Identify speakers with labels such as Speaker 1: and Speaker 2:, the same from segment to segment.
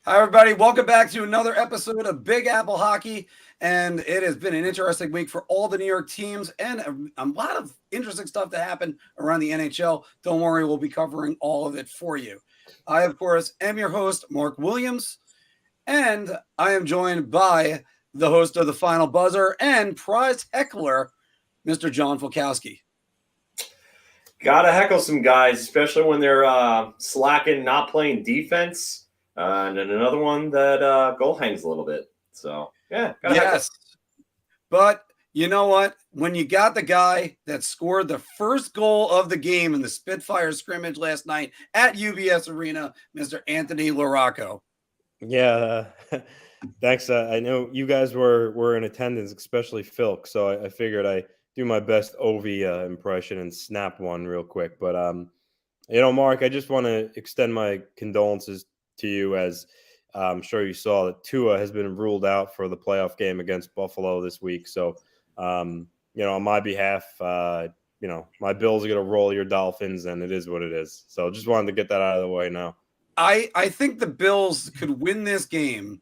Speaker 1: Hi, everybody. Welcome back to another episode of Big Apple Hockey. And it has been an interesting week for all the New York teams and a lot of interesting stuff to happen around the NHL. Don't worry, we'll be covering all of it for you. I, of course, am your host, Marc Williams, and I am joined by the host of the Final Buzzer and prize heckler, Mr. John Fulkowski.
Speaker 2: Gotta heckle some guys, especially when they're slacking, not playing defense. And then another one that goal hangs a little bit. So, yeah.
Speaker 1: Yes. But you know what? When you got the guy that scored the first goal of the game in the Spitfire scrimmage last night at UBS Arena, Mr. Anthony Larocco.
Speaker 3: Yeah. Thanks. I know you guys were in attendance, especially Philk. So I figured I do my best Ovi impression and snap one real quick. But, Mark, I just want to extend my condolences to you, as I'm sure you saw that Tua has been ruled out for the playoff game against Buffalo this week. So, on my behalf, my Bills are going to roll your Dolphins, and it is what it is. So just wanted to get that out of the way now.
Speaker 1: I think the Bills could win this game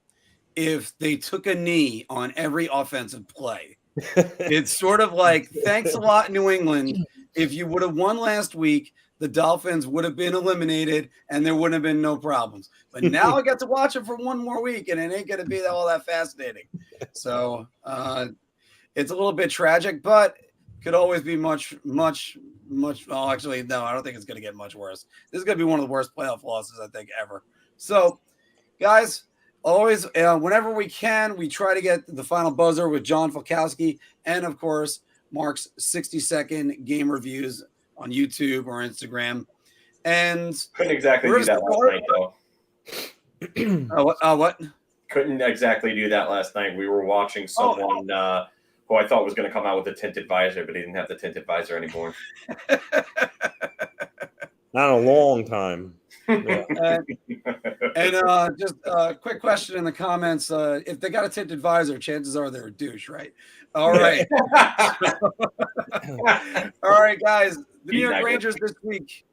Speaker 1: if they took a knee on every offensive play. It's sort of like, thanks a lot, New England. If you would have won last week, the Dolphins would have been eliminated and there wouldn't have been no problems. But now I get to watch it for one more week and it ain't going to be all that fascinating. So it's a little bit tragic, but could always be much. Well, actually, no, I don't think it's going to get much worse. This is going to be one of the worst playoff losses, I think, ever. So, guys, always, whenever we can, we try to get the Final Buzzer with John Fulkowski and, of course, Marc's 60-second game reviews on YouTube or Instagram. And
Speaker 2: couldn't exactly do that last
Speaker 1: night, though. What?
Speaker 2: Couldn't exactly do that last night. We were watching someone who I thought was going to come out with a tinted visor, but he didn't have the tinted visor anymore.
Speaker 3: Not a long time.
Speaker 1: Yeah. And just a quick question in the comments. If they got a tinted visor, chances are they're a douche, right? All right. All right, guys. The New York Rangers this week,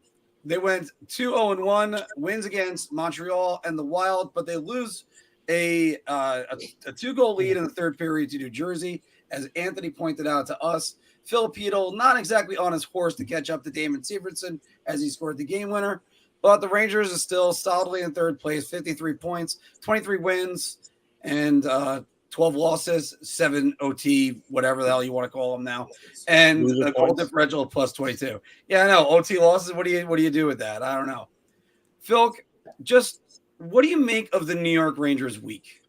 Speaker 1: they went 2-0-1, wins against Montreal and the Wild, but they lose a 2-goal lead in the third period to New Jersey. As Anthony pointed out to us, Phil Peedle not exactly on his horse to catch up to Damon Severson as he scored the game winner. But the Rangers are still solidly in third place, 53 points, 23 wins, and 12 losses, 7 OT, whatever the hell you want to call them now, and a goal differential of plus 22. Yeah, I know. OT losses, what do you do with that? I don't know. Phil, just what do you make of the New York Rangers week?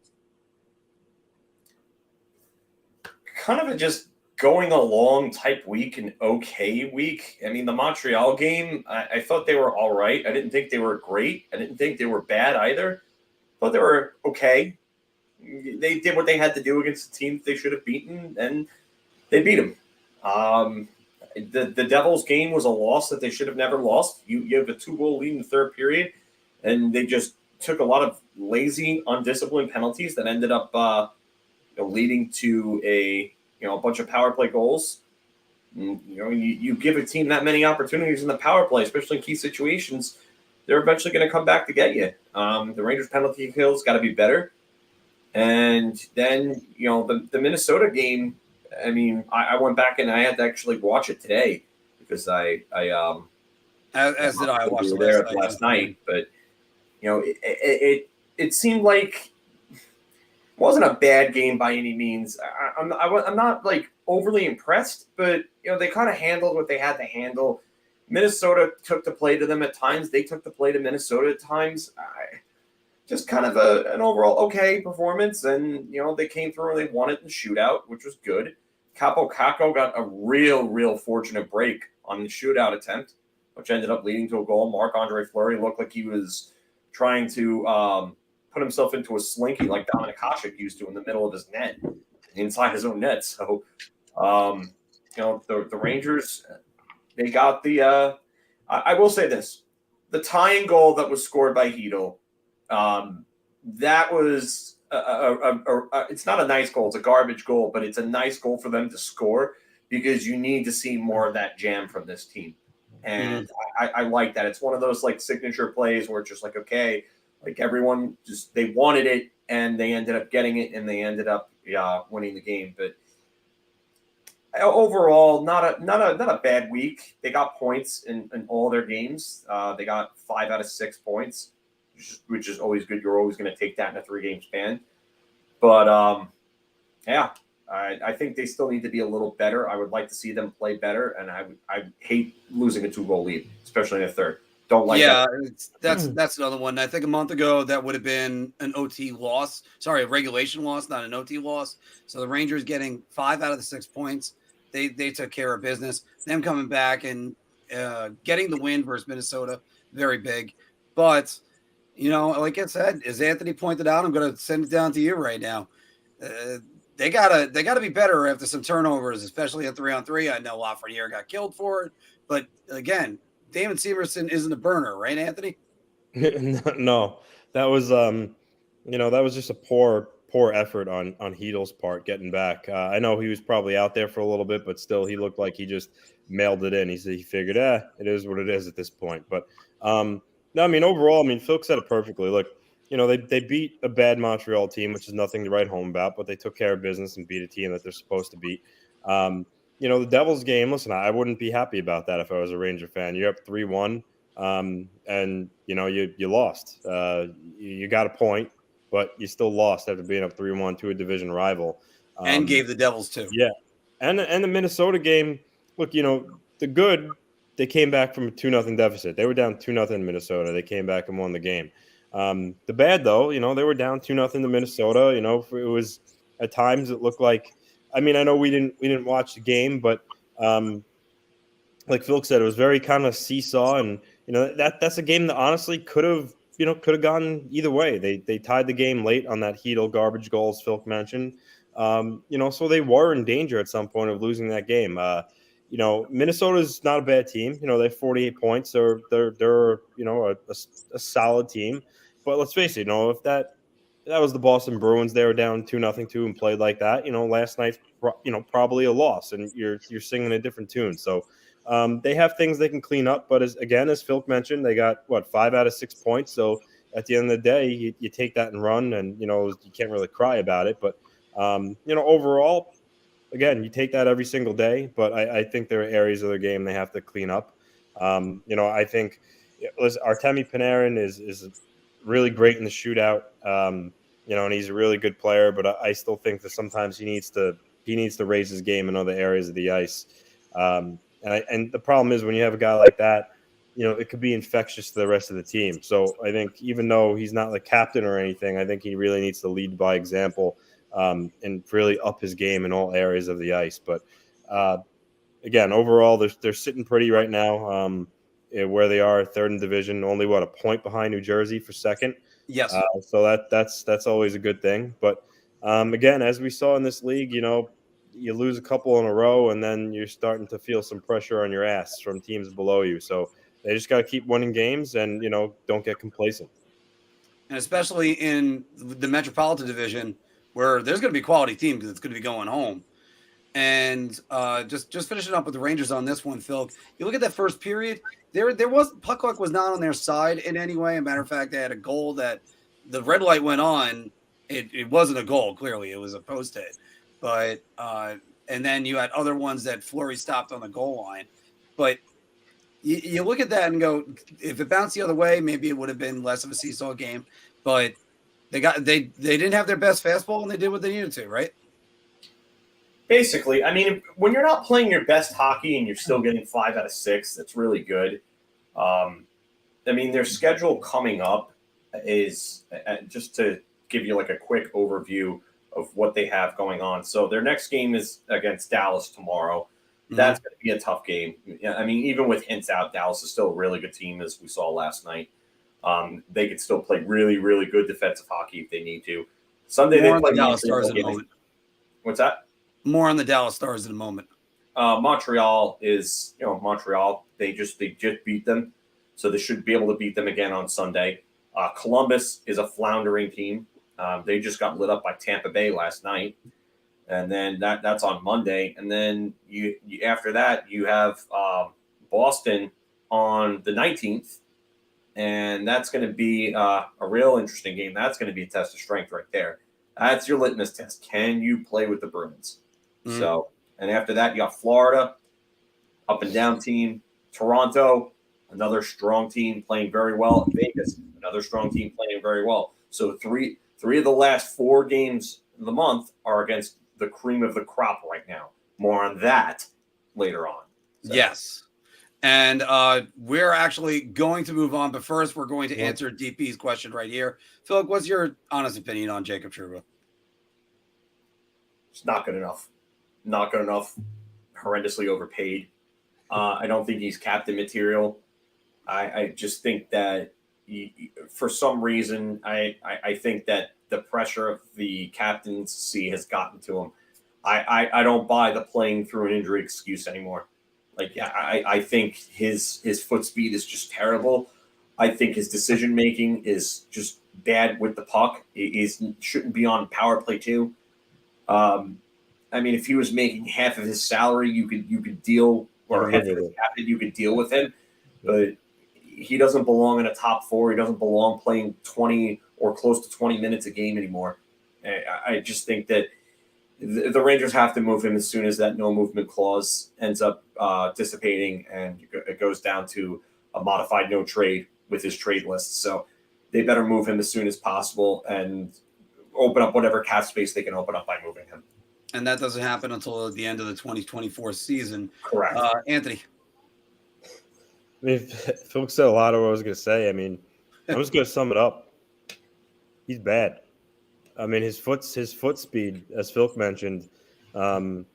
Speaker 2: Kind of a just going along type week, an okay week. I mean, the Montreal game, I thought they were all right. I didn't think they were great. I didn't think they were bad either. But they were okay. They did what they had to do against the team they should have beaten, and they beat them. The Devils game was a loss that they should have never lost. You have a 2-goal lead in the third period, and they just took a lot of lazy, undisciplined penalties that ended up leading to a bunch of power play goals. And, you give a team that many opportunities in the power play, especially in key situations, they're eventually going to come back to get you. The Rangers penalty kills got to be better. And then, the Minnesota game, I mean, I went back and I had to actually watch it today because as
Speaker 1: did I watch it
Speaker 2: there last night. But, it seemed like it wasn't a bad game by any means. I'm not like overly impressed, but, they kind of handled what they had to handle. Minnesota took the play to them at times. They took the play to Minnesota at times. Just kind of an overall okay performance, and they came through and they won it in the shootout, which was good. Capo Caco got a real fortunate break on the shootout attempt, which ended up leading to a goal. Marc-Andre Fleury looked like he was trying to put himself into a slinky like Dominik Hasek used to in the middle of his net, inside his own net. So, the Rangers, they got the I will say this. The tying goal that was scored by Hedl, that was it's not a nice goal. It's a garbage goal, but it's a nice goal for them to score because you need to see more of that jam from this team. And I like that. It's one of those like signature plays where it's just like, okay, Like everyone they wanted it and they ended up getting it and they ended up winning the game. But overall, not a bad week. They got points in all their games. They got 5 out of 6 points, which is always good. You're always going to take that in a 3-game span. But yeah, I think they still need to be a little better. I would like to see them play better, and I hate losing a 2-goal lead, especially in the third. Don't like that.
Speaker 1: That's another one. I think a month ago that would have been an OT loss. Sorry, a regulation loss, not an OT loss. So the Rangers getting 5 out of the 6 points. They took care of business. Them coming back and getting the win versus Minnesota, very big. But like I said, as Anthony pointed out, I'm going to send it down to you right now. They gotta be better after some turnovers, especially at 3-on-3. I know Lafreniere got killed for it, but again, Damon Severson isn't a burner, right, Anthony?
Speaker 3: No, that was that was just a poor effort on Heedle's part getting back. I know he was probably out there for a little bit, but still, he looked like he just mailed it in. He figured, it is what it is at this point. But no, I mean, overall, Phil said it perfectly. Look, they beat a bad Montreal team, which is nothing to write home about, but they took care of business and beat a team that they're supposed to beat. The Devils game, listen, I wouldn't be happy about that if I was a Ranger fan. You're up 3-1, and you lost. You got a point, but you still lost after being up 3-1 to a division rival.
Speaker 1: And gave the Devils 2.
Speaker 3: Yeah. And the Minnesota game, look, the good, they came back from a 2-0 deficit. They were down 2-0 in Minnesota. They came back and won the game. The bad, though, they were down 2-0 to Minnesota. It was at times it looked like, I know we didn't watch the game, but like Phil said, it was very kind of seesaw, and that's a game that honestly could have gone either way. They tied the game late on that Heedle garbage goal, as Phil mentioned. So they were in danger at some point of losing that game. Minnesota's not a bad team. They have 48 points. They're a solid team. But let's face it, if that was the Boston Bruins, they were down 2-0 to and played like that. Last night, probably a loss, and you're singing a different tune. So they have things they can clean up. But as Phil mentioned, they got 5 out of 6 points. So at the end of the day, you take that and run, and you can't really cry about it. But overall, again, you take that every single day. But I think there are areas of their game they have to clean up. I think Artemi Panarin is really great in the shootout, and he's a really good player. But I still think that sometimes he needs to raise his game in other areas of the ice. And the problem is when you have a guy like that, it could be infectious to the rest of the team. So I think even though he's not the captain or anything, I think he really needs to lead by example and really up his game in all areas of the ice. But again, overall, they're sitting pretty right now. Where they are, third in division, only a point behind New Jersey for second.
Speaker 1: Yes.
Speaker 3: So that's always a good thing. But again, as we saw in this league, you lose a couple in a row, and then you're starting to feel some pressure on your ass from teams below you. So they just got to keep winning games and don't get complacent.
Speaker 1: And especially in the Metropolitan Division, where there's going to be quality teams that's going to be going home. And just finishing up with the Rangers on this one, Phil. You look at that first period. There was puck luck was not on their side in any way. As a matter of fact, they had a goal that the red light went on. It wasn't a goal. Clearly, it was a post hit. But and then you had other ones that Fleury stopped on the goal line. But you look at that and go, if it bounced the other way, maybe it would have been less of a seesaw game. But they didn't have their best fastball, and they did what they needed to, right?
Speaker 2: Basically, when you're not playing your best hockey and you're still getting 5 out of 6, that's really good. Their schedule coming up is, just to give you a quick overview of what they have going on. So their next game is against Dallas tomorrow. Mm-hmm. That's going to be a tough game. Even with hints out, Dallas is still a really good team, as we saw last night. They could still play really, really good defensive hocky if they need to. Sunday they play
Speaker 1: Dallas Stars at the moment.
Speaker 2: What's that?
Speaker 1: More on the Dallas Stars at the moment.
Speaker 2: Montreal is, Montreal. They just beat them, so they should be able to beat them again on Sunday. Columbus is a floundering team. They just got lit up by Tampa Bay last night, and then that's on Monday. And then you after that you have Boston on the 19th, And that's going to be a real interesting game. That's going to be a test of strength right there. That's your litmus test. Can you play with the Bruins? So, and after that, you got Florida, up and down team. Toronto, another strong team playing very well. Vegas, another strong team playing very well. So three of the last 4 games of the month are against the cream of the crop right now. More on that later on. So.
Speaker 1: Yes. And we're actually going to move on, but first we're going to answer DP's question right here. Phil, what's your honest opinion on Jacob Trouba?
Speaker 2: It's not good enough. Not good enough. Horrendously overpaid. I don't think he's captain material. I just think that for some reason, I think that the pressure of the captaincy has gotten to him. I don't buy the playing through an injury excuse anymore. Like, I think his foot speed is just terrible. I think his decision making is just bad with the puck. He shouldn't be on power play too. I mean, if he was making half of his salary, you could deal, or half of his captain, you could deal with him. But he doesn't belong in a top 4. He doesn't belong playing 20 or close to 20 minutes a game anymore. I just think that the Rangers have to move him as soon as that no movement clause ends up dissipating, and it goes down to a modified no trade with his trade list. So they better move him as soon as possible and open up whatever cap space they can open up by moving him.
Speaker 1: And that doesn't happen until the end of the 2024 season.
Speaker 2: Correct.
Speaker 1: Anthony.
Speaker 3: I mean, Phil said a lot of what I was going to say. I mean, I'm just going to sum it up. He's bad. I mean, his foot speed, as Phil mentioned, it's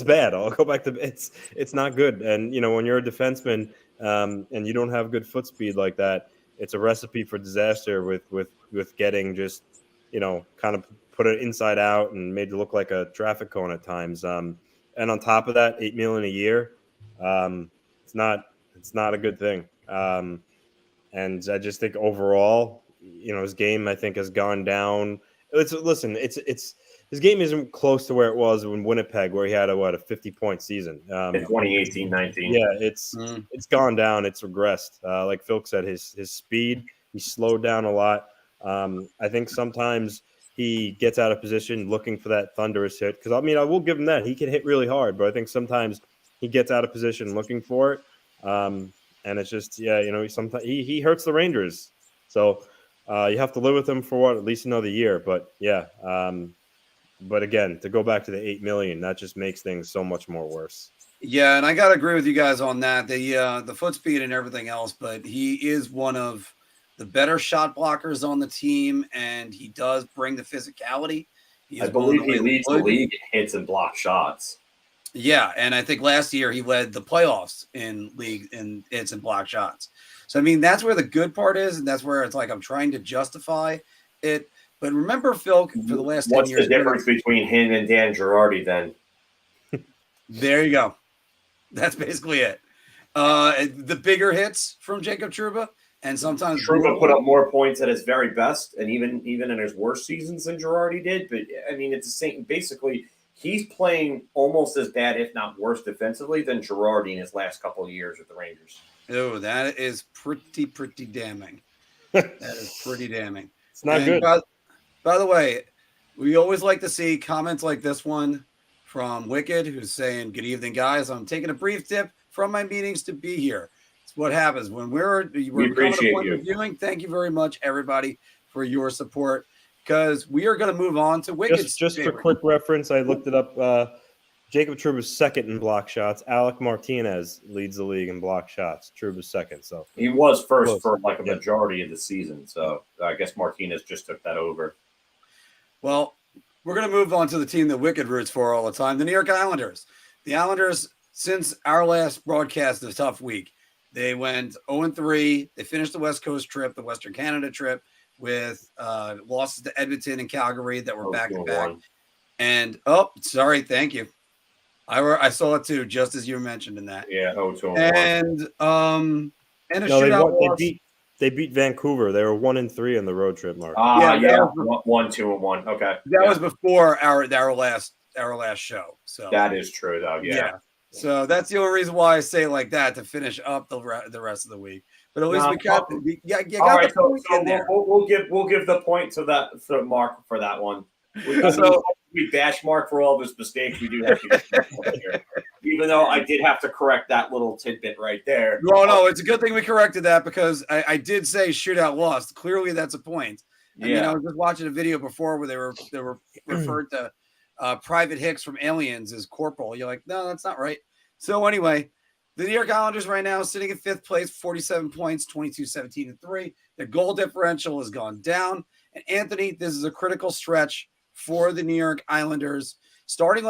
Speaker 3: bad. I'll go back to it's not good. And when you're a defenseman and you don't have good foot speed like that, it's a recipe for disaster with getting just kind of put it inside out and made it look like a traffic cone at times. And on top of that, $8 million a year, it's not a good thing. And I just think overall, his game, I think, has gone down. His game isn't close to where it was in Winnipeg, where he had a 50-point season.
Speaker 2: In 2018-19.
Speaker 3: Yeah, it's gone down. It's regressed. Like Phil said, his speed, he slowed down a lot. I think sometimes he gets out of position looking for that thunderous hit. Because, I mean, I will give him that. He can hit really hard, but I think sometimes he gets out of position looking for it. And it's just, sometimes he hurts the Rangers. So you have to live with him for at least another year. But, yeah. But, again, to go back to the $8 million, that just makes things so much more worse.
Speaker 1: Yeah, and I got to agree with you guys on that. The foot speed and everything else, but he is one of the better shot blockers on the team, and he does bring the physicality.
Speaker 2: I believe he leads the league in hits and block shots.
Speaker 1: Yeah, and I think last year he led the playoffs in league in hits and block shots. So, I mean, that's where the good part is, and that's where it's like I'm trying to justify it. But remember, Phil, for the last 10 years.
Speaker 2: What's the difference between him and Dan Girardi then?
Speaker 1: There you go. That's basically it. The bigger hits from Jacob Trouba. And sometimes
Speaker 2: Trouba put up more points at his very best, and even in his worst seasons than Girardi did. But I mean, it's the same. Basically, he's playing almost as bad, if not worse, defensively than Girardi in his last couple of years with the Rangers.
Speaker 1: Oh, that is pretty damning. That is pretty damning.
Speaker 3: It's not good.
Speaker 1: By the way, we always like to see comments like this one from Wicked, who's saying, "Good evening, guys. I'm taking a brief dip from my meetings to be here." What happens when we're
Speaker 2: appreciate you.
Speaker 1: reviewing. Thank you very much, everybody, for your support, because we are going to move on to Wicked's
Speaker 3: just for quick reference, I looked it up. Jacob Trouba's second in block shots. Alec Martinez leads the league in block shots. Trouba's second, so
Speaker 2: he was first for like a majority of the season. So I guess Martinez just took that over.
Speaker 1: Well, we're going to move on to the team that Wicked roots for all the time, the New York Islanders. The Islanders, since our last broadcast, a tough week. They went 0-3. They finished the West Coast trip, the Western Canada trip, with losses to Edmonton and Calgary that were back-to-back. And, thank you. I saw it too, just as you mentioned in that.
Speaker 2: Yeah, 0-1.
Speaker 1: And a shootout loss.
Speaker 3: They beat Vancouver. They were 1-3 on the road trip, Mark.
Speaker 2: 1-2-1. Okay.
Speaker 1: That was before our last show. So
Speaker 2: that is true, though. Yeah.
Speaker 1: So that's the only reason why I say it like that, to finish up the rest of the week. But at least we got you got
Speaker 2: right,
Speaker 1: the point in there.
Speaker 2: We'll give the point to Mark for that one. We bash Mark for all of his mistakes. We do have to get there. Even though I did have to correct that little tidbit right there.
Speaker 1: No, it's a good thing we corrected that, because I did say shootout lost. Clearly, that's a point. And then I was just watching a video before where they were referred to Private Hicks from Aliens as Corporal. You're like, no, that's not right. So anyway, the New York Islanders right now sitting in 5th place, 47 points, 22-17-3. Their goal differential has gone down. And Anthony, this is a critical stretch for the New York Islanders. Starting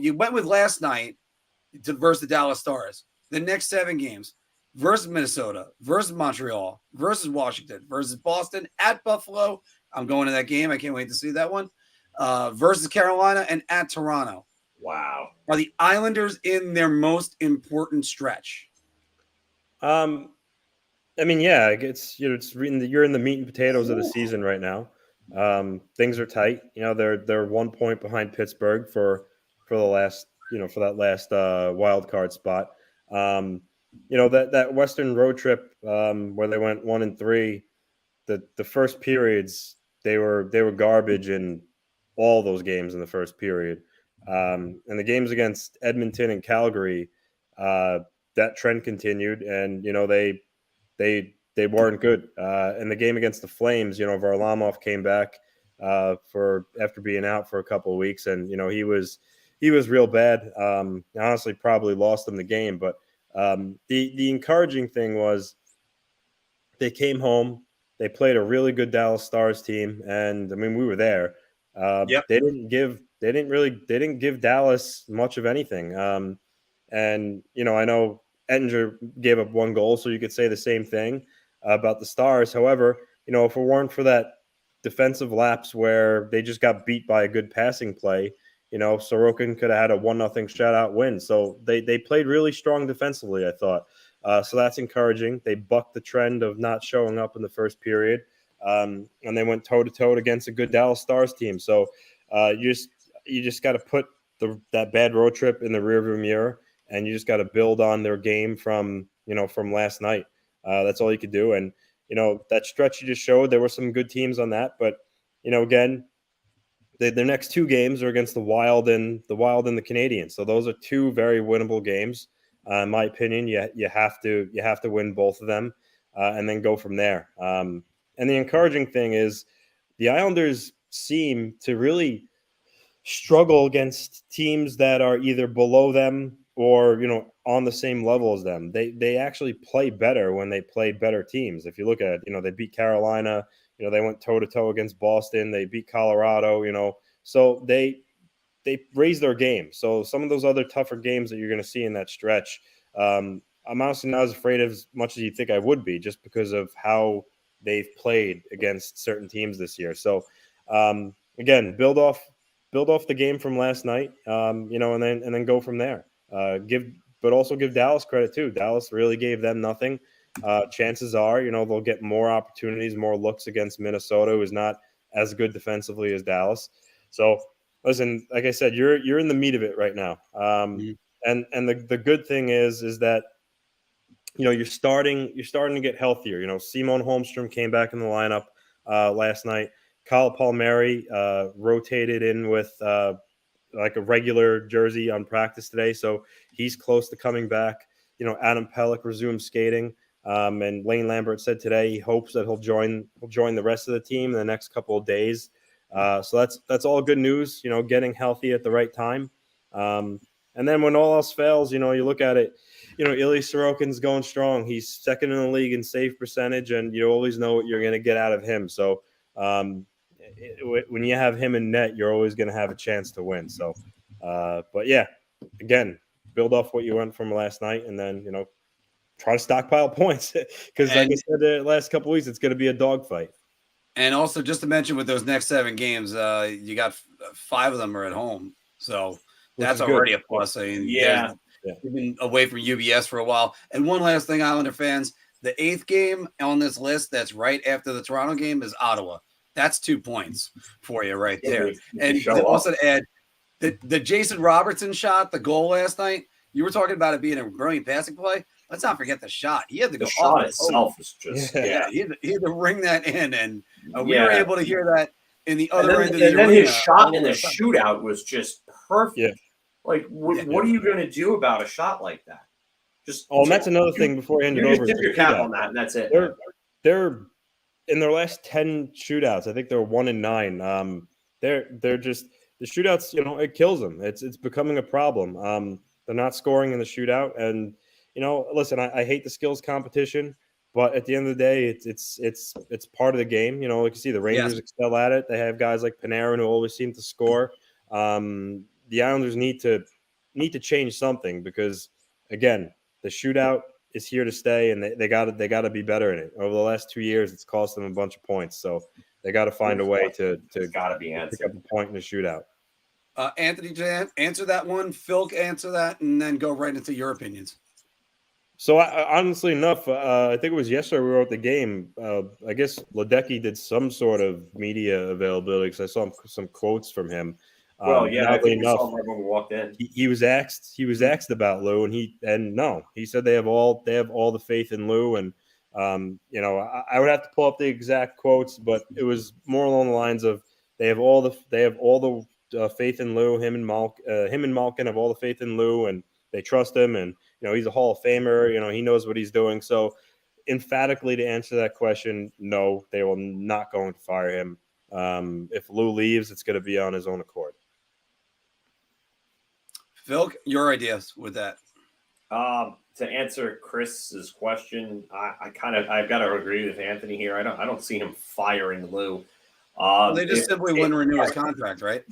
Speaker 1: you went with last night versus the Dallas Stars. The next 7 games versus Minnesota, versus Montreal, versus Washington, versus Boston, at Buffalo. I'm going to that game. I can't wait to see that one. Versus Carolina, and at Toronto.
Speaker 2: Wow.
Speaker 1: Are the Islanders in their most important stretch?
Speaker 3: I mean, yeah, you're in the meat and potatoes of the season right now. Things are tight. They're 1 point behind Pittsburgh for the last, for that last wild card spot. That Western road trip where they went 1-3, the first periods they were garbage in all those games in the first period. And the games against Edmonton and Calgary, that trend continued, and they weren't good. And the game against the Flames, Varlamov came back after being out for a couple of weeks, and he was real bad. Honestly, probably lost them the game. But the encouraging thing was they came home, they played a really good Dallas Stars team, and I mean, we were there.
Speaker 1: Yep.
Speaker 3: They didn't give Dallas much of anything. And I know Ettinger gave up 1 goal, so you could say the same thing about the Stars. However, if it weren't for that defensive lapse where they just got beat by a good passing play, Sorokin could have had a 1-0 shutout win. So they played really strong defensively, I thought. So that's encouraging. They bucked the trend of not showing up in the first period. And they went toe-to-toe against a good Dallas Stars team. So you just got to put that bad road trip in the rearview mirror, and you just got to build on their game from last night. That's all you could do. And that stretch you just showed, there were some good teams on that, but again, their next 2 games are against the Wild and the Canadiens. So those are 2 very winnable games. In my opinion, you have to win both of them, and then go from there. And the encouraging thing is the Islanders seem to really struggle against teams that are either below them or on the same level as them. They actually play better when they play better teams. If you look at it, they beat Carolina, they went toe-to-toe against Boston, they beat Colorado, so they raised their game. So some of those other tougher games that you're going to see in that stretch, I'm honestly not as afraid as much as you think I would be, just because of how they've played against certain teams this year. So again, build off the game from last night, and then go from there. But also give Dallas credit too. Dallas really gave them nothing. Chances are, they'll get more opportunities, more looks against Minnesota, who is not as good defensively as Dallas. So listen, like I said, you're in the meat of it right now. And the good thing is that you're starting to get healthier. Simon Holmstrom came back in the lineup last night. Kyle Palmieri rotated in with like a regular jersey on practice today, so he's close to coming back. Adam Pelech resumed skating, and Lane Lambert said today he hopes that he'll join the rest of the team in the next couple of days. So that's all good news. Getting healthy at the right time. And then when all else fails, you look at it. Ilya Sorokin's going strong. He's second in the league in save percentage, and you always know what you're going to get out of him. So when you have him in net, you're always going to have a chance to win. So, but yeah, again, build off what you went from last night, and then try to stockpile points, because like I said, the last couple of weeks, it's going to be a dogfight.
Speaker 1: And also, just to mention, with those next 7 games, you got 5 of them are at home, so that's already a plus. I mean,
Speaker 2: yeah.
Speaker 1: You've been away from UBS for a while. And one last thing, Islander fans, the 8th game on this list that's right after the Toronto game is Ottawa. That's 2 points for you right there. And also to add, the Jason Robertson shot, the goal last night, You were talking about it being a brilliant passing play. Let's not forget the shot. He had to go
Speaker 2: The
Speaker 1: off
Speaker 2: shot
Speaker 1: his
Speaker 2: itself was just
Speaker 1: he had to ring that in, and we
Speaker 2: Yeah.
Speaker 1: were able to hear that in the
Speaker 2: and
Speaker 1: other
Speaker 2: then,
Speaker 1: end of the
Speaker 2: and then
Speaker 1: arena.
Speaker 2: his shot
Speaker 1: all
Speaker 2: in the
Speaker 1: way up.
Speaker 2: shootout was just perfect.
Speaker 3: Yeah.
Speaker 2: Like, what are you going to do about a shot like that? Just
Speaker 3: Oh, and that's another thing before I hand it
Speaker 2: you
Speaker 3: over.
Speaker 2: just tip
Speaker 3: to
Speaker 2: your cap
Speaker 3: shootout.
Speaker 2: on that, and that's it.
Speaker 3: They're in their last 10 shootouts. I think they're 1-9. They're just the shootouts. You know, it kills them. It's becoming a problem. They're not scoring in the shootout, and you know, listen, I hate the skills competition, but at the end of the day, it's part of the game. You know, like you see, the Rangers excel at it. They have guys like Panarin who always seem to score. The Islanders need to change something because again, the shootout is here to stay, and they got to be better in it. Over the last 2 years, it's cost them a bunch of points, so they got to find a way to
Speaker 2: got to be
Speaker 3: pick
Speaker 2: answered.
Speaker 3: up a point in the shootout.
Speaker 1: Anthony, answer that one. Phil, answer that, and then go right into your opinions.
Speaker 3: So, honestly enough, I think it was yesterday we were at the game. I guess Ledecky did some sort of media availability because I saw some quotes from him.
Speaker 2: Well, yeah, I think we
Speaker 3: enough,
Speaker 2: saw him right when we walked in.
Speaker 3: he was asked about Lou, and he said they have all the faith in Lou, and you know, I would have to pull up the exact quotes, but it was more along the lines of they have all the faith in Lou. Him and Malkin have all the faith in Lou, and they trust him, and you know, he's a Hall of Famer. You know, he knows what he's doing. So, emphatically, to answer that question, no, they will not going to fire him. If Lou leaves, it's going to be on his own accord.
Speaker 1: Phil, your ideas with that?
Speaker 2: To answer Chris's question, I've got to agree with Anthony here. I don't see him firing Lou.
Speaker 1: They just simply wouldn't renew his contract, right?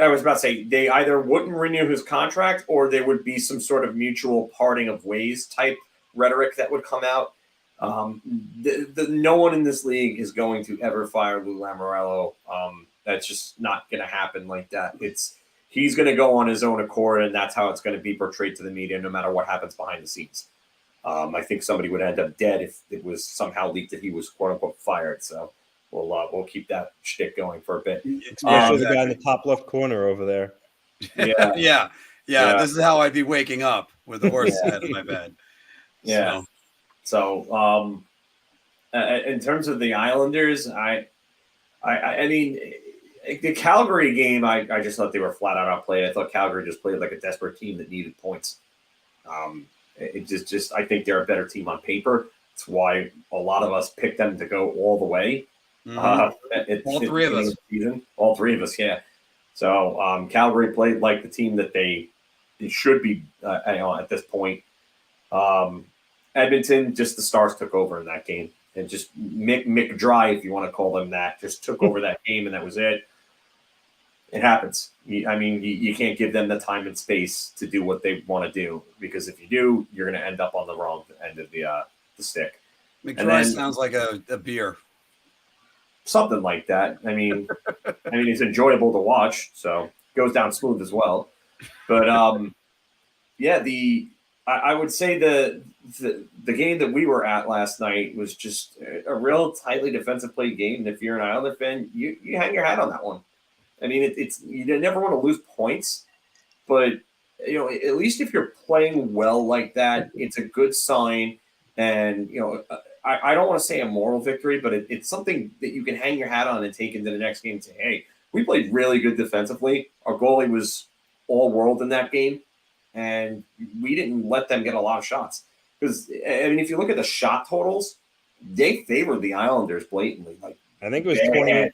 Speaker 2: I was about to say they either wouldn't renew his contract or there would be some sort of mutual parting of ways type rhetoric that would come out. No one in this league is going to ever fire Lou Lamoriello. That's just not going to happen like that. He's going to go on his own accord, and that's how it's going to be portrayed to the media, no matter what happens behind the scenes. I think somebody would end up dead if it was somehow leaked that he was "quote unquote" fired. So we'll keep that shtick going for a bit.
Speaker 3: Especially the guy in the top left corner over there.
Speaker 1: Yeah. This is how I'd be waking up with the horse head in my bed.
Speaker 2: Yeah. So in terms of the Islanders, I mean. The Calgary game, I just thought they were flat out outplayed. I thought Calgary just played like a desperate team that needed points. I think they're a better team on paper. That's why a lot of us picked them to go all the way.
Speaker 1: All three of us.
Speaker 2: All three of us, yeah. So Calgary played like the team that they should be at this point. Edmonton, just the Stars took over in that game. And just Mick Dry, if you want to call them that, just took over that game, and that was it. It happens. You can't give them the time and space to do what they want to do, because if you do, you're going to end up on the wrong end of the stick.
Speaker 1: Mick Dry sounds like a beer.
Speaker 2: Something like that. I mean, it's enjoyable to watch, so it goes down smooth as well. But I would say the game that we were at last night was just a real tightly defensive play game. And if you're an Islander fan, you hang your hat on that one. I mean, it's you never want to lose points, but you know, at least if you're playing well like that, it's a good sign. And you know, I don't want to say a moral victory, but it's something that you can hang your hat on and take into the next game and say, hey, we played really good defensively. Our goalie was all world in that game, and we didn't let them get a lot of shots. Because, I mean, if you look at the shot totals, they favor the Islanders blatantly. Like,
Speaker 3: I think it was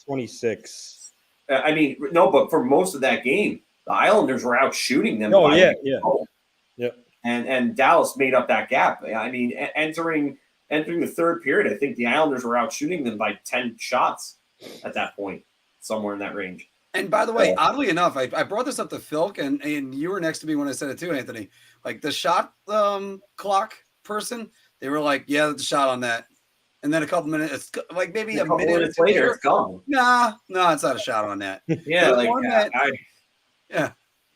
Speaker 3: 28-26.
Speaker 2: I mean, no, but for most of that game, the Islanders were out shooting them.
Speaker 3: Oh, yeah.
Speaker 2: And Dallas made up that gap. I mean, entering the third period, I think the Islanders were out shooting them by 10 shots at that point, somewhere in that range.
Speaker 1: And by the way, oddly enough, I brought this up to Phil, and you were next to me when I said it too, Anthony. Like the shot clock person, they were like, yeah, that's a shot on that. And then a couple minutes, like maybe a minute
Speaker 2: later, it's gone.
Speaker 1: Nah, it's not a shot on that.
Speaker 2: Yeah,
Speaker 1: yeah.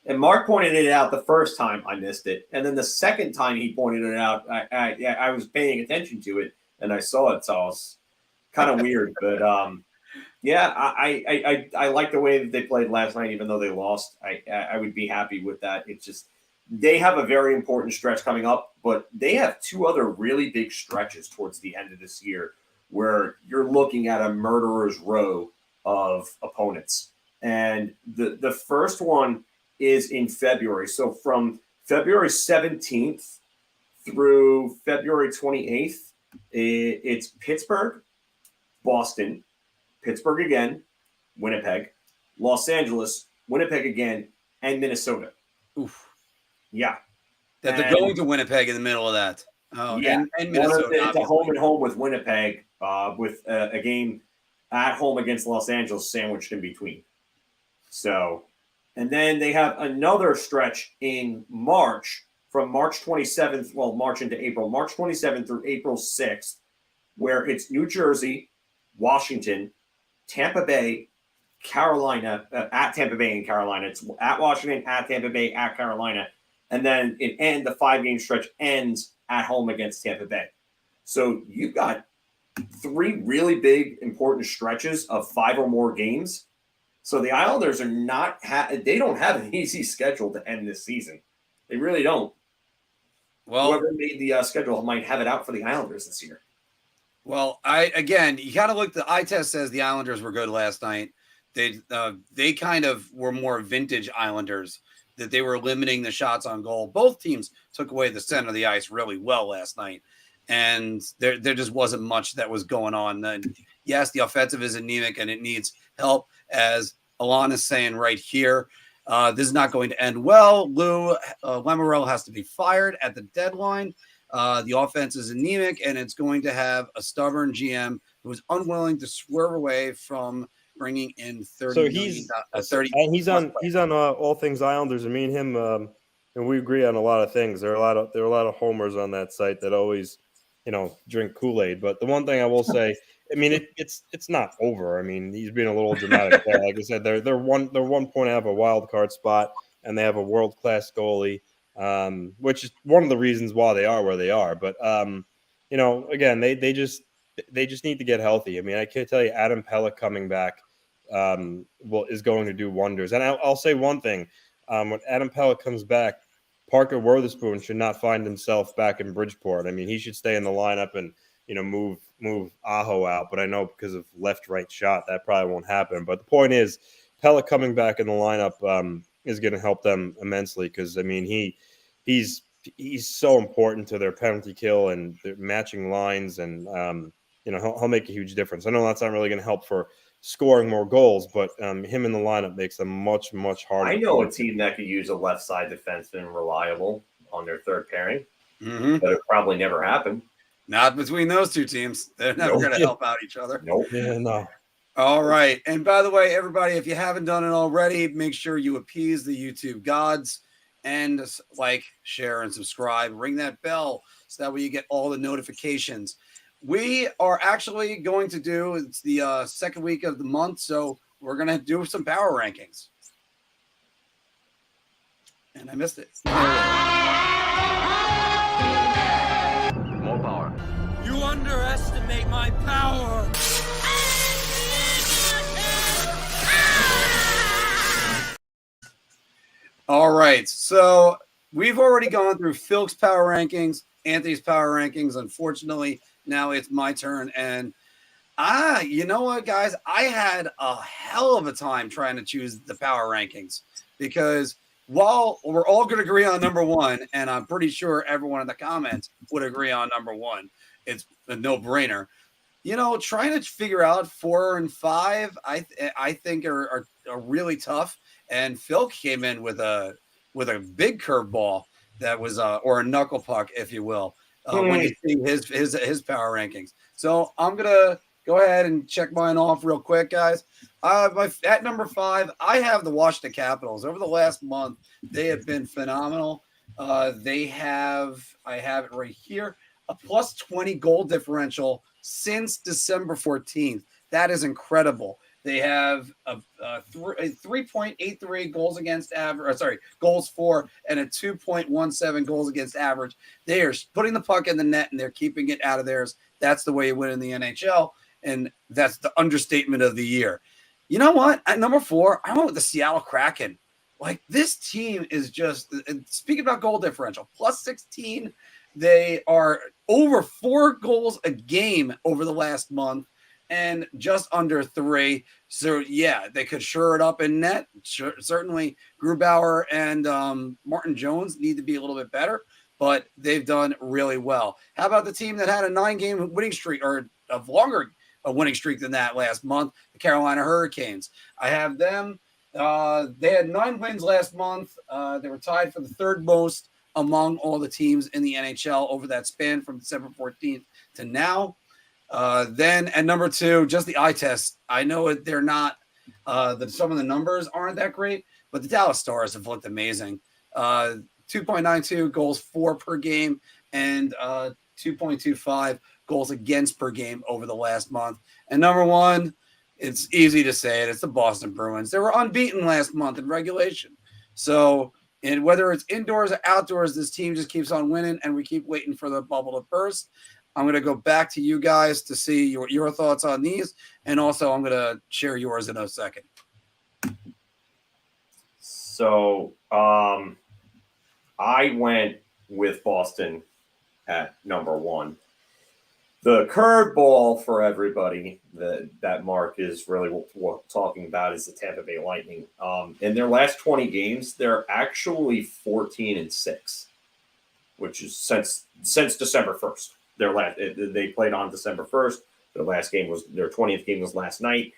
Speaker 2: And Marc pointed it out the first time, I missed it, and then the second time he pointed it out, I was paying attention to it and I saw it, so it was kind of weird. But yeah, I like the way that they played last night, even though they lost. I would be happy with that. It's just they have a very important stretch coming up, but they have 2 other really big stretches towards the end of this year where you're looking at a murderer's row of opponents. And the first one is in February. So from February 17th through February 28th, it's Pittsburgh, Boston, Pittsburgh again, Winnipeg, Los Angeles, Winnipeg again, and Minnesota.
Speaker 1: Oof.
Speaker 2: Yeah.
Speaker 1: That they're going to Winnipeg in the middle of that. Oh,
Speaker 2: yeah.
Speaker 1: And Minnesota.
Speaker 2: It's a home and home with Winnipeg, with a game at home against Los Angeles sandwiched in between. So, and then they have another stretch in March from March 27th, well, March into April, March 27th through April 6th, where it's New Jersey, Washington, Tampa Bay, Carolina, at Tampa Bay and Carolina. It's at Washington, at Tampa Bay, at Carolina. And then the 5-game stretch ends at home against Tampa Bay. So you've got 3 really big, important stretches of 5 or more games. So the Islanders are they don't have an easy schedule to end this season. They really don't. Well, whoever made the schedule might have it out for the Islanders this year.
Speaker 1: Well, you kind of look. The eye test says the Islanders were good last night. They kind of were more vintage Islanders, that they were limiting the shots on goal. Both teams took away the center of the ice really well last night, and there just wasn't much that was going on. And yes, the offensive is anemic and it needs help, as Alon is saying right here. This is not going to end well. Lou Lamoriello has to be fired at the deadline. The offense is anemic, and it's going to have a stubborn GM who is unwilling to swerve away from bringing in 30.
Speaker 3: So he's on all things Islanders, and me and him, and we agree on a lot of things. There are a lot of homers on that site that always, drink Kool-Aid. But the one thing I will say, I mean, it's not over. I mean, he's being a little dramatic there. Like I said, they're 1 point out of a wild card spot, and they have a world-class goalie, which is one of the reasons why they are where they are. But again, they just need to get healthy. I mean, I can't tell you, Adam Pelech coming back is going to do wonders. And I'll say one thing: when Adam Pelech comes back, Parker Wotherspoon should not find himself back in Bridgeport. I mean, he should stay in the lineup and move Aho out. But I know because of left-right shot, that probably won't happen. But the point is, Pelech coming back in the lineup is going to help them immensely, because I mean he's so important to their penalty kill and their matching lines, and he'll make a huge difference. I know that's not really going to help for scoring more goals, but him in the lineup makes them much, much harder.
Speaker 2: I know a team that could use a left side defenseman reliable on their third pairing, but it probably never happened.
Speaker 1: Not between those 2 teams. They're never going to help out each other.
Speaker 2: Nope.
Speaker 3: Yeah, no.
Speaker 1: All right. And by the way, everybody, if you haven't done it already, make sure you appease the YouTube gods and like, share, and subscribe. Ring that bell so that way you get all the notifications. We are actually going to do, it's the second week of the month, so we're going to do some power rankings. And I missed it.
Speaker 4: More power.
Speaker 5: You underestimate my power.
Speaker 1: All right, so we've already gone through Phil's power rankings, Anthony's power rankings. Unfortunately, now it's my turn. And you know what, guys? I had a hell of a time trying to choose the power rankings, because while we're all going to agree on number 1, and I'm pretty sure everyone in the comments would agree on number 1, it's a no-brainer. Trying to figure out 4 and 5, I think are really tough. And Phil came in with a big curveball that was or a knuckle puck, if you will, when you see his power rankings. So I'm gonna go ahead and check mine off real quick, guys. At number 5, I have the Washington Capitals. Over the last month, they have been phenomenal. I have it right here, a plus 20 goal differential since December 14th. That is incredible. They have a 3.83 goals against average, goals for, and a 2.17 goals against average. They are putting the puck in the net and they're keeping it out of theirs. That's the way you win in the NHL, and that's the understatement of the year. You know what? At number 4, I went with the Seattle Kraken. Like, this team is just, and speaking about goal differential, plus 16. They are over 4 goals a game over the last month and just under 3. So, yeah, they could shore it up in net. Certainly, Grubauer and Martin Jones need to be a little bit better, but they've done really well. How about the team that had a 9-game winning streak, or a longer winning streak than that last month, the Carolina Hurricanes? I have them. They had 9 wins last month. They were tied for the 3rd most among all the teams in the NHL over that span from December 14th to now. Then at number 2, just the eye test. I know they're not, some of the numbers aren't that great, but the Dallas Stars have looked amazing. 2.92 goals for per game and 2.25 goals against per game over the last month. And number 1, it's easy to say it, it's the Boston Bruins. They were unbeaten last month in regulation. So, and whether it's indoors or outdoors, this team just keeps on winning, and we keep waiting for the bubble to burst. I'm going to go back to you guys to see your thoughts on these, and also I'm going to share yours in a second.
Speaker 2: So I went with Boston at number 1. The curveball for everybody that Marc is really talking about is the Tampa Bay Lightning. In their last 20 games, they're actually 14-6, which is since December 1st. They played on December 1st. Their 20th game was last night.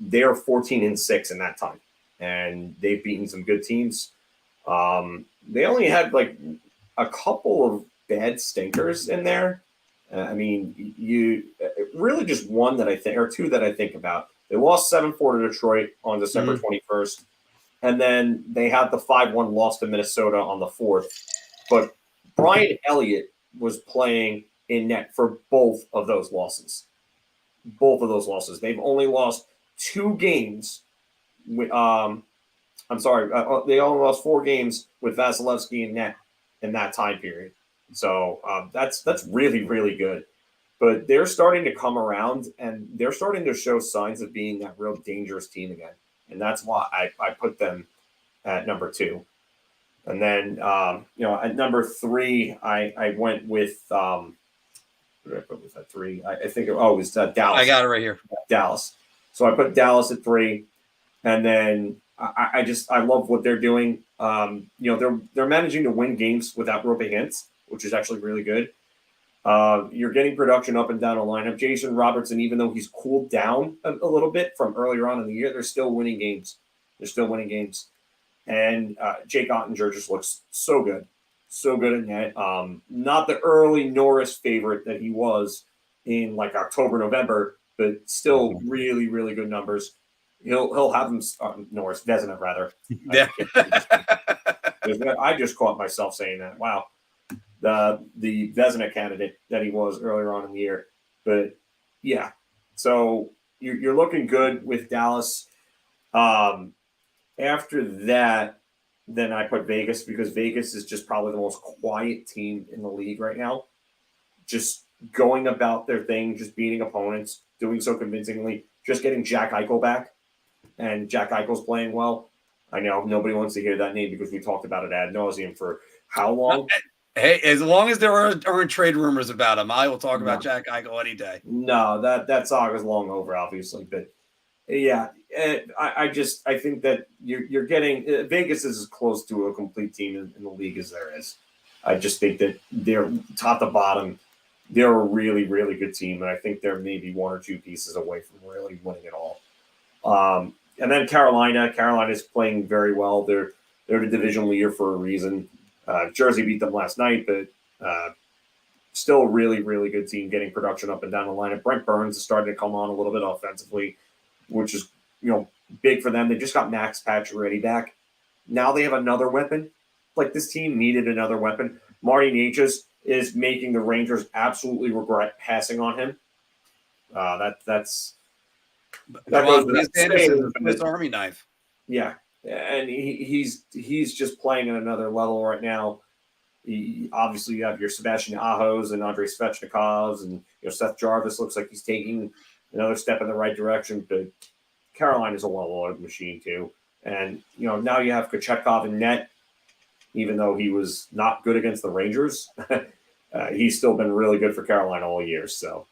Speaker 2: They're 14-6 in that time, and they've beaten some good teams. They only had like a couple of bad stinkers in there. I mean, you really just one that I think, or two that I think about. They lost 7-4 to Detroit on December 21st, and then they had the 5-1 loss to Minnesota on the 4th. But Brian Elliott was playing in net for both of those losses. They've only lost 2 games. They only lost 4 games with Vasilevsky in net in that time period. So that's really, really good. But they're starting to come around, and they're starting to show signs of being that real dangerous team again. And that's why I put them at number 2. And then, at number 3, I went with what did I put with that 3? I think it was Dallas.
Speaker 1: I got it right here.
Speaker 2: Dallas. So I put Dallas at 3. And then I love what they're doing. They're managing to win games without roping hints, which is actually really good. You're getting production up and down the lineup. Jason Robertson, even though he's cooled down a little bit from earlier on in the year, they're still winning games. And Jake Ottinger just looks so good in net. Not the early Norris favorite that he was in like October, November, but still really, really good numbers. He'll have him Norris Vezina rather.
Speaker 1: Yeah.
Speaker 2: I just caught myself saying that. Wow. The Vezina candidate that he was earlier on in the year. But yeah, so you're looking good with Dallas. After that, then I put Vegas, because Vegas is just probably the most quiet team in the league right now. Just going about their thing, just beating opponents, doing so convincingly, just getting Jack Eichel back. And Jack Eichel's playing well. I know nobody wants to hear that name because we talked about it ad nauseum for how long?
Speaker 1: Hey, as long as there aren't trade rumors about him, I will talk about Jack Eichel any day.
Speaker 2: No, that saga's long over, obviously. But yeah, I think that you're getting Vegas is as close to a complete team in the league as there is. I just think that they're top to bottom. They're a really, really good team, and I think they're maybe 1 or 2 pieces away from really winning it all. And then Carolina's playing very well. They're the division leader for a reason. Jersey beat them last night, but still a really, really good team getting production up and down the lineup. Brent Burns is starting to come on a little bit offensively, which is big for them. They just got Max Pacioretty back. Now they have another weapon. Like, this team needed another weapon. Marty Necas is making the Rangers absolutely regret passing on him. That's
Speaker 1: his army knife.
Speaker 2: Yeah, and he's just playing at another level right now. Obviously, you have your Sebastian Ahos and Andrei Svechnikovs, and Seth Jarvis looks like he's taking another step in the right direction. But Carolina's a well-oiled machine too. And, now you have Kochetkov in net, even though he was not good against the Rangers. He's still been really good for Carolina all year. So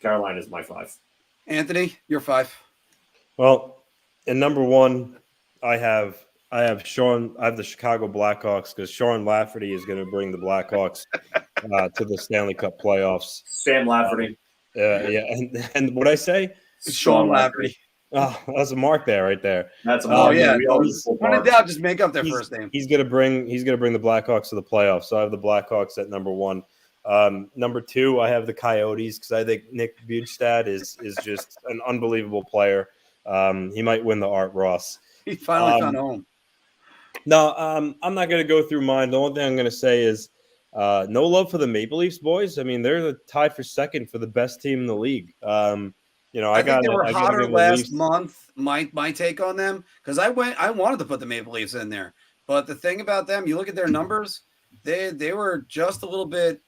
Speaker 2: Carolina is my 5.
Speaker 1: Anthony, you're 5.
Speaker 3: Well, in number 1, I have Sean. I have the Chicago Blackhawks because Sean Lafferty is going to bring the Blackhawks to the Stanley Cup playoffs.
Speaker 2: Sam Lafferty.
Speaker 3: Yeah, and what I say?
Speaker 1: Sean Lafferty.
Speaker 3: Oh, that's a Marc there, right there.
Speaker 2: That's a
Speaker 1: Oh
Speaker 2: Marc.
Speaker 1: yeah.
Speaker 2: We always pull
Speaker 1: When in
Speaker 2: Marc.
Speaker 1: doubt, just make up their first name.
Speaker 3: He's gonna bring the Blackhawks to the playoffs. So I have the Blackhawks at number 1. Number 2, I have the Coyotes because I think Nick Bjugstad is just an unbelievable player. He might win the Art Ross.
Speaker 1: He finally found home.
Speaker 3: No, I'm not gonna go through mine. The only thing I'm gonna say is no love for the Maple Leafs, boys. I mean, they're tied for second for the best team in the league.
Speaker 1: I think they were hotter last month. My take on them, because I wanted to put the Maple Leafs in there, but the thing about them, you look at their numbers, they were just a little bit.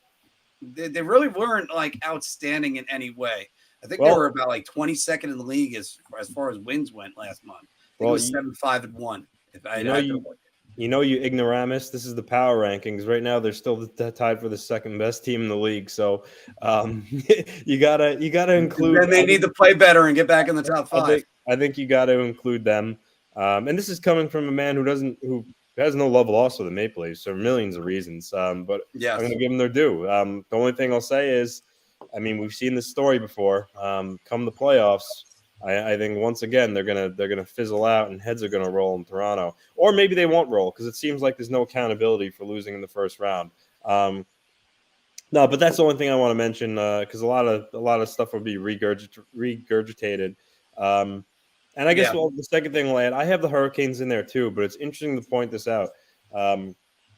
Speaker 1: They really weren't like outstanding in any way. I think they were about like 22nd in the league as far as wins went last month. I think it was 7-5-1.
Speaker 3: You ignoramus. This is the power rankings. Right now, they're still tied for the second best team in the league. So you gotta include.
Speaker 1: And they need to play better and get back in the top 5.
Speaker 3: I think you got to include them. And this is coming from a man who has no love lost for the Maple Leafs for millions of reasons. But
Speaker 1: yes.
Speaker 3: I'm going to give them their due. The only thing I'll say is, I mean, we've seen this story before. Come the playoffs, I think once again they're gonna fizzle out and heads are gonna roll in Toronto, or maybe they won't roll because it seems like there's no accountability for losing in the first round. No, but that's the only thing I want to mention because a lot of stuff will be regurgitated. And I guess the second thing I'll add, I have the Hurricanes in there too, but it's interesting to point this out. It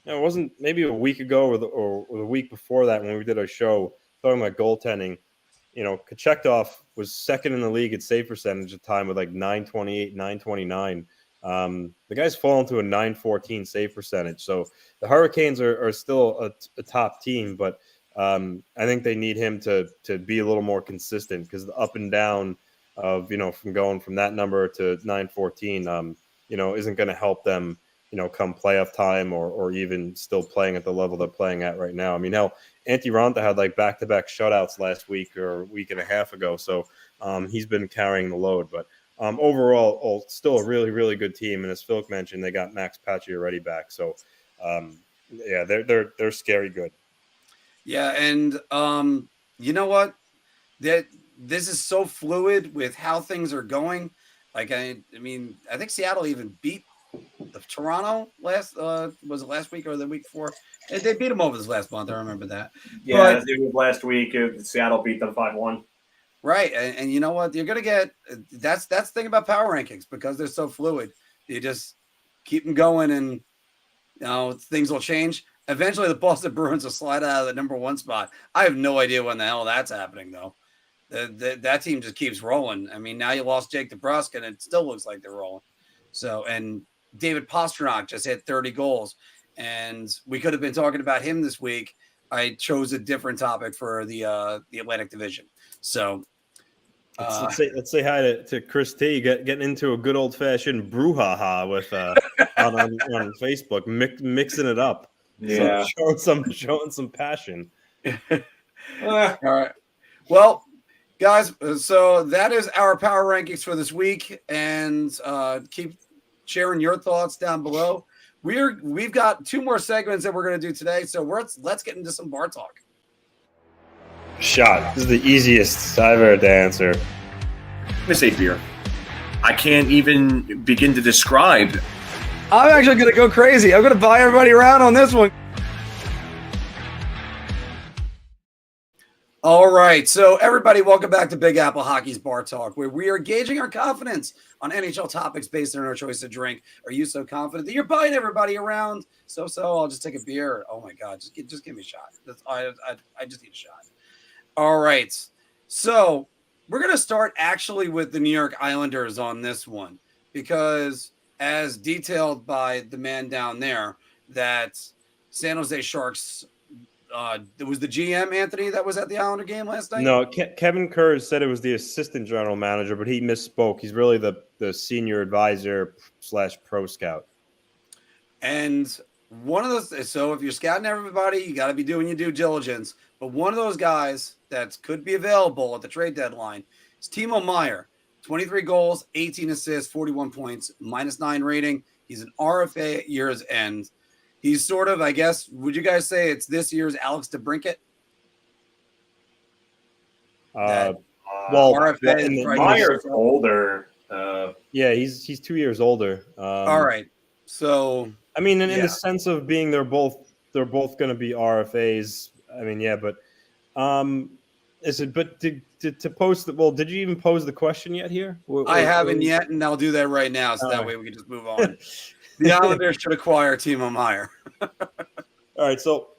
Speaker 3: wasn't maybe a week ago or the week before that when we did our show talking about goaltending. Kochetkov was second in the league at save percentage at the time with like 928, 929. The guy's fallen to a 914 save percentage. So the Hurricanes are still a top team, but I think they need him to be a little more consistent because the up and down of, from going from that number to 914, isn't going to help them, come playoff time or even still playing at the level they're playing at right now. I mean, hell, Antti Raanta had like back-to-back shutouts last week or a week and a half ago. So he's been carrying the load. But overall, still a really, really good team. And as Phil mentioned, they got Max Pacioretty back. So, they're scary good.
Speaker 1: Yeah, and you know what? This is so fluid with how things are going. Like, I mean, I think Seattle even beat the Toronto was it last week or the week before? They beat them over this last month. I remember that.
Speaker 2: Yeah, it was last week. Seattle beat them 5-1.
Speaker 1: Right, and you know what? You're gonna get that's the thing about power rankings because they're so fluid. You just keep them going, and things will change. Eventually, the Boston Bruins will slide out of the number 1 spot. I have no idea when the hell that's happening, though. That team just keeps rolling. I mean, now you lost Jake DeBrusk, and it still looks like they're rolling. So, and David Pastrnak just hit 30 goals, and we could have been talking about him this week. I chose a different topic for the Atlantic Division. So,
Speaker 3: let's say hi to Chris T. Getting into a good old fashioned brouhaha with on Facebook, mixing it up.
Speaker 2: Yeah,
Speaker 3: so showing some passion.
Speaker 1: All right. Well, guys, so that is our power rankings for this week, and keep sharing your thoughts down below. We've got 2 more segments that we're going to do today, so let's get into some bar talk.
Speaker 3: Shot. This is the easiest I've ever to answer.
Speaker 6: I'm gonna say beer. I can't even begin to describe.
Speaker 1: I'm actually going to go crazy. I'm going to buy everybody around on this one. All right, so everybody, welcome back to Big Apple Hockey's Bar Talk, where we are gauging our confidence on NHL topics based on our choice to drink. Are you so confident that you're buying everybody around? So I'll just take a beer. Oh my God, just give me a shot. I just need a shot. All right, so we're gonna start actually with the New York Islanders on this one because, as detailed by the man down there, that San Jose Sharks it was the GM, Anthony, that was at the Islander game last night?
Speaker 3: No, Kevin Kerr said it was the assistant general manager, but he misspoke. He's really the senior advisor / pro scout.
Speaker 1: And one of those, so if you're scouting everybody, you got to be doing your due diligence. But one of those guys that could be available at the trade deadline is Timo Meier. 23 goals, 18 assists, 41 points, -9 rating. He's an RFA at year's end. He's sort of, I guess, would you guys say it's this year's Alex DeBrincat?
Speaker 3: Well,
Speaker 1: RFA is right.
Speaker 2: Meyer's older.
Speaker 3: Yeah, he's 2 years older.
Speaker 1: All right. So
Speaker 3: I mean, in the sense of being they're both going to be RFAs. I mean, yeah, but is it? But to post the did you even pose the question yet here?
Speaker 1: I haven't yet, and I'll do that right now, so that way we can just move on. The Islanders should acquire Timo Meier.
Speaker 3: All right, so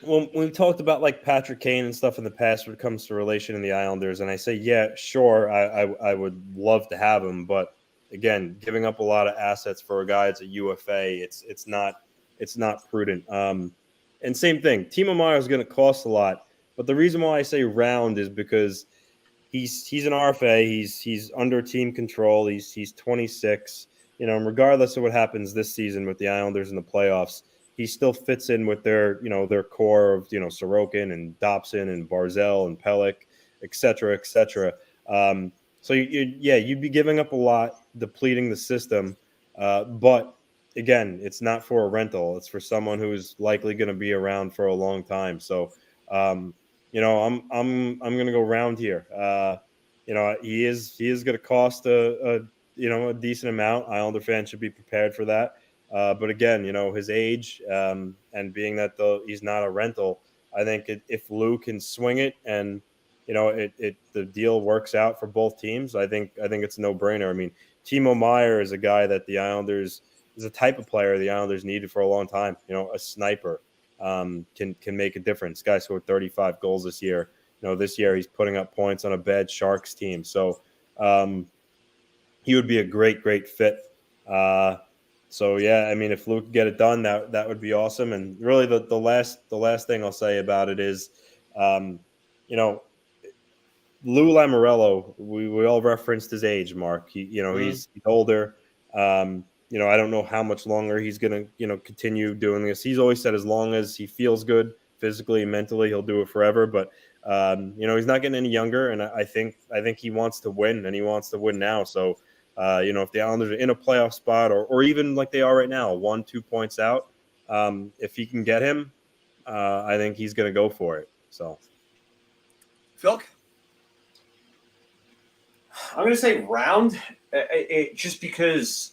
Speaker 3: when we talked about like Patrick Kane and stuff in the past when it comes to relation in the Islanders, and I say, yeah, sure, I would love to have him, but again, giving up a lot of assets for a guy that's a UFA, it's not prudent. And same thing, Timo Meier is going to cost a lot, but the reason why I say round is because he's an RFA, he's under team control, he's 26. You know, and regardless of what happens this season with the Islanders in the playoffs, he still fits in with their core of, Sorokin and Dobson and Barzell and Pelech, et cetera, et cetera. So you'd be giving up a lot, depleting the system. But again, it's not for a rental. It's for someone who's likely going to be around for a long time. So, I'm going to go round here. He is going to cost a decent amount. Islander fans should be prepared for that. But again, his age and being that he's not a rental, I think if Lou can swing it and the deal works out for both teams, I think it's a no-brainer. I mean, Timo Meier is a guy that the Islanders is a type of player the Islanders needed for a long time. A sniper can make a difference. Guy scored 35 goals this year. This year he's putting up points on a bad Sharks team. So he would be a great fit. So yeah, I mean, if Luke could get it done, that would be awesome. And really, the last thing I'll say about it is, Lou Lamoriello. We all referenced his age, Mark. He's older. I don't know how much longer he's gonna continue doing this. He's always said as long as he feels good physically and mentally, he'll do it forever. But he's not getting any younger, and I think he wants to win, and he wants to win now. So. If the Islanders are in a playoff spot or even like they are right now, 1-2 points out, if he can get him, I think he's going to go for it. So,
Speaker 1: Phil?
Speaker 2: I'm going to say round, just because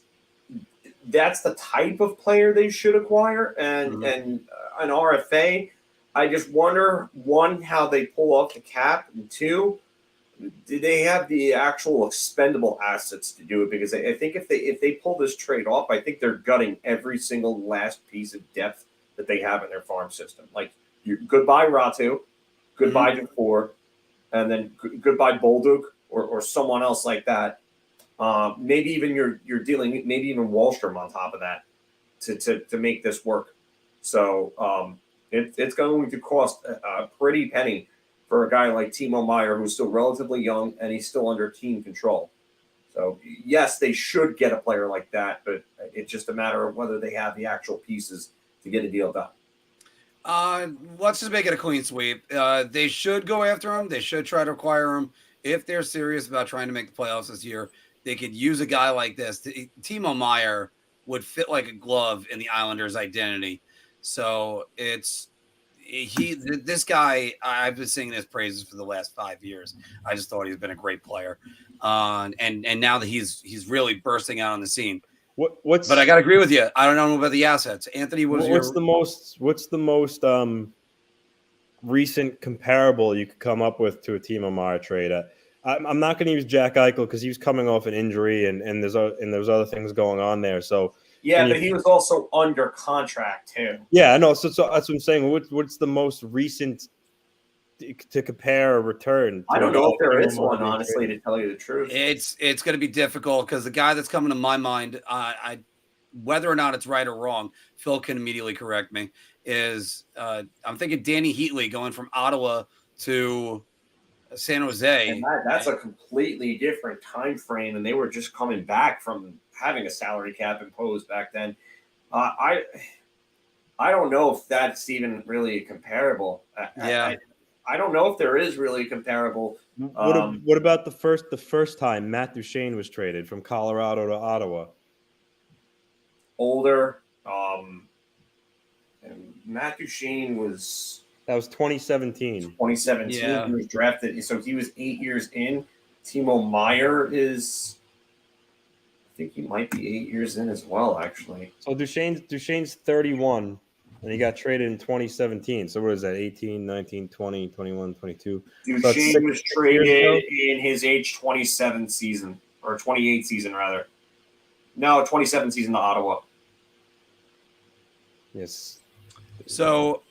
Speaker 2: that's the type of player they should acquire. And an RFA, I just wonder, one, how they pull off the cap, and two, do they have the actual expendable assets to do it? Because I think if they pull this trade off, I think they're gutting every single last piece of depth that they have in their farm system. Like, goodbye Ratu, goodbye Dufour, and then goodbye Bolduc or someone else like that. Maybe even you're dealing, maybe even Wallstrom on top of that to make this work. So it's going to cost a pretty penny for a guy like Timo Meier, who's still relatively young and he's still under team control. So, yes, they should get a player like that, but it's just a matter of whether they have the actual pieces to get a deal done.
Speaker 1: Let's just make it a clean sweep. They should go after him. They should try to acquire him. If they're serious about trying to make the playoffs this year, they could use a guy like this. Timo Meier would fit like a glove in the Islanders' identity. So this guy, I've been singing his praises for the last 5 years. I just thought he's been a great player. And now that he's really bursting out on the scene. But I got to agree with you. I don't know about the assets. Anthony, what's
Speaker 3: the most recent comparable you could come up with to a Timo Meier trade? I'm not going to use Jack Eichel because he was coming off an injury and there's other things going on there. So
Speaker 2: yeah, but he was also under contract too.
Speaker 3: Yeah, I know. So that's what I'm saying. What's the most recent to compare a return?
Speaker 2: I don't know if there is one, honestly, to tell you the truth.
Speaker 1: It's going to be difficult because the guy that's coming to my mind, whether or not it's right or wrong, Phil can immediately correct me, is I'm thinking Danny Heatley going from Ottawa to San Jose.
Speaker 2: And that's a completely different time frame, and they were just coming back from having a salary cap imposed back then. I don't know if that's even really comparable. I don't know if there is really comparable.
Speaker 3: What about the first time Matt Duchene was traded from Colorado to Ottawa?
Speaker 2: Older. And Matt Duchene was.
Speaker 3: That was 2017.
Speaker 2: 2017.
Speaker 1: Yeah.
Speaker 2: He was drafted. So he was 8 years in. Timo Meyer is. I think he might be 8 years in as well, actually.
Speaker 3: So Duchene's 31, and he got traded in 2017. So what is that? 18, 19, 20, 21, 22.
Speaker 2: Duchene was traded in his age 27 season, or 28 season, rather. No, 27 season to Ottawa.
Speaker 3: Yes.
Speaker 1: So,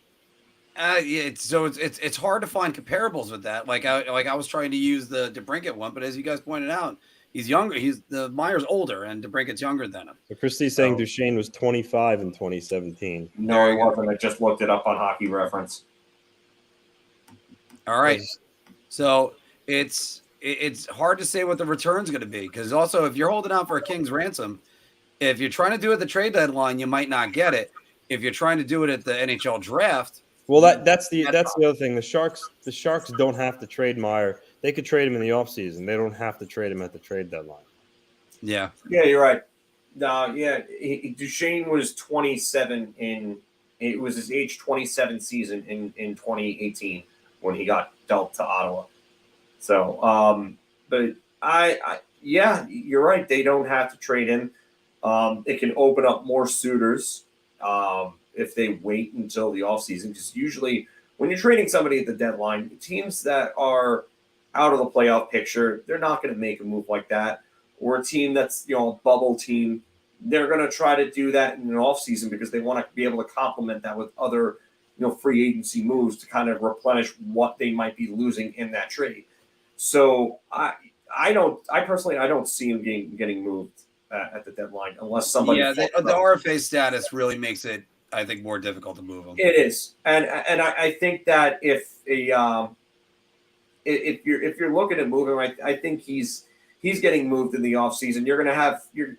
Speaker 1: it's hard to find comparables with that. Like I was trying to use the DeBrincat one, but as you guys pointed out, he's younger. The Meyer's older, and DeBrincat's younger than him.
Speaker 3: But Christie's saying Duchene was 25 in 2017.
Speaker 2: No, he wasn't. I just looked it up on Hockey Reference.
Speaker 1: All right. So it's hard to say what the return's going to be, because also if you're holding out for a king's ransom, if you're trying to do it at the trade deadline, you might not get it. If you're trying to do it at the NHL draft,
Speaker 3: well, that's the other thing. The Sharks don't have to trade Meyer. They could trade him in the offseason. They don't have to trade him at the trade deadline.
Speaker 1: Yeah.
Speaker 2: Yeah, you're right. Duchene was 27 it was his age 27 season in 2018 when he got dealt to Ottawa. So, but you're right. They don't have to trade him. It can open up more suitors if they wait until the offseason, because usually when you're trading somebody at the deadline, teams that are out of the playoff picture, they're not going to make a move like that. Or a team that's, a bubble team, they're going to try to do that in an offseason because they want to be able to complement that with other, free agency moves to kind of replenish what they might be losing in that trade. So I personally don't see him getting moved at the deadline unless somebody.
Speaker 1: Yeah, the RFA status really makes it, I think, more difficult to move him.
Speaker 2: It is, and I think that if you're looking at moving, I think he's getting moved in the offseason.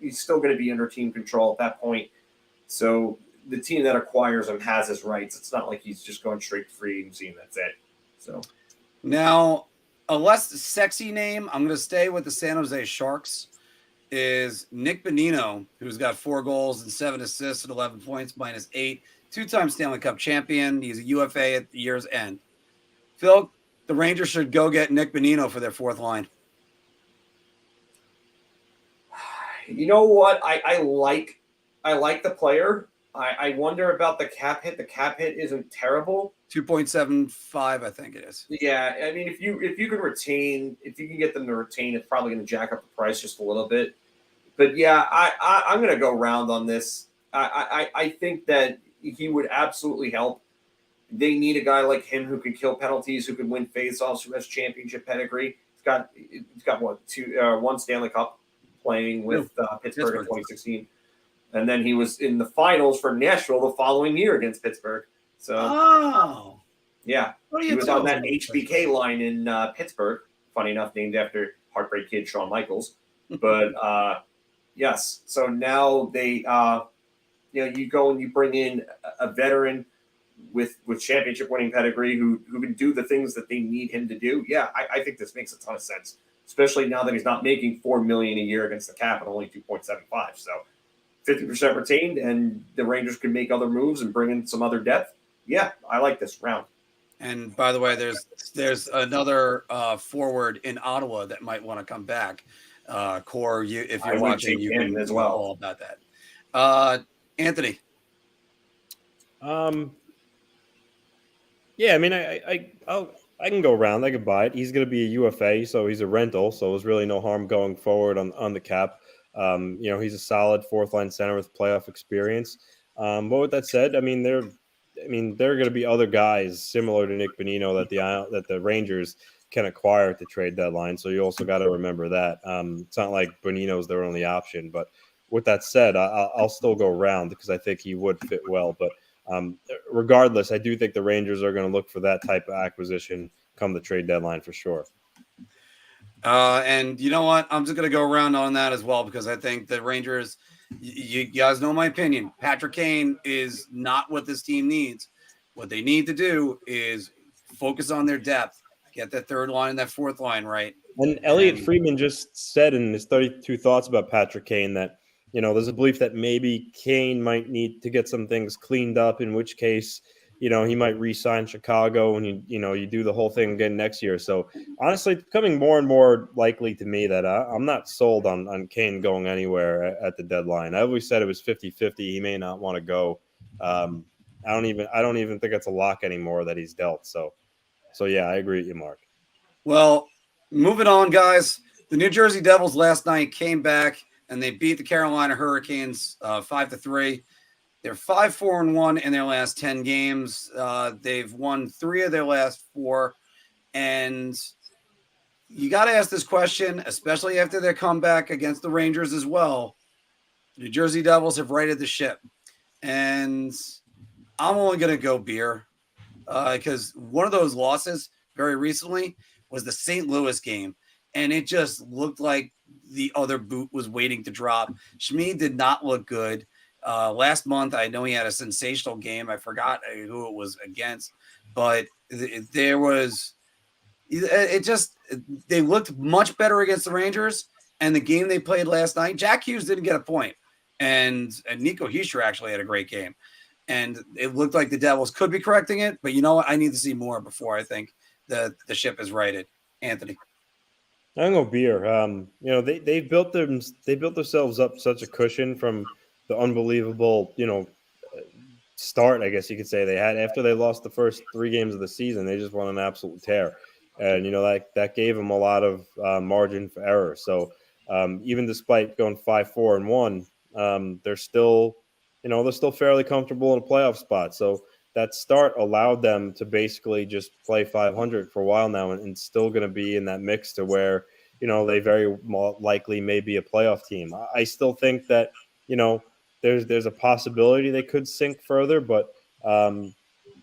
Speaker 2: He's still going to be under team control at that point. So the team that acquires him has his rights. It's not like he's just going straight to free agency and that's it. So
Speaker 1: now, a less sexy name, I'm going to stay with the San Jose Sharks, is Nick Bonino, who's got 4 goals and 7 assists and 11 points, -8, 2-time Stanley Cup champion. He's a UFA at the year's end. Phil, the Rangers should go get Nick Bonino for their 4th line.
Speaker 2: You know what? I like the player. I wonder about the cap hit. The cap hit isn't terrible.
Speaker 1: 2.75, I think it is.
Speaker 2: Yeah, I mean, if you can get them to retain, it's probably going to jack up the price just a little bit. But yeah, I'm going to go round on this. I think that he would absolutely help. They need a guy like him who can kill penalties, who can win faceoffs, who has championship pedigree. He's got one Stanley Cup playing with Pittsburgh in 2016, and then he was in the finals for Nashville the following year against Pittsburgh. So, yeah, he was on that HBK line in Pittsburgh. Funny enough, named after Heartbreak Kid Shawn Michaels. But yes, so now they, you go and you bring in a veteran with championship winning pedigree who can do the things that they need him to do. Yeah, I think this makes a ton of sense, especially now that he's not making $4 million a year against the cap and only 2.75. So 50% retained, and the Rangers could make other moves and bring in some other depth. Yeah, I like this round.
Speaker 1: And by the way, there's another forward in Ottawa that might want to come back. Core, if you're watching, you can
Speaker 2: as well
Speaker 1: all about that. Anthony.
Speaker 3: Yeah, I mean, I can go around. I could buy it. He's going to be a UFA, so he's a rental. So there's really no harm going forward on the cap. He's a solid 4th line center with playoff experience. But with that said, there are going to be other guys similar to Nick Bonino that the Rangers can acquire at the trade deadline. So you also got to remember that. It's not like Bonino's their only option. But with that said, I'll still go around because I think he would fit well. But Regardless, I do think the Rangers are going to look for that type of acquisition come the trade deadline for sure.
Speaker 1: And you know what? I'm just going to go around on that as well because I think the Rangers, you guys know my opinion. Patrick Kane is not what this team needs. What they need to do is focus on their depth, get that third line and that fourth line right.
Speaker 3: And Elliot Friedman just said in his 32 thoughts about Patrick Kane that, there's a belief that maybe Kane might need to get some things cleaned up, in which case, he might re-sign Chicago and, you do the whole thing again next year. So, honestly, it's becoming more and more likely to me that I'm not sold on Kane going anywhere at the deadline. I always said it was 50-50. He may not want to go. I don't even think it's a lock anymore that he's dealt. So yeah, I agree with you, Mark.
Speaker 1: Well, moving on, guys. The New Jersey Devils last night came back and they beat the Carolina Hurricanes 5-3. They're 5-4-1 in their last 10 games. They've won 3 of their last 4. And you got to ask this question, especially after their comeback against the Rangers as well. The New Jersey Devils have righted the ship. And I'm only going to go beer because one of those losses very recently was the St. Louis game. And it just looked like the other boot was waiting to drop. Schmid did not look good. Last month, I know he had a sensational game. I forgot who it was against, but they looked much better against the Rangers. And the game they played last night, Jack Hughes didn't get a point, and Nico Hischier actually had a great game. And it looked like the Devils could be correcting it, but you know what? I need to see more before I think the ship is righted. Anthony.
Speaker 3: I'm gonna go beer. They built themselves up such a cushion from the unbelievable, start, I guess you could say, they had after they lost the first 3 games of the season. They just won an absolute tear, and that gave them a lot of margin for error. So even despite going 5-4-1, they're still fairly comfortable in a playoff spot. So that start allowed them to basically just play 500 for a while now, and still going to be in that mix to where they very likely may be a playoff team. I still think that there's a possibility they could sink further, but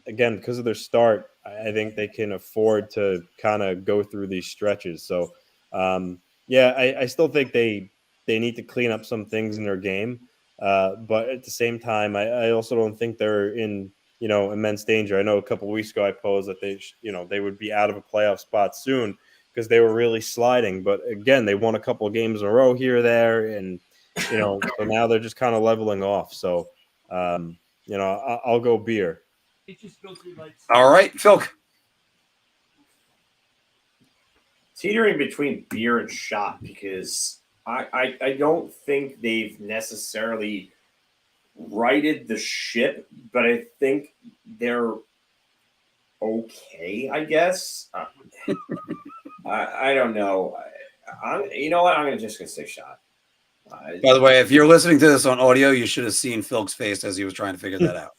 Speaker 3: again, because of their start, I think they can afford to kind of go through these stretches. So I still think they need to clean up some things in their game, but at the same time, I also don't think they're in immense danger. I know a couple of weeks ago I posed that they would be out of a playoff spot soon because they were really sliding. But again, they won a couple of games in a row here or there, and so now they're just kind of leveling off. So I'll go beer.
Speaker 1: All right, Phil.
Speaker 2: Teetering between beer and shot because I don't think they've necessarily righted the ship, but I think they're okay, I guess. I don't know. You know what? I'm just going to say shot.
Speaker 1: By the way, if you're listening to this on audio, you should have seen Phil's face as he was trying to figure that out.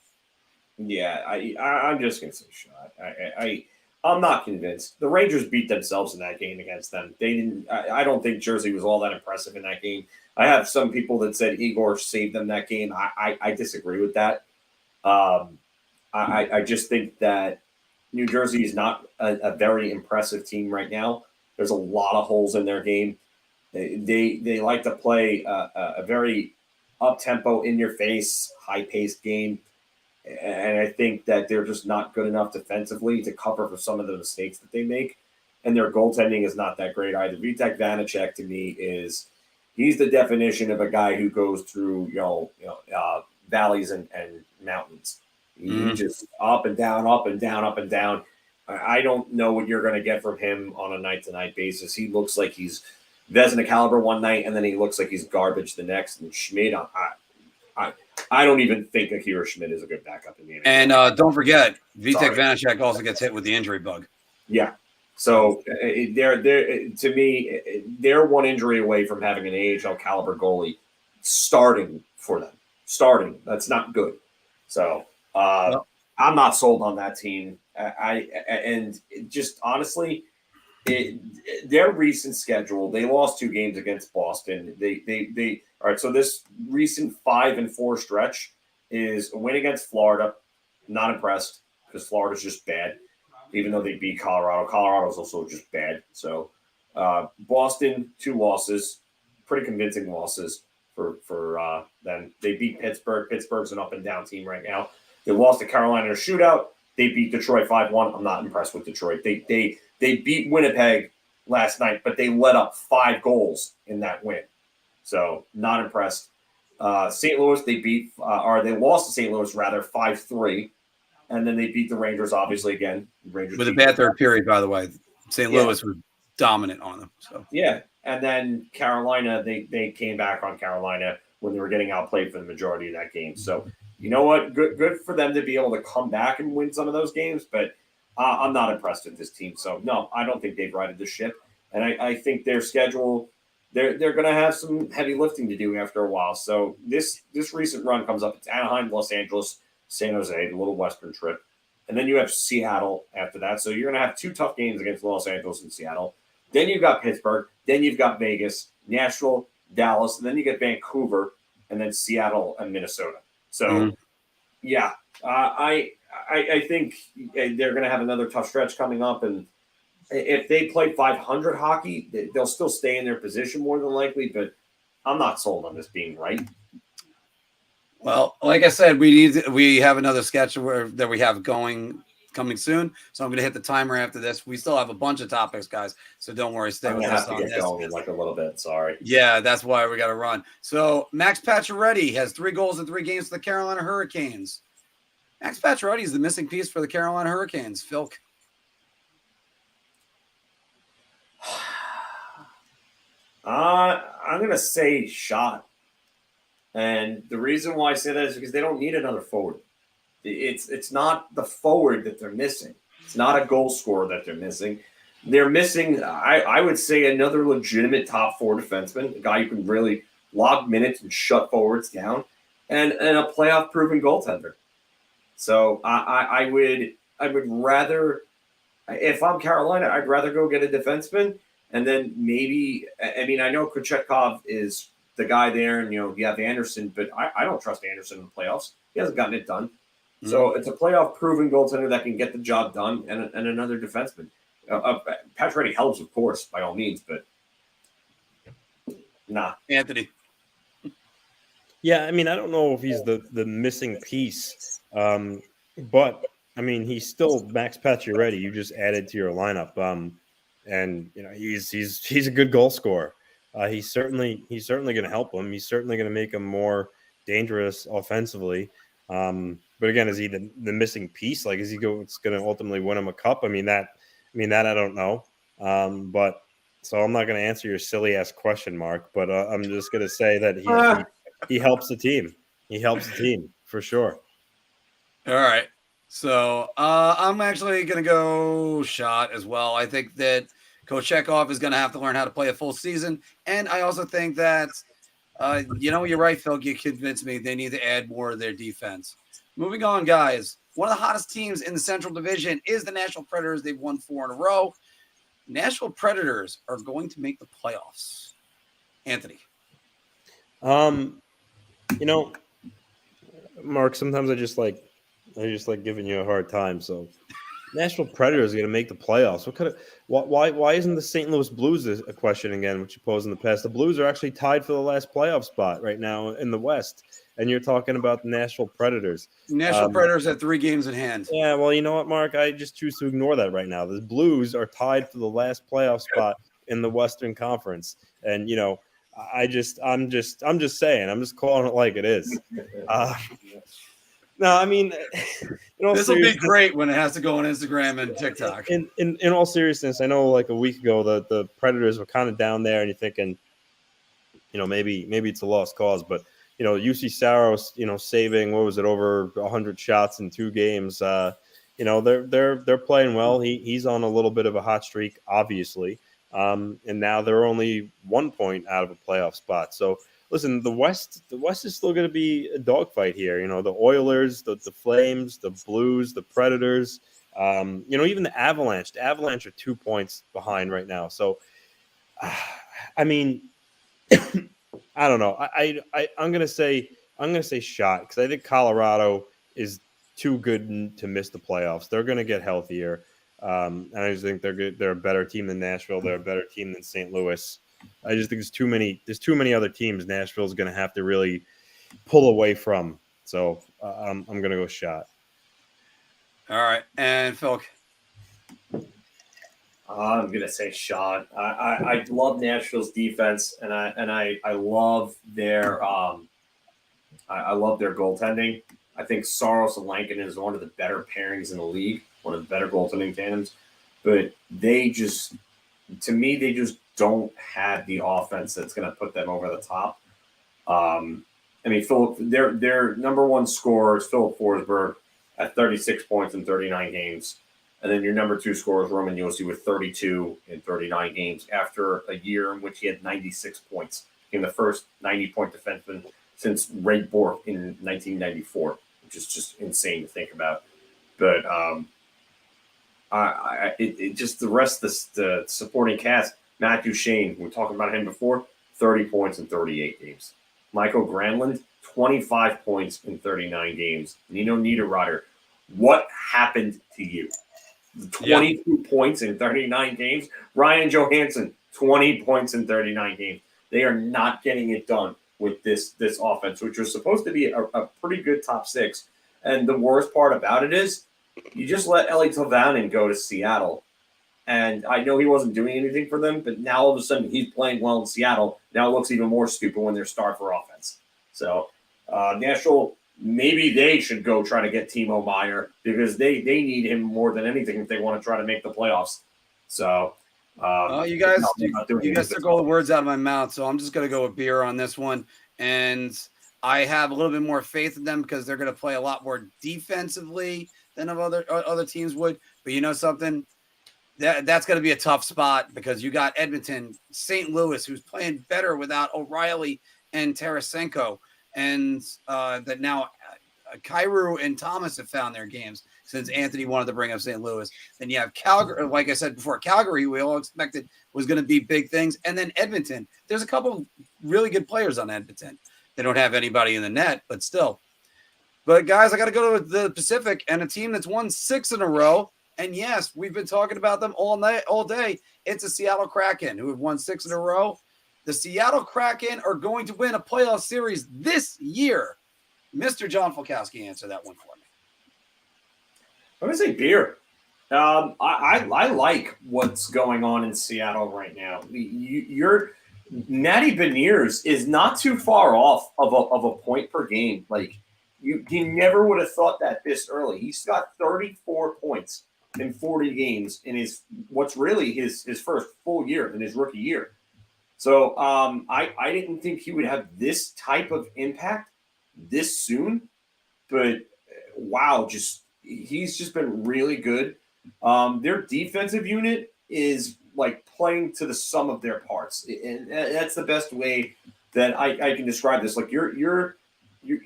Speaker 2: Yeah, I'm just going to say shot. I'm not convinced. The Rangers beat themselves in that game against them. They didn't. I don't think Jersey was all that impressive in that game. I have some people that said Igor saved them that game. I disagree with that. I just think that New Jersey is not a very impressive team right now. There's a lot of holes in their game. They like to play a very up-tempo, in-your-face, high-paced game. And I think that they're just not good enough defensively to cover for some of the mistakes that they make. And their goaltending is not that great either. Vitek Vanacek, to me, he's the definition of a guy who goes through, valleys and mountains. He just up and down, up and down, up and down. I don't know what you're going to get from him on a night-to-night basis. He looks like he's Vezina caliber one night, and then he looks like he's garbage the next. And Schmid, I don't even think Akira Schmid is a good backup in the NHL.
Speaker 1: And don't forget, Vitek Vanacek also gets hit with the injury bug.
Speaker 2: Yeah. So they're to me, they're one injury away from having an AHL caliber goalie starting for them. That's not good. So I'm not sold on that team. And just honestly, their recent schedule, they lost 2 games against Boston. They all right. So this recent 5-4 stretch is a win against Florida, Not impressed because Florida's just bad. Even though they beat Colorado, Colorado's also just bad. So Boston, 2 losses, pretty convincing losses for them. They beat Pittsburgh. Pittsburgh's an up and down team right now. They lost to Carolina in a shootout. They beat Detroit 5-1. I'm not impressed with Detroit. They beat Winnipeg last night, but they let up 5 goals in that win. So not impressed. St. Louis, they lost to St. Louis rather 5-3. And then they beat the Rangers, obviously, again. Rangers
Speaker 1: with a bad third period, by the way. St. Louis was dominant on them. So
Speaker 2: yeah. And then Carolina, they came back on Carolina when they were getting outplayed for the majority of that game. So, you know what? Good for them to be able to come back and win some of those games. But I'm not impressed with this team. So, no, I don't think they've righted the ship. And I think their schedule, they're going to have some heavy lifting to do after a while. So this recent run comes up. It's Anaheim, Los Angeles, San Jose, the little Western trip. And then you have Seattle after that. So you're going to have 2 tough games against Los Angeles and Seattle. Then you've got Pittsburgh. Then you've got Vegas, Nashville, Dallas. And then you get Vancouver, and then Seattle and Minnesota. So, yeah, I think they're going to have another tough stretch coming up. And if they play 500 hockey, they'll still stay in their position more than likely. But I'm not sold on this being right.
Speaker 1: Well, like I said, we have another sketch that we have coming soon. So I'm going to hit the timer after this. We still have a bunch of topics, guys. So don't worry, stay with us on this.
Speaker 2: Going like a little bit. Sorry.
Speaker 1: Yeah, that's why we got to run. So Max Pacioretty has 3 goals in 3 games for the Carolina Hurricanes. Max Pacioretty is the missing piece for the Carolina Hurricanes. Phil.
Speaker 2: I'm going to say shot. And the reason why I say that is because they don't need another forward. It's not the forward that they're missing. It's not a goal scorer that they're missing. They're missing, I would say, another legitimate top 4 defenseman, a guy who can really log minutes and shut forwards down, and a playoff-proven goaltender. So I would rather, if I'm Carolina, I'd rather go get a defenseman, and then maybe, I mean, I know Kochetkov is the guy there, and you have Anderson, but I don't trust Anderson in the playoffs. He hasn't gotten it done. Mm-hmm. So it's a playoff-proven goaltender that can get the job done, and another defenseman. Pacioretty helps, of course, by all means, but nah.
Speaker 1: Anthony.
Speaker 3: Yeah, I mean, I don't know if he's the missing piece, but I mean, he's still Max Pacioretty. You just added to your lineup, and he's a good goal scorer. He's certainly going to help him. He's certainly going to make him more dangerous offensively. But again, is he the missing piece? Like, is he it's going to ultimately win him a cup? I mean that I don't know. But so I'm not going to answer your silly ass question, Mark. But I'm just going to say that he helps the team. He helps the team for sure.
Speaker 1: All right. So I'm actually going to go shot as well. I think that Kochetkov is going to have to learn how to play a full season. And I also think that, you're right, Phil. You convinced me they need to add more of their defense. Moving on, guys. One of the hottest teams in the Central Division is the Nashville Predators. They've won 4 in a row. Nashville Predators are going to make the playoffs. Anthony.
Speaker 3: Mark, sometimes I just like giving you a hard time. So Nashville Predators are going to make the playoffs. Why isn't the St. Louis Blues a question again, which you posed in the past? The Blues are actually tied for the last playoff spot right now in the West, and you're talking about the Nashville Predators.
Speaker 1: Nashville Predators have 3 games in hand.
Speaker 3: Yeah, well, you know what, Mark? I just choose to ignore that right now. The Blues are tied for the last playoff spot in the Western Conference, and I'm just saying. I'm just calling it like it is. No, I mean,
Speaker 1: this will be great when it has to go on Instagram and TikTok.
Speaker 3: In all seriousness, I know like a week ago the Predators were kind of down there, and you're thinking, maybe it's a lost cause, but UC Saros, saving over 100 shots in 2 games. They're playing well. He's on a little bit of a hot streak, obviously, and now they're only 1 point out of a playoff spot. So. Listen, the West is still going to be a dogfight here. The Oilers, the Flames, the Blues, the Predators, even the Avalanche. The Avalanche are 2 points behind right now. So, I mean, I don't know. I'm going to say shot because I think Colorado is too good to miss the playoffs. They're going to get healthier. And I just think they're good. They're a better team than Nashville. They're a better team than St. Louis. I just think there's too many other teams Nashville's going to have to really pull away from. So I'm going to go Shot.
Speaker 1: All right. And Phil.
Speaker 2: I'm gonna say Shot. I love Nashville's defense, and I love their I love their goaltending. I think Saros and Lankin is one of the better pairings in the league, one of the better goaltending tandems. But they just don't have the offense that's going to put them over the top. I mean, their number one scorer is Philip Forsberg at 36 points in 39 games. And then your number two scorer is Roman Josi with 32 in 39 games after a year in which he had 96 points. Became the first 90-point defenseman since Ray Bourque in 1994, which is just insane to think about. But it just the rest of the supporting cast, Matt Duchene, we were talking about him before, 30 points in 38 games. Michael Granlund, 25 points in 39 games. Nino Niederreiter, what happened to you? 22 points in 39 games. Ryan Johansson, 20 points in 39 games. They are not getting it done with this offense, which was supposed to be a pretty good top six. And the worst part about it is you just let Eeli Tolvanen go to Seattle. And I know he wasn't doing anything for them, but now all of a sudden he's playing well in Seattle. Now it looks even more stupid when they're starved for offense. So Nashville, maybe they should go try to get Timo Meier because they need him more than anything if they want to try to make the playoffs. So
Speaker 1: you guys took all the words out of my mouth, so I'm just going to go with Beer on this one. And I have a little bit more faith in them because they're going to play a lot more defensively than other teams would. But you know something? That's going to be a tough spot because you got Edmonton, St. Louis, who's playing better without O'Reilly and Tarasenko. And that now Kyrou and Thomas have found their games since Anthony wanted to bring up St. Louis. Then you have Calgary, like I said before, Calgary, we all expected was going to be big things. And then Edmonton. There's a couple really good players on Edmonton. They don't have anybody in the net, but still. But, guys, I got to go to the Pacific and a team that's won 6 in a row. And, yes, we've been talking about them all day. It's the Seattle Kraken, who have won 6 in a row. The Seattle Kraken are going to win a playoff series this year. Mr. John Falkowski, answer that one for me.
Speaker 2: I'm going to say Beer. I like what's going on in Seattle right now. Your Matty Beniers is not too far off of a point per game. Like you never would have thought that this early. He's got 34 points in 40 games in what's really his first full year in his rookie year. So I didn't think he would have this type of impact this soon, but wow, he's just been really good. Their defensive unit is like playing to the sum of their parts, and that's the best way that I can describe this. Like you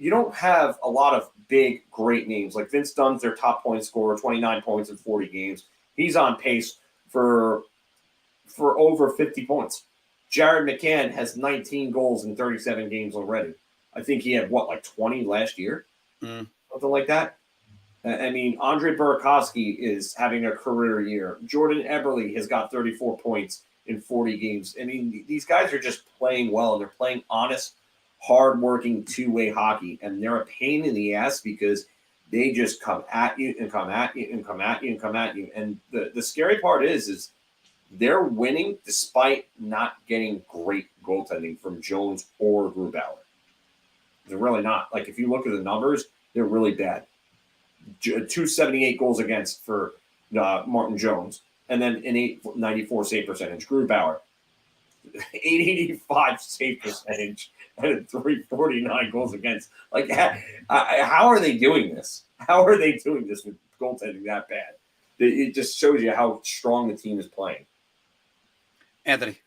Speaker 2: don't have a lot of big great names. Like Vince Dunn's their top point scorer, 29 points in 40 games. He's on pace for over 50 points. Jared McCann has 19 goals in 37 games already. I think he had, 20 last year? Something like that. I mean, Andre Burakovsky is having a career year. Jordan Eberle has got 34 points in 40 games. I mean, these guys are just playing well, and they're playing honest, hard-working, two-way hockey. And they're a pain in the ass because they just come at you and come at you and come at you and come at you. And the scary part is they're winning despite not getting great goaltending from Jones or Grubauer. They're really not. Like, if you look at the numbers, they're really bad. 278 goals against for Martin Jones, and then an 894 save percentage. Grubauer, 885 save percentage, and 349 goals against. Like, how are they doing this? How are they doing this with goaltending that bad? It just shows you how strong the team is playing.
Speaker 1: Anthony.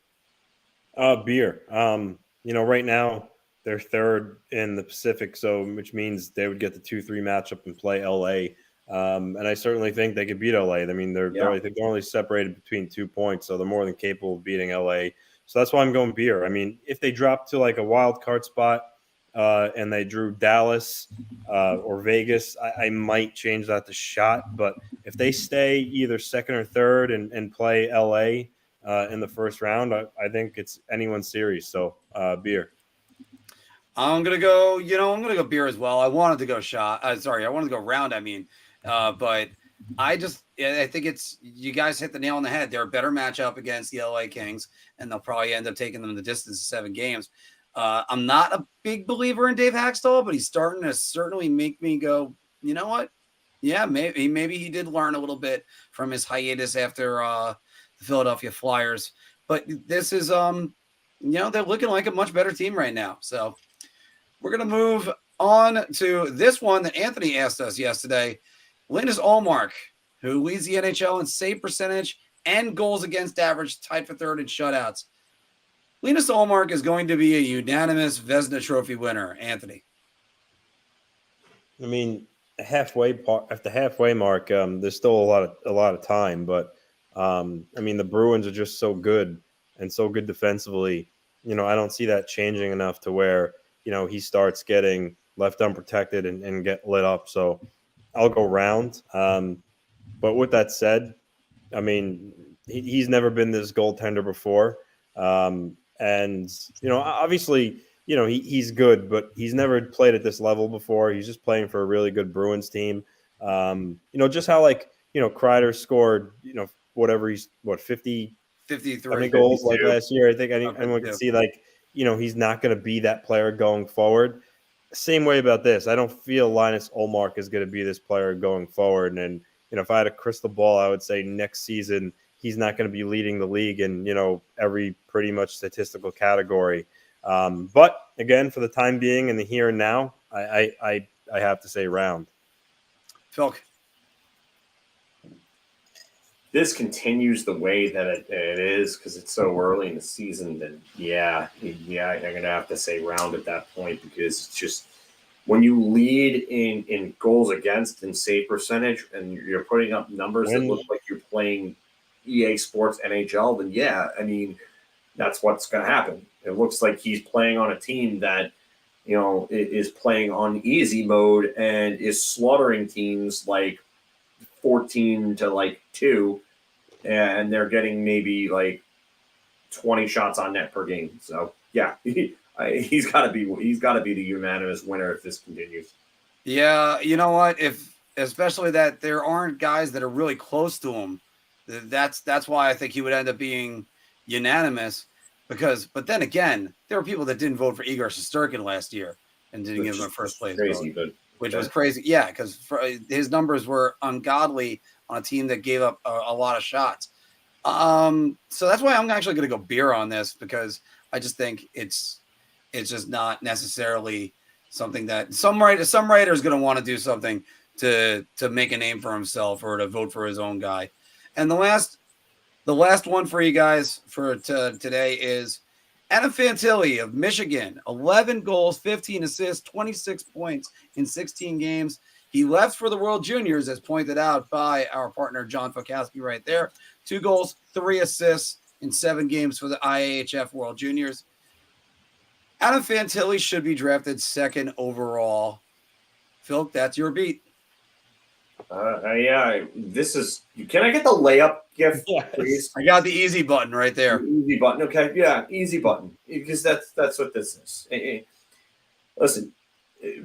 Speaker 3: Beer. Right now they're third in the Pacific, which means they would get the 2-3 matchup and play LA. And I certainly think they could beat LA. I mean, they're only separated between 2 points, so they're more than capable of beating LA. So that's why I'm going Beer. I mean, if they drop to like a wild card spot, and they drew Dallas or Vegas, I might change that to shot. But if they stay either second or third and play LA in the first round, I think it's anyone's series. So beer.
Speaker 1: I'm gonna go. I'm gonna go beer as well. I wanted to go shot. I wanted to go round. But I think it's you guys hit the nail on the head. They're a better matchup against the LA Kings, and they'll probably end up taking them the distance of 7 games. I'm not a big believer in Dave Haxtell, but he's starting to certainly make me go, you know what? Yeah, maybe he did learn a little bit from his hiatus after the Philadelphia Flyers. But this is, they're looking like a much better team right now. So we're going to move on to this one that Anthony asked us yesterday. Linus Ullmark, who leads the NHL in save percentage and goals against average, tied for third in shutouts. Linus Ullmark is going to be a unanimous Vezina Trophy winner, Anthony.
Speaker 3: I mean, at the halfway mark, there's still a lot of time, but the Bruins are just so good and so good defensively. I don't see that changing enough to where he starts getting left unprotected and get lit up. So I'll go round. But with that said, he's never been this goaltender before. And obviously, he's good, but he's never played at this level before. He's just playing for a really good Bruins team. Just how Kreider scored, whatever 53 goals like last year. I think anyone can see he's not going to be that player going forward. Same way about this. I don't feel Linus Ullmark is going to be this player going forward. And if I had a crystal ball, I would say next season he's not going to be leading the league in every pretty much statistical category. But again, for the time being in the here and now, I have to say round.
Speaker 2: Phil. This continues the way that it is because it's so early in the season. Then I'm going to have to say round at that point because it's just when you lead in goals against and save percentage and you're putting up numbers that look like you're playing EA Sports NHL, then that's what's going to happen. It looks like he's playing on a team that is playing on easy mode and is slaughtering teams like 14 to 2, and they're getting maybe 20 shots on net per game. So he's got to be the unanimous winner if this continues.
Speaker 1: Yeah, you know what? Especially that there aren't guys that are really close to him. That's why I think he would end up being unanimous. But then again, there were people that didn't vote for Igor Shesterkin last year and didn't give him a first place vote. Which was crazy. Yeah, because his numbers were ungodly on a team that gave up a lot of shots. So that's why I'm actually going to go beer on this because I just think it's just not necessarily something that some writer is going to want to do something to make a name for himself or to vote for his own guy. And the last one for you guys for today is Adam Fantilli of Michigan, 11 goals, 15 assists, 26 points in 16 games. He left for the World Juniors, as pointed out by our partner, John Fokowski right there. 2 goals, 3 assists in 7 games for the IAHF World Juniors. Adam Fantilli should be drafted 2nd overall. Phil, that's your beat.
Speaker 2: This is. Can I get the layup gift, please?
Speaker 1: I got the easy button right there.
Speaker 2: Easy button. Okay, yeah, easy button because that's what this is. Listen,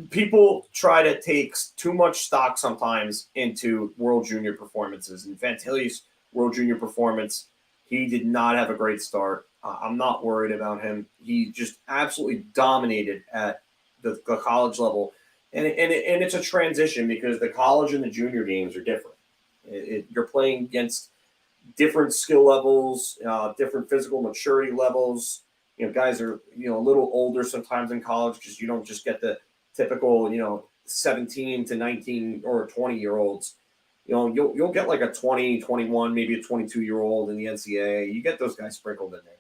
Speaker 2: people try to take too much stock sometimes into World Junior performances. And Fantilli's World Junior performance, he did not have a great start. I'm not worried about him. He just absolutely dominated at the college level. And it's a transition because the college and the junior games are different. You're playing against different skill levels, different physical maturity levels. Guys are a little older sometimes in college because you don't just get the typical 17 to 19 or 20-year-olds. You'll get like a 20, 21, maybe a 22-year-old in the NCAA. You get those guys sprinkled in there.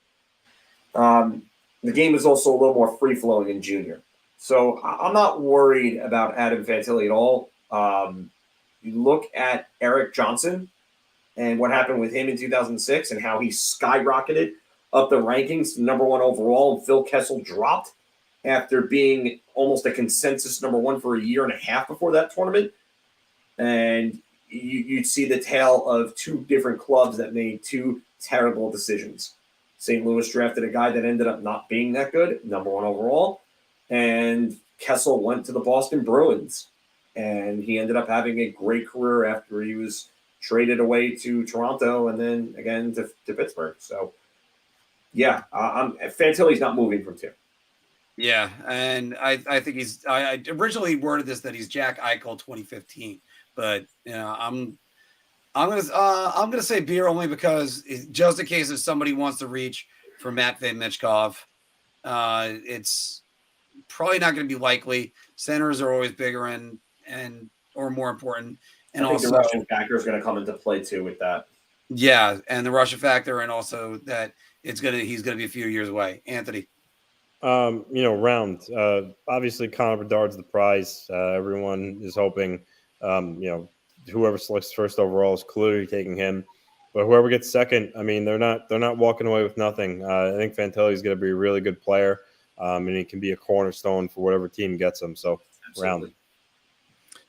Speaker 2: The game is also a little more free-flowing in junior. So I'm not worried about Adam Fantilli at all. You look at Eric Johnson and what happened with him in 2006 and how he skyrocketed up the rankings to number 1 overall and Phil Kessel dropped. after being almost a consensus number one for a year and a half before that tournament. And you'd see the tale of two different clubs that made two terrible decisions. St. Louis drafted a guy that ended up not being that good, number one overall, and Kessel went to the Boston Bruins, and he ended up having a great career after he was traded away to Toronto and then again to Pittsburgh. So, yeah, Fantilli's not moving from two.
Speaker 1: Yeah, and I think he's. I originally worded this that he's Jack Eichel 2015, but you know I'm gonna say Beer only because just in case if somebody wants to reach for Matvei Michkov, it's probably not going to be likely. Centers are always bigger and or more important, and
Speaker 2: I think
Speaker 1: also
Speaker 2: the Russian factor is going to come into play too with that.
Speaker 1: Yeah, and the Russian factor, and also that he's gonna be a few years away. Anthony.
Speaker 3: Round. Obviously, Connor Bedard's the prize. Everyone is hoping, whoever selects first overall is clearly taking him. But whoever gets second, I mean, they're not walking away with nothing. I think Fantilli is going to be a really good player, and he can be a cornerstone for whatever team gets him. So,
Speaker 2: Absolutely.
Speaker 3: Round.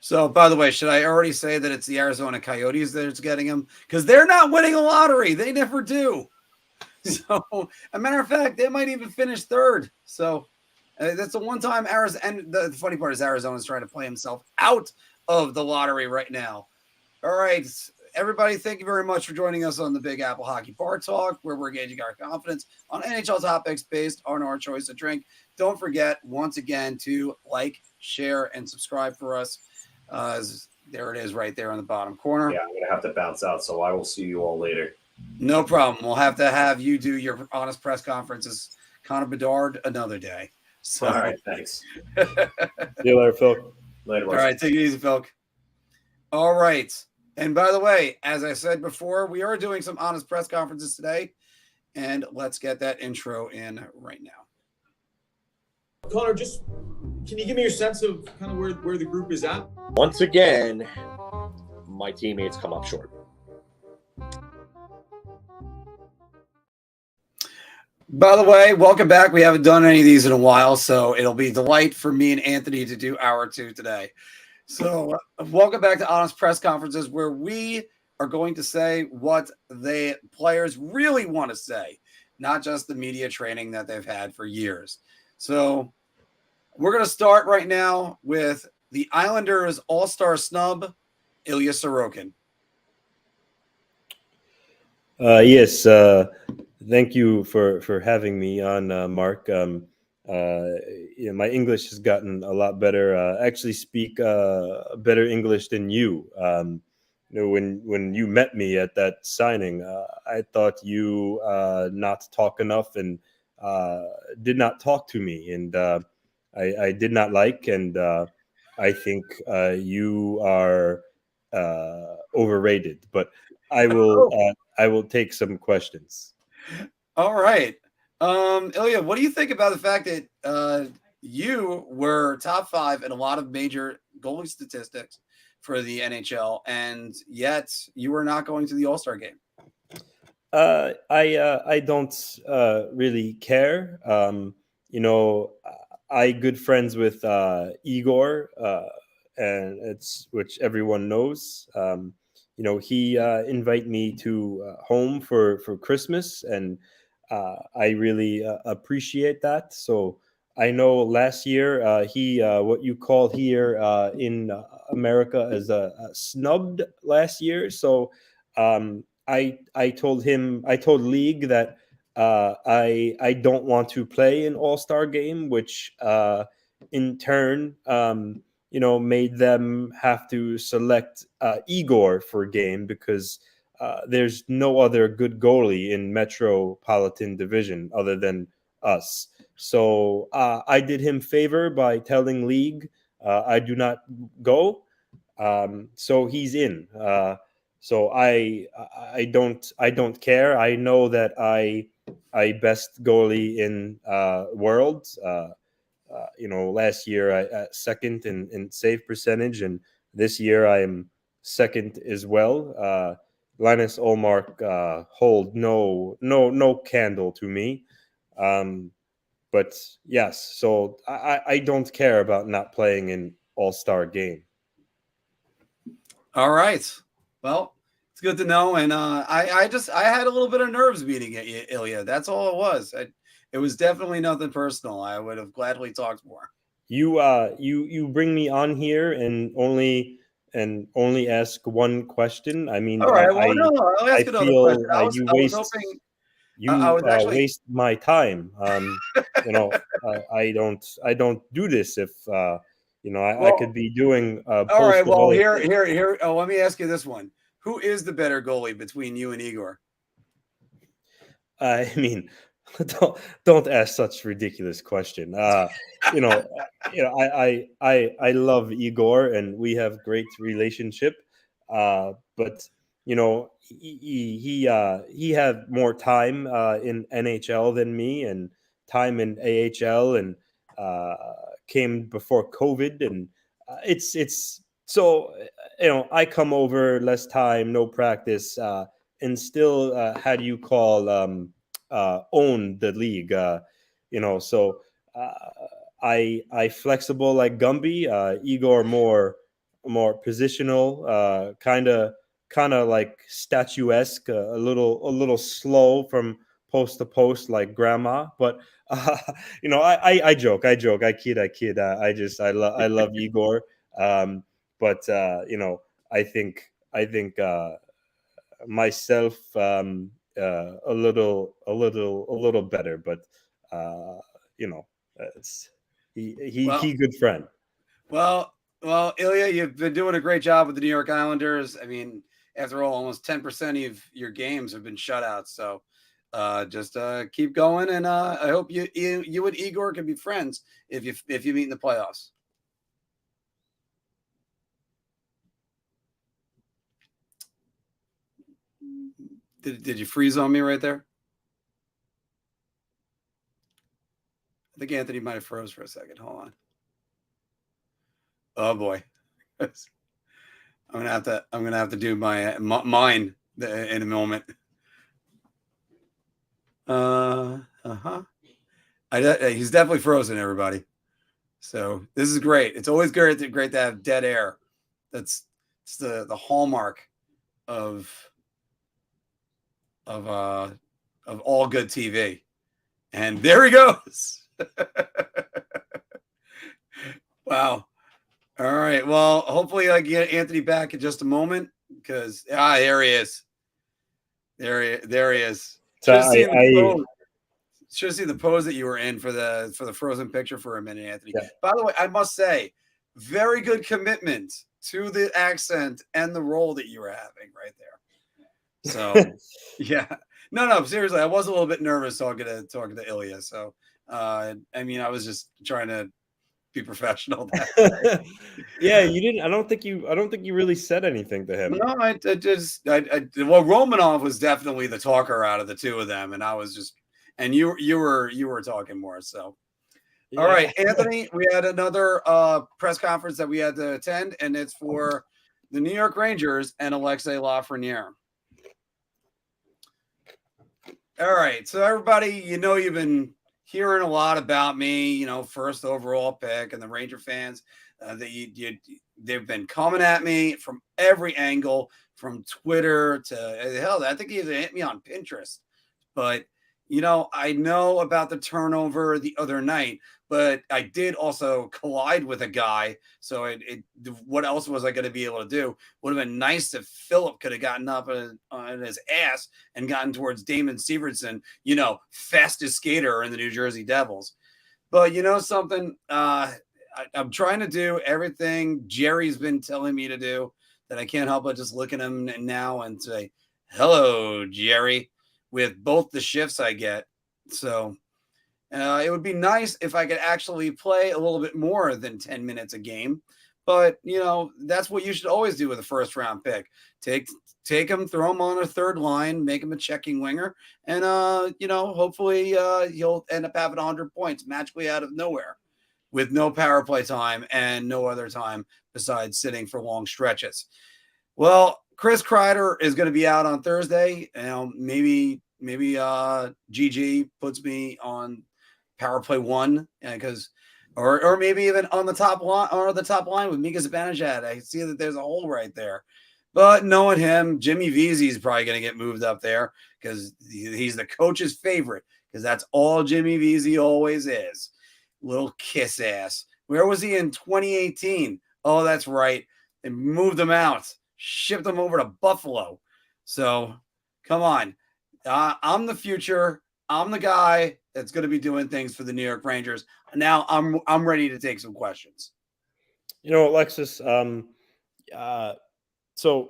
Speaker 1: So, by the way, should I already say that it's the Arizona Coyotes that's getting him? Because they're not winning a lottery. They never do. So, a matter of fact, they might even finish third. So, that's a one-time Arizona. And the funny part is Arizona's trying to play himself out of the lottery right now. All right, everybody, thank you very much for joining us on the Big Apple Hockey Bar Talk, where we're gauging our confidence on NHL topics based on our choice of drink. Don't forget, once again, to like, share, and subscribe for us. There it is right there in the bottom corner.
Speaker 2: Yeah, I'm going to have to bounce out, so I will see you all later.
Speaker 1: No problem. We'll have to have you do your honest press conferences, Connor Bedard, another day. So,
Speaker 2: all right, thanks.
Speaker 3: See you later, Phil.
Speaker 2: Later,
Speaker 1: all right, take it easy, Phil. All right. And by the way, as I said before, we are doing some honest press conferences today, and let's get that intro in right now.
Speaker 7: Connor, just can you give me your sense of kind of where the group is at?
Speaker 8: Once again, my teammates come up short.
Speaker 1: By the way, welcome back. We haven't done any of these in a while, so it'll be a delight for me and Anthony to do hour two today. So welcome back to Honest Press Conferences, where we are going to say what the players really want to say, not just the media training that they've had for years. So we're going to start right now with the Islanders all-star snub, Ilya Sorokin.
Speaker 3: Yes. Thank you for having me on, Mark. My English has gotten a lot better. I actually speak better English than you. When you met me at that signing, I thought you not talk enough and did not talk to me, and I did not like. And I think you are overrated. But I will take some questions.
Speaker 1: All right. Ilya, what do you think about the fact that you were top 5 in a lot of major goalie statistics for the NHL, and yet you were not going to the All-Star game?
Speaker 3: I don't really care. I good friends with Igor, and which everyone knows. He invite me to home for Christmas, and I really appreciate that. So I know last year he what you call here in America as a snubbed last year. So I told League that I don't want to play an All-Star game, which in turn made them have to select Igor for a game because there's no other good goalie in Metropolitan Division other than us. So I did him favor by telling League I do not go. So he's in. So I don't care. I know that I best goalie in world. Last year I second in save percentage, and this year I am second as well. Linus Ullmark hold no candle to me. But yes, so I don't care about not playing an all-star game.
Speaker 1: All right. Well, it's good to know. And I had a little bit of nerves meeting it, Ilya. That's all it was. It was definitely nothing personal. I would have gladly talked more.
Speaker 3: You bring me on here and only ask one question. I mean,
Speaker 1: All right. Well, no, I'll ask
Speaker 3: I
Speaker 1: another
Speaker 3: feel
Speaker 1: question. I
Speaker 3: you
Speaker 1: was
Speaker 3: waste
Speaker 1: hoping
Speaker 3: you
Speaker 1: was actually
Speaker 3: waste my time. You know, I don't do this if you know, I
Speaker 1: well.
Speaker 3: could be doing
Speaker 1: All
Speaker 3: post
Speaker 1: right.
Speaker 3: of
Speaker 1: Well,
Speaker 3: other
Speaker 1: here.
Speaker 3: things.
Speaker 1: Oh, let me ask you this one: who is the better goalie between you and Igor?
Speaker 3: I mean, don't ask such ridiculous question. You know, I love Igor, and we have great relationship. But you know, he had more time in NHL than me, and time in AHL, and uh, came before COVID, and it's so you know, I come over less time, no practice, and still had you call own the league. You know, so uh, I flexible like Gumby. Igor more positional, kind of like statuesque, a little slow from post to post like grandma. But you know, I joke, I kid. I love Igor. But you know, I think myself a little better, but you know, it's
Speaker 1: Well,
Speaker 3: he good friend.
Speaker 1: well, Ilya, you've been doing a great job with the New York Islanders. I mean, after all, almost 10% of your games have been shutouts. So just keep going, and I hope you and Igor can be friends if you meet in the playoffs. Did you freeze on me right there? I think Anthony might have froze for a second. Hold on. Oh boy, I'm gonna have to do mine in a moment. He's definitely frozen, everybody. So this is great. It's always great to have dead air. It's the hallmark of all good TV. And there he goes. Wow. All right. Well, hopefully I get Anthony back in just a moment because there he is. There he is.
Speaker 3: So
Speaker 1: Should have seen the pose that you were in for the frozen picture for a minute, Anthony.
Speaker 3: Yeah.
Speaker 1: By the way, I must say, very good commitment to the accent and the role that you were having right there. So yeah. No, seriously, I was a little bit nervous talking to Ilya. So I mean, I was just trying to be professional.
Speaker 3: Yeah, you didn't. I don't think you really said anything to him.
Speaker 1: No, well, Romanov was definitely the talker out of the two of them, and I was just, and you were talking more. So,
Speaker 3: Yeah.
Speaker 1: All right, Anthony, we had another press conference that we had to attend, and it's for the New York Rangers and Alexei Lafreniere. All right, so everybody, you've been hearing a lot about me, first overall pick, and the Ranger fans they've been coming at me from every angle, from Twitter to hell. I think he even hit me on Pinterest. But I know about the turnover the other night, but I did also collide with a guy. So what else was I going to be able to do? Would have been nice if Philip could have gotten up on his ass and gotten towards Damon Severson, fastest skater in the New Jersey Devils. But something, I'm trying to do everything Jerry's been telling me to do, that I can't help but just look at him now and say, hello, Jerry, with both the shifts I get. So it would be nice if I could actually play a little bit more than 10 minutes a game. But, that's what you should always do with a first round pick. Take him, throw him on a third line, make him a checking winger. And, hopefully he'll end up having 100 points magically out of nowhere with no power play time and no other time besides sitting for long stretches. Well, Chris Kreider is going to be out on Thursday. Maybe GG puts me on power play one, because or maybe even on the top line with Mika Zibanejad. I see that there's a hole right there. But knowing him, Jimmy Vesey is probably going to get moved up there because he's the coach's favorite, because that's all Jimmy Vesey always is. Little kiss ass. Where was he in 2018? Oh, that's right. They moved him out, shipped him over to Buffalo. So come on. I'm the future. I'm the guy that's going to be doing things for the New York Rangers. Now I'm ready to take some questions.
Speaker 3: You know, Alexis, so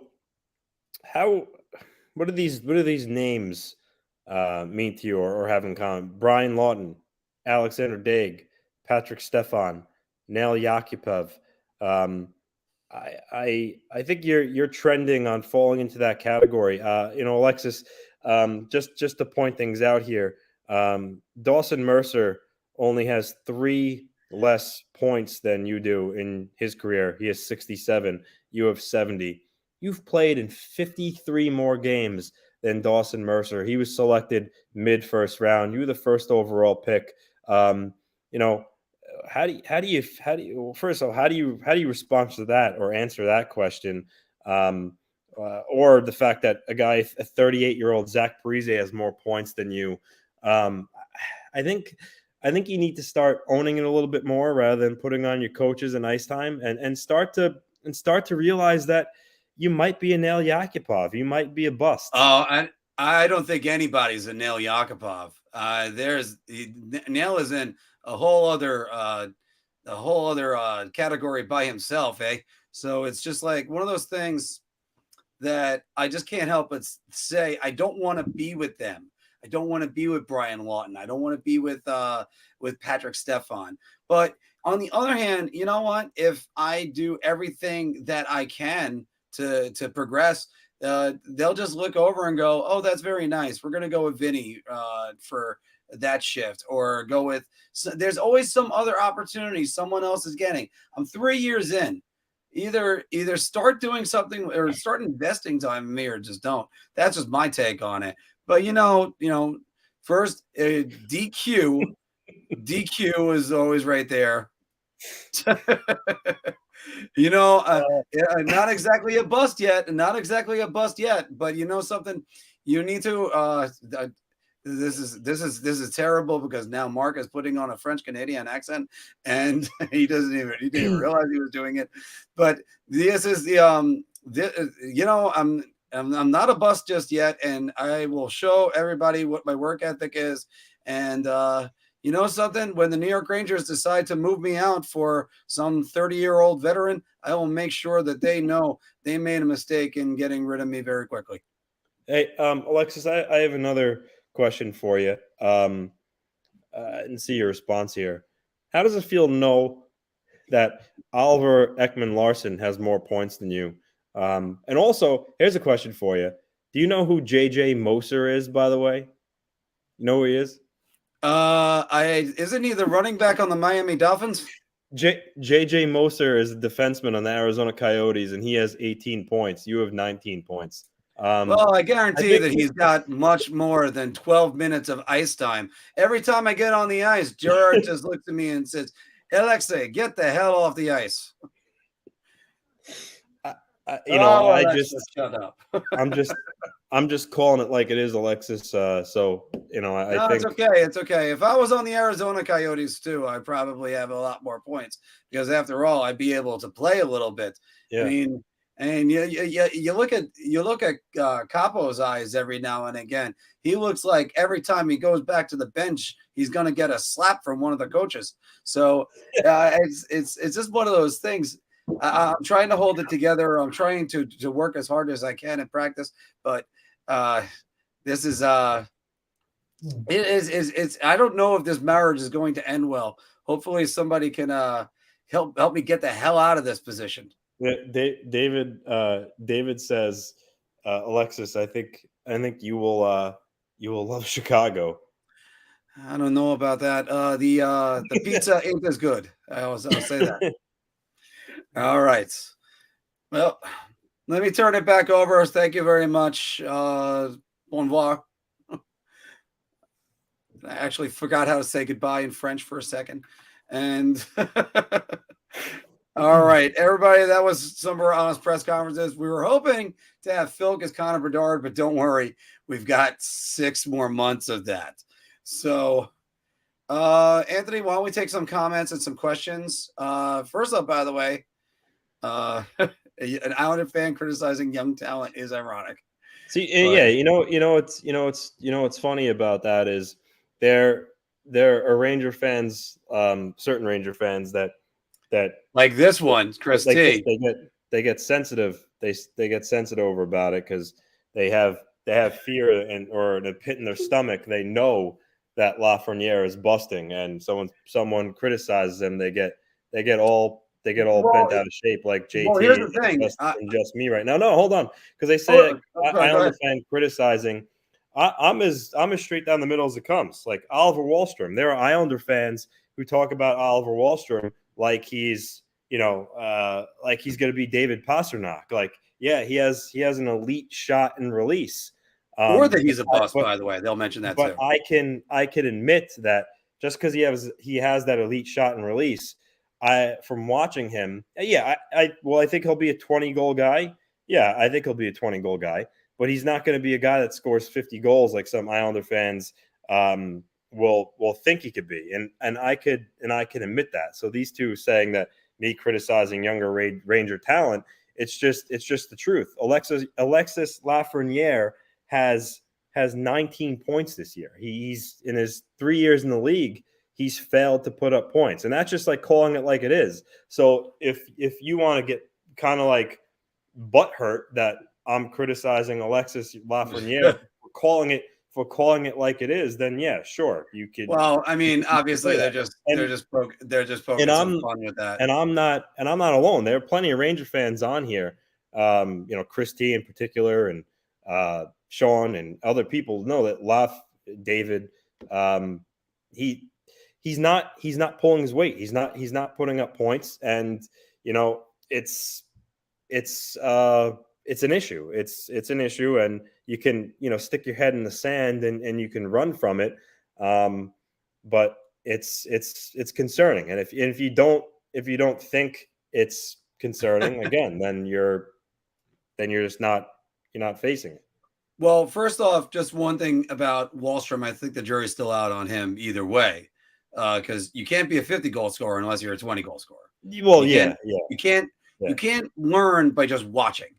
Speaker 3: what do these names mean to you or have in common? Brian Lawton, Alexander Daig, Patrick Stefan, Nail Yakupov. I think you're trending on falling into that category. You know, Alexis, just to point things out here, Dawson Mercer only has 3 less points than you do in his career. He has 67. You have 70. You've played in 53 more games than Dawson Mercer. He was selected mid-first round. You were the first overall pick. You know, how do you well, first of all, how do you respond to that or answer that question? Or the fact that a 38-year-old Zach Parise has more points than you. I think you need to start owning it a little bit more rather than putting on your coaches and ice time, and start to realize that you might be a Nail Yakupov. You might be a bust.
Speaker 1: Oh, I don't think anybody's a Nail Yakupov. Nail is in a whole other category by himself, eh? So it's just like one of those things that I just can't help but say I don't want to be with them. I don't want to be with Brian Lawton. I don't want to be with Patrick Stefan. But on the other hand, you know what? If I do everything that I can to progress, they'll just look over and go, "Oh, that's very nice. We're going to go with Vinny for that shift," or go with. So there's always some other opportunity someone else is getting. I'm 3 years in. Either start doing something or start investing time in me, or just don't. That's just my take on it. But you know, first DQ is always right there. You know, not exactly a bust yet, but you know something, you need to. This is terrible because now Marc is putting on a French Canadian accent, and he didn't even realize he was doing it. But this is the you know, I'm not a bust just yet, and I will show everybody what my work ethic is. And you know something, when the New York Rangers decide to move me out for some 30-year-old veteran, I will make sure that they know they made a mistake in getting rid of me very quickly.
Speaker 3: Hey, Alexis, I have another question for you, and see your response here. How does it feel to know that Oliver Ekman-Larsson has more points than you? And also, here's a question for you. Do you know who JJ Moser is, by the way? You know who he is?
Speaker 1: Isn't he the running back on the Miami Dolphins?
Speaker 3: JJ Moser is a defenseman on the Arizona Coyotes, and he has 18 points. You have 19 points.
Speaker 1: Well, I guarantee that he's got much more than 12 minutes of ice time. Every time I get on the ice, Gerard just looks at me and says, "Alexei, get the hell off the ice." Shut up.
Speaker 3: I'm just calling it like it is, Alexis. So you know, I think
Speaker 1: it's okay. It's okay. If I was on the Arizona Coyotes too, I'd probably have a lot more points because after all, I'd be able to play a little bit.
Speaker 3: Yeah.
Speaker 1: I mean, and you look at Capo's eyes every now and again. He looks like every time he goes back to the bench, he's going to get a slap from one of the coaches. So it's just one of those things. I'm trying to hold it together. I'm trying to work as hard as I can in practice, but this is it's I don't know if this marriage is going to end well. Hopefully somebody can help me get the hell out of this position.
Speaker 3: Yeah, David says, Alexis, I think you will love Chicago.
Speaker 1: I don't know about that. The pizza ain't as good. I'll say that. All right. Well, let me turn it back over. Thank you very much. Bon revoir. I actually forgot how to say goodbye in French for a second. And all right, everybody, that was some of our honest press conferences. We were hoping to have Phil as Connor Bedard, but don't worry, we've got 6 more months of that. So, Anthony, why don't we take some comments and some questions? First up, by the way, an Islander fan criticizing young talent is ironic.
Speaker 3: See, what's funny about that is there are Ranger fans, certain Ranger fans that
Speaker 1: like this one, Chris T.
Speaker 3: They get sensitive. They get sensitive about it because they have fear or a pit in their stomach. They know that Lafreniere is busting, and someone criticizes them. They get all bent out of shape like JT.
Speaker 1: Well, here's the thing.
Speaker 3: And just me right now. No, hold on, because they say Islander fan criticizing. I'm as straight down the middle as it comes. Like Oliver Wahlstrom, there are Islander fans who talk about Oliver Wahlstrom like he's like he's going to be David Pastrnak. Like, yeah, he has an elite shot and release.
Speaker 1: Or that he's a bust, by the way. They'll mention that
Speaker 3: but
Speaker 1: too.
Speaker 3: I can admit that just because he has that elite shot and release, from watching him, I think he'll be a 20-goal guy. Yeah, I think he'll be a 20-goal guy, but he's not going to be a guy that scores 50 goals like some Islander fans will think he could be. And I could admit that. So these two saying that me criticizing younger Ranger talent, it's just the truth. Alexis Lafreniere has 19 points this year. He's in his 3 years in the league, he's failed to put up points. And that's just like calling it like it is. So if you want to get kind of like butthurt that I'm criticizing Alexis Lafreniere for calling it like it is, then yeah, sure, you could.
Speaker 1: Well, I mean, obviously they're just poking some fun with that.
Speaker 3: And I'm not alone. There are plenty of Ranger fans on here. Chris T in particular, and Sean and other people know that David, he's not pulling his weight. He's not putting up points, and it's an issue. It's an issue, and you can stick your head in the sand and you can run from it. But it's concerning, and if you don't think it's concerning, again, then you're just not facing it.
Speaker 1: Well, first off, just one thing about Wahlstrom, I think the jury's still out on him either way, because you can't be a 50-goal scorer unless you're a 20-goal scorer.
Speaker 3: Well,
Speaker 1: you can't learn by just watching.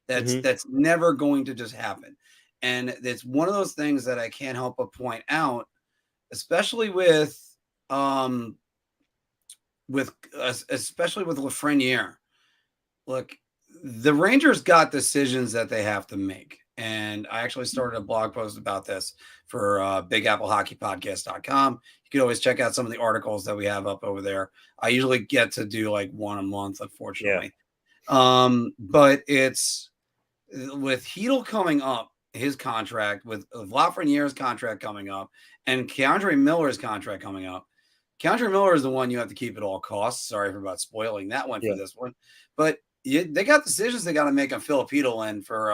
Speaker 1: That's never going to just happen. And it's one of those things that I can't help but point out, especially with Lafreniere. Look, the Rangers got decisions that they have to make. And I actually started a blog post about this for BigAppleHockeyPodcast.com. You can always check out some of the articles that we have up over there. I usually get to do like one a month, unfortunately. Yeah. But it's with Hedl coming up, his contract, with Lafreniere's contract coming up, and Keandre Miller's contract coming up. Keandre Miller is the one you have to keep at all costs. Sorry about spoiling that one for this one. But they got decisions they got to make on Philip Hedl and for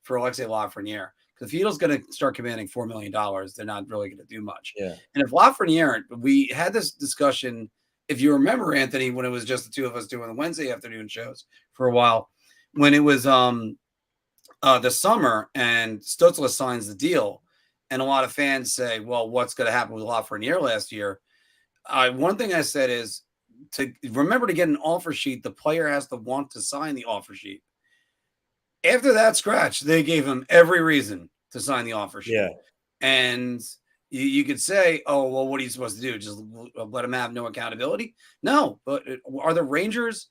Speaker 1: Alexis Lafreniere. Because if Hedl's going to start commanding $4 million, they're not really going to do much. Yeah. And if Lafreniere, we had this discussion, if you remember, Anthony, when it was just the two of us doing the Wednesday afternoon shows for a while, when it was the summer and Stutzla signs the deal, and a lot of fans say, well, what's going to happen with Lafreniere last year? One thing I said is to remember to get an offer sheet. The player has to want to sign the offer sheet. After that scratch, they gave him every reason to sign the offer sheet. Yeah. And you could say, oh, well, what are you supposed to do? Just let him have no accountability? No, but are the Rangers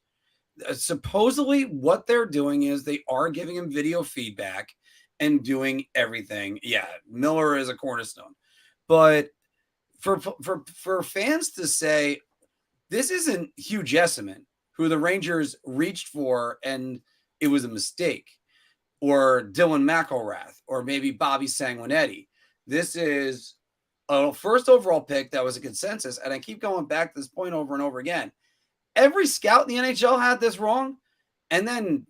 Speaker 1: supposedly what they're doing is they are giving him video feedback and doing everything. Yeah, Miller is a cornerstone. But for fans to say this isn't Hugh Jessamine, who the Rangers reached for and it was a mistake, or Dylan McElrath, or maybe Bobby Sanguinetti. This is a first overall pick that was a consensus, and I keep going back to this point over and over again. Every scout in the NHL had this wrong, and then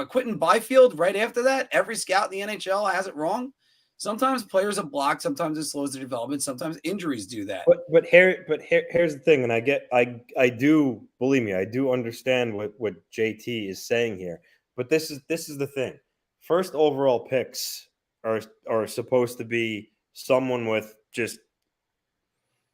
Speaker 1: Quentin Byfield right after that. Every scout in the NHL has it wrong. Sometimes players are blocked. Sometimes it slows their development. Sometimes injuries do that.
Speaker 3: Here's the thing, and I do, believe me, I do understand what JT is saying here. But this is the thing. First overall picks are supposed to be someone with just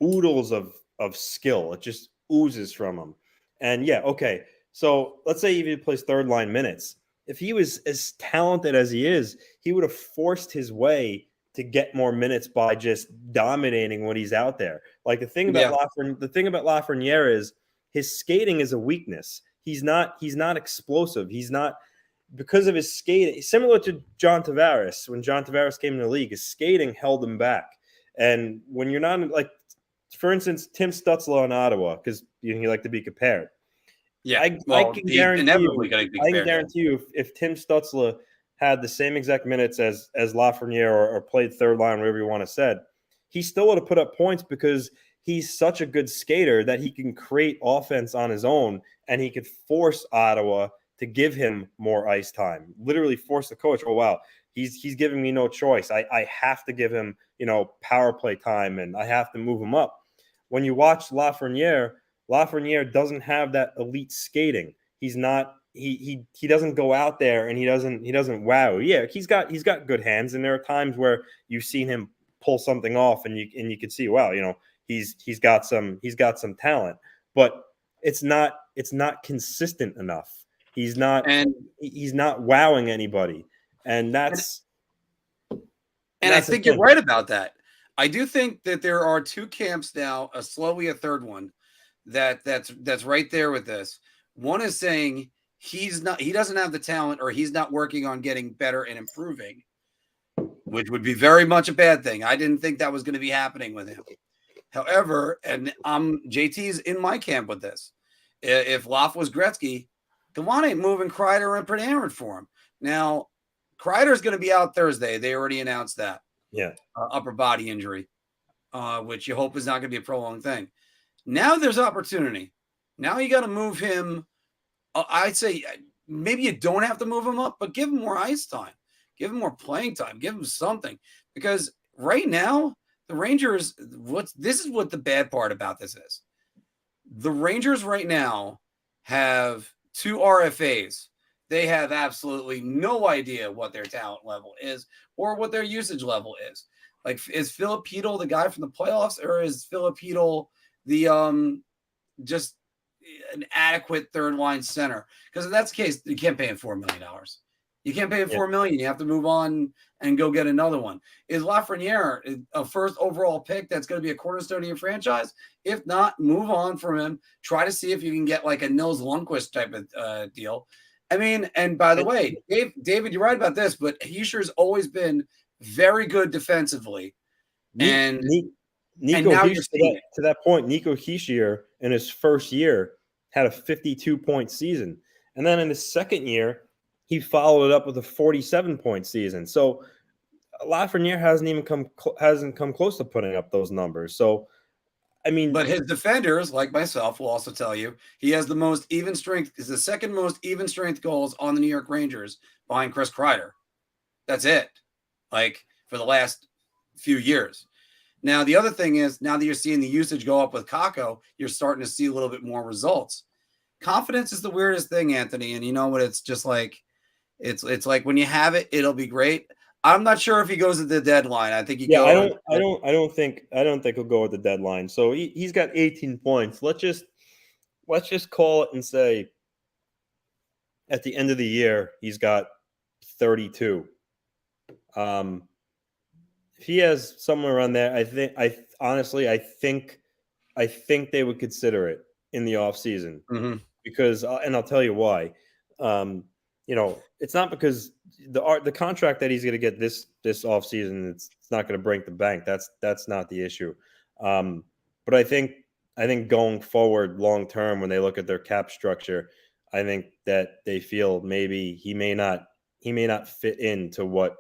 Speaker 3: oodles of skill. It just oozes from him. And yeah, okay. So let's say he plays third line minutes. If he was as talented as he is, he would have forced his way to get more minutes by just dominating when he's out there. Like the thing about Lafreniere is his skating is a weakness. He's not explosive. He's not, because of his skating, similar to John Tavares. When John Tavares came in the league, his skating held him back. And when you're not, like, for instance, Tim Stutzla in Ottawa, because you like to be compared.
Speaker 1: Yeah,
Speaker 3: I can guarantee you, if Tim Stutzla had the same exact minutes as Lafreniere or played third line, whatever you want to say, he still would have put up points because he's such a good skater that he can create offense on his own, and he could force Ottawa to give him more ice time. Literally force the coach. Oh wow, he's giving me no choice. I have to give him power play time, and I have to move him up. When you watch Lafreniere doesn't have that elite skating. He's not. He doesn't go out there and he doesn't wow. Yeah, he's got good hands, and there are times where you've seen him pull something off, and you can see, wow, he's got some talent, but it's not consistent enough. He's not wowing anybody, and that's.
Speaker 1: And I think you're right about that. I do think that there are two camps now, slowly a third one, that's right there with this. One is saying he doesn't have the talent, or he's not working on getting better and improving, which would be very much a bad thing. I didn't think that was going to be happening with him. However, and JT's in my camp with this. If Laf was Gretzky, Devon ain't moving Kreider and Panarin for him. Now, Kreider's going to be out Thursday. They already announced that.
Speaker 3: Yeah.
Speaker 1: Upper body injury, which you hope is not going to be a prolonged thing. Now there's opportunity. Now you got to move him. I'd say maybe you don't have to move him up, but give him more ice time. Give him more playing time. Give him something. Because right now, the Rangers, this is what the bad part about this is. The Rangers right now have 2 RFAs. They have absolutely no idea what their talent level is or what their usage level is. Like, is Philip Hedl the guy from the playoffs, or is Philip Hedl the just an adequate third line center? Because if that's the case, you can't pay him $4 million. You can't pay him $4 million. You have to move on and go get another one. Is Lafreniere a first overall pick that's going to be a cornerstone of your franchise? If not, move on from him. Try to see if you can get like a Nils Lundqvist type of deal. I mean, and by the way, David, you're right about this, but Heischer's always been very good defensively. And now you're seeing it.
Speaker 3: To that point, Nico Hischier in his first year had a 52-point season. And then in his second year, he followed it up with a 47-point season. So Lafreniere hasn't come close to putting up those numbers. So, I mean,
Speaker 1: but his defenders, like myself, will also tell you he has the most even strength. Is the second most even strength goals on the New York Rangers behind Chris Kreider. That's it. Like, for the last few years. Now, the other thing is, now that you're seeing the usage go up with Kakko, you're starting to see a little bit more results. Confidence is the weirdest thing, Anthony. And you know what? It's just like, it's like when you have it, it'll be great. I'm not sure if he goes at the deadline. I think he goes.
Speaker 3: I don't think he'll go at the deadline. So he's got 18 points. Let's just call it and say at the end of the year he's got 32. If he has somewhere around there, I think they would consider it in the offseason.
Speaker 1: Mm-hmm.
Speaker 3: Because and I'll tell you why. It's not because the contract that he's going to get this offseason, it's not going to break the bank. That's not the issue. But I think going forward long term, when they look at their cap structure, I think that they feel maybe he may not fit into what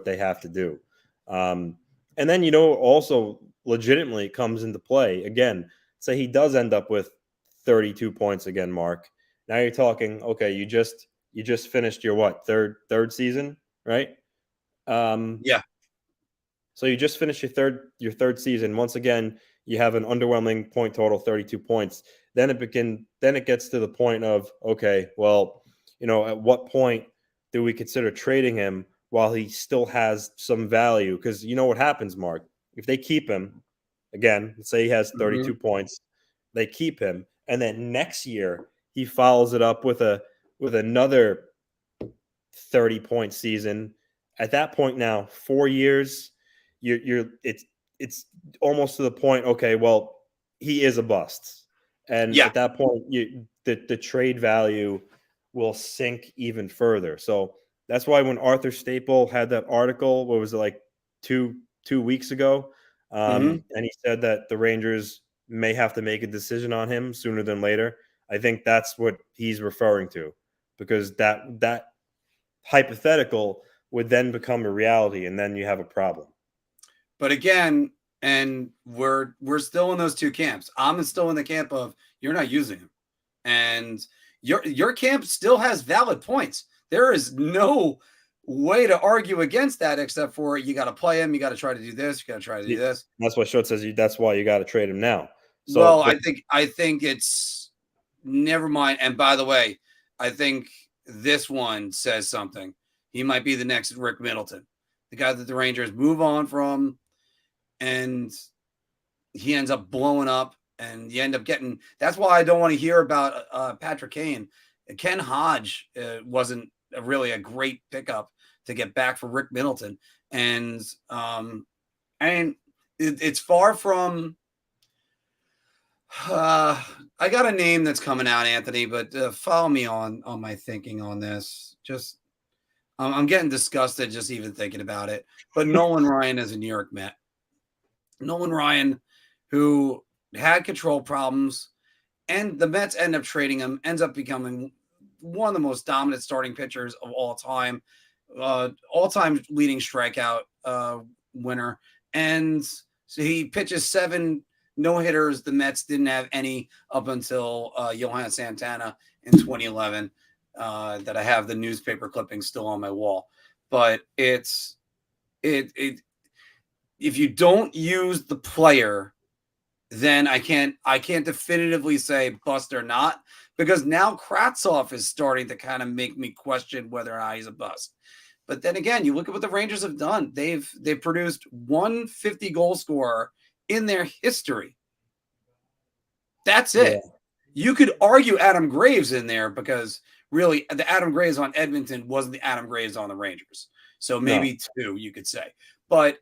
Speaker 3: they have to do. And then also legitimately comes into play again. Say he does end up with 32 points again, Mark. Now you're talking, okay, you just finished your third season, right?
Speaker 1: Yeah.
Speaker 3: So you just finished your third season. Once again, you have an underwhelming point total, 32 points. Then it gets to the point of, okay, well, at what point do we consider trading him while he still has some value? Because you know what happens, Mark. If they keep him, again, let's say he has 32 points, they keep him, and then next year he follows it up with another 30-point season. At that point now, 4 years, it's almost to the point, okay, well, he is a bust. And at that point, the trade value will sink even further. So that's why when Arthur Staple had that article, what was it, like two weeks ago, and he said that the Rangers may have to make a decision on him sooner than later, I think that's what he's referring to, because that hypothetical would then become a reality, and then you have a problem.
Speaker 1: But again, and we're still in those two camps. I'm still in the camp of you're not using him, and your camp still has valid points. There is no way to argue against that, except for you got to play him, you got to try to do this, you got to try to do this.
Speaker 3: That's what Schultz says. That's why you got to trade him now. So,
Speaker 1: well, I think it's never mind. And by the way, I think this one says something. He might be the next Rick Middleton, the guy that the Rangers move on from, and he ends up blowing up, and you end up getting. That's why I don't want to hear about Patrick Kane. Ken Hodge wasn't really a great pickup to get back for Rick Middleton, and it's far from. I got a name that's coming out, Anthony, but follow me on my thinking on this. Just I'm getting disgusted just even thinking about it. But Nolan Ryan is a New York Met. Nolan Ryan, who had control problems, and the Mets end up trading him, ends up becoming one of the most dominant starting pitchers of all time, all-time leading strikeout winner. And so he pitches 7 no-hitters. The Mets didn't have any up until Johan Santana in 2011 that I have the newspaper clippings still on my wall. But if you don't use the player, then I can't definitively say bust or not, because now Kravtsov is starting to kind of make me question whether or not he's a bust. But then again, you look at what the Rangers have done. They've produced 150 goal scorer in their history. That's it. Yeah. You could argue Adam Graves in there, because really the Adam Graves on Edmonton wasn't the Adam Graves on the Rangers. So maybe 2, you could say. But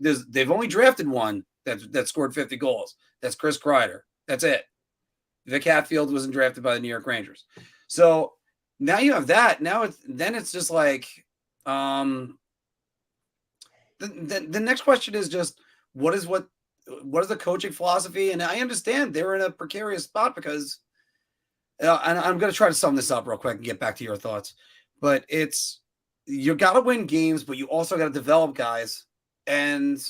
Speaker 1: they've only drafted one that scored 50 goals. That's Chris Kreider. That's it. Vic Hatfield wasn't drafted by the New York Rangers. So now you have that. Now it's just like the next question is just what is the coaching philosophy? And I understand they're in a precarious spot because and I'm going to try to sum this up real quick and get back to your thoughts. But you got to win games, but you also got to develop guys, and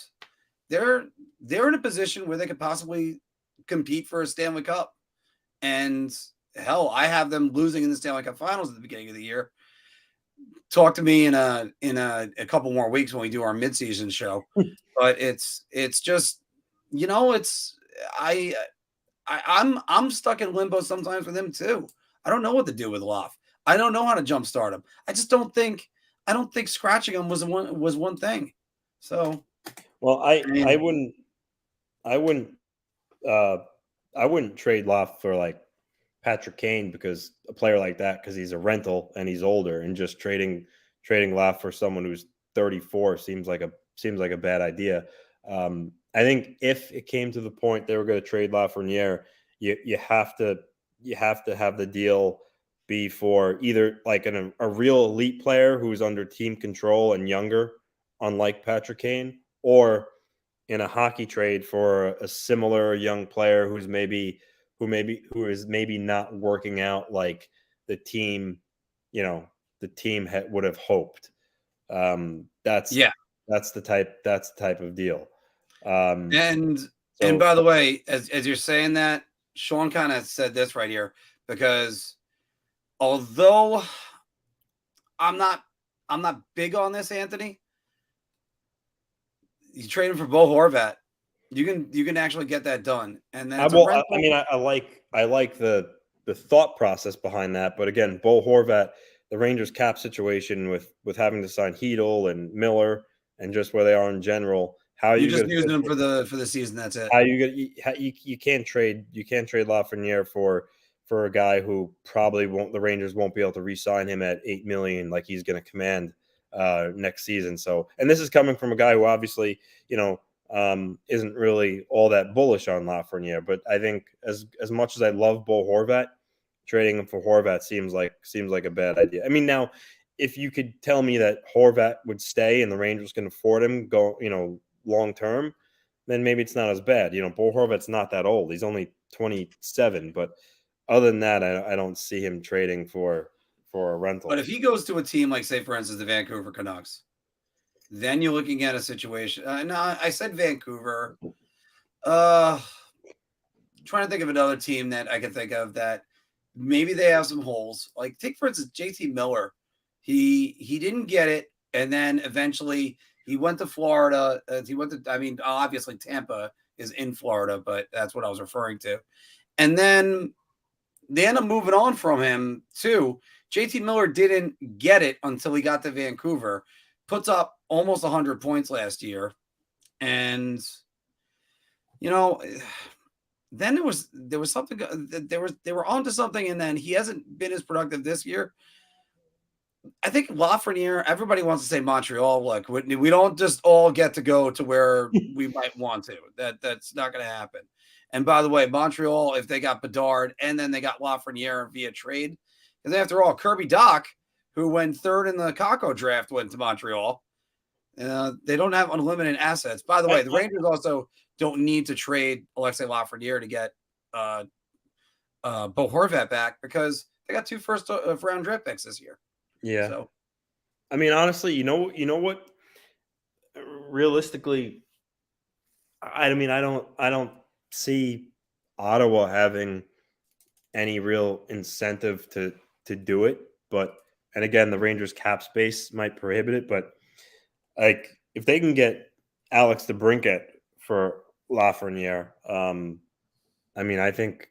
Speaker 1: they're in a position where they could possibly compete for a Stanley Cup. And hell, I have them losing in the Stanley Cup Finals at the beginning of the year. Talk to me in a couple more weeks when we do our midseason show. But it's just, I'm stuck in limbo sometimes with him too. I don't know what to do with Loft. I don't know how to jumpstart him. I don't think scratching him was one thing. So,
Speaker 3: well, I wouldn't trade Loft for like Patrick Kane, because a player like that, because he's a rental and he's older, and just trading Loft for someone who's 34 seems like a bad idea. I think if it came to the point they were going to trade Lafreniere, you have to have the deal be for either like a real elite player who's under team control and younger, unlike Patrick Kane, or in a hockey trade for a similar young player who is maybe not working out like the team would have hoped. That's the type of deal.
Speaker 1: And by the way, as you're saying that, Sean kind of said this right here, because although I'm not big on this, Anthony, You trade him for Bo Horvat. You can actually get that done. And then
Speaker 3: I like the thought process behind that, but again, Bo Horvat, the Rangers cap situation with having to sign Hedel and Miller and just where they are in general. How are
Speaker 1: you're
Speaker 3: you
Speaker 1: just
Speaker 3: gonna
Speaker 1: using them for the season. That's it.
Speaker 3: how you can't trade Lafreniere for a guy who probably the Rangers won't be able to re-sign him at $8 million like he's going to command next season. So, and this is coming from a guy who obviously isn't really all that bullish on Lafreniere, but I think as much as I love Bo Horvat, trading him for Horvat seems like a bad idea. I mean, now if you could tell me that Horvat would stay and the Rangers can afford him long term, then maybe it's not as bad. Bo Horvat's not that old. He's only 27, but other than that, I don't see him trading for a rental.
Speaker 1: But if he goes to a team like, say, for instance, the Vancouver Canucks, then you're looking at a situation. No, I said Vancouver. Trying to think of another team that I can think of that maybe they have some holes. Like, take for instance JT Miller. He didn't get it, and then eventually he went to Florida. Obviously Tampa is in Florida, but that's what I was referring to. And then they end up moving on from him too. JT Miller didn't get it until he got to Vancouver. Puts up almost 100 points last year. And, then there was something, they were onto something, and then he hasn't been as productive this year. I think Lafreniere, everybody wants to say Montreal. Look, we don't just all get to go to where we might want to. That's not going to happen. And by the way, Montreal, if they got Bedard and then they got Lafreniere via trade, because after all, Kirby Dach, who went third in the Kakko draft, went to Montreal. They don't have unlimited assets. By the way, the Rangers also don't need to trade Alexei Lafreniere to get Bo Horvat back because they got 2 first-round draft picks this year.
Speaker 3: Yeah.
Speaker 1: So,
Speaker 3: I mean, honestly, you know what? Realistically, I don't see Ottawa having any real incentive to do it. And again, the Rangers cap space might prohibit it. But like, if they can get Alex DeBrincat for Lafreniere, I think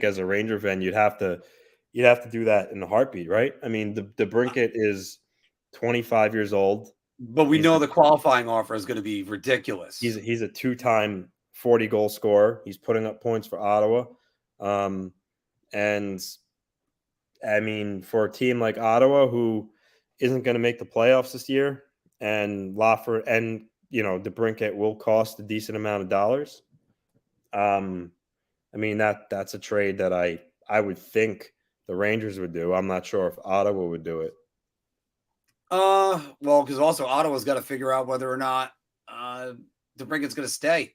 Speaker 3: as a Ranger fan, you'd have to do that in a heartbeat, right? I mean, the DeBrincat is 25 years old,
Speaker 1: but we know the qualifying offer is going to be ridiculous.
Speaker 3: He's a 2-time 40-goal scorer. He's putting up points for Ottawa, and I mean, for a team like Ottawa who isn't going to make the playoffs this year, and DeBrincat will cost a decent amount of dollars. I mean, that's a trade that I would think the Rangers would do. I'm not sure if Ottawa would do it.
Speaker 1: Well, because also Ottawa's got to figure out whether or not DeBrincat's going to stay.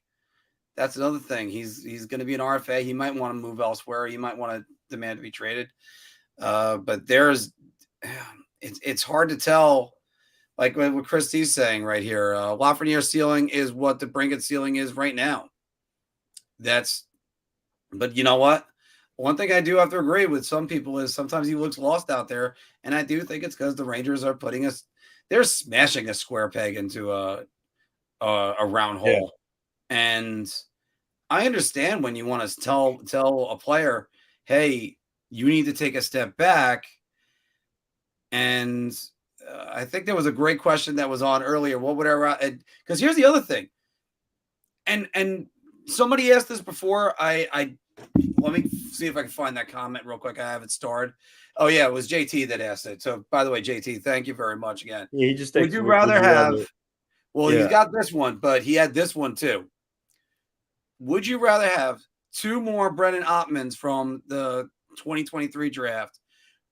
Speaker 1: That's another thing. He's going to be an RFA. He might want to move elsewhere. He might want to demand to be traded. But it's hard to tell. Like what Christy's saying right here, Lafreniere's ceiling is what DeBrincat's ceiling is right now. But you know what? One thing I do have to agree with some people is sometimes he looks lost out there, and I do think it's because the Rangers are they're smashing a square peg into a round hole. Yeah. And I understand when you want to tell a player, hey, you need to take a step back. And I think there was a great question that was on earlier. What would because here's the other thing. And somebody asked this before. Let me see if I can find that comment real quick. I have it starred. Oh yeah, it was JT that asked it. So by the way, JT, thank you very much again.
Speaker 3: Yeah, he just
Speaker 1: would you rather have? Well, yeah. He's got this one, but he had this one too. Would you rather have 2 more Brennan Ottmans from the 2023 draft,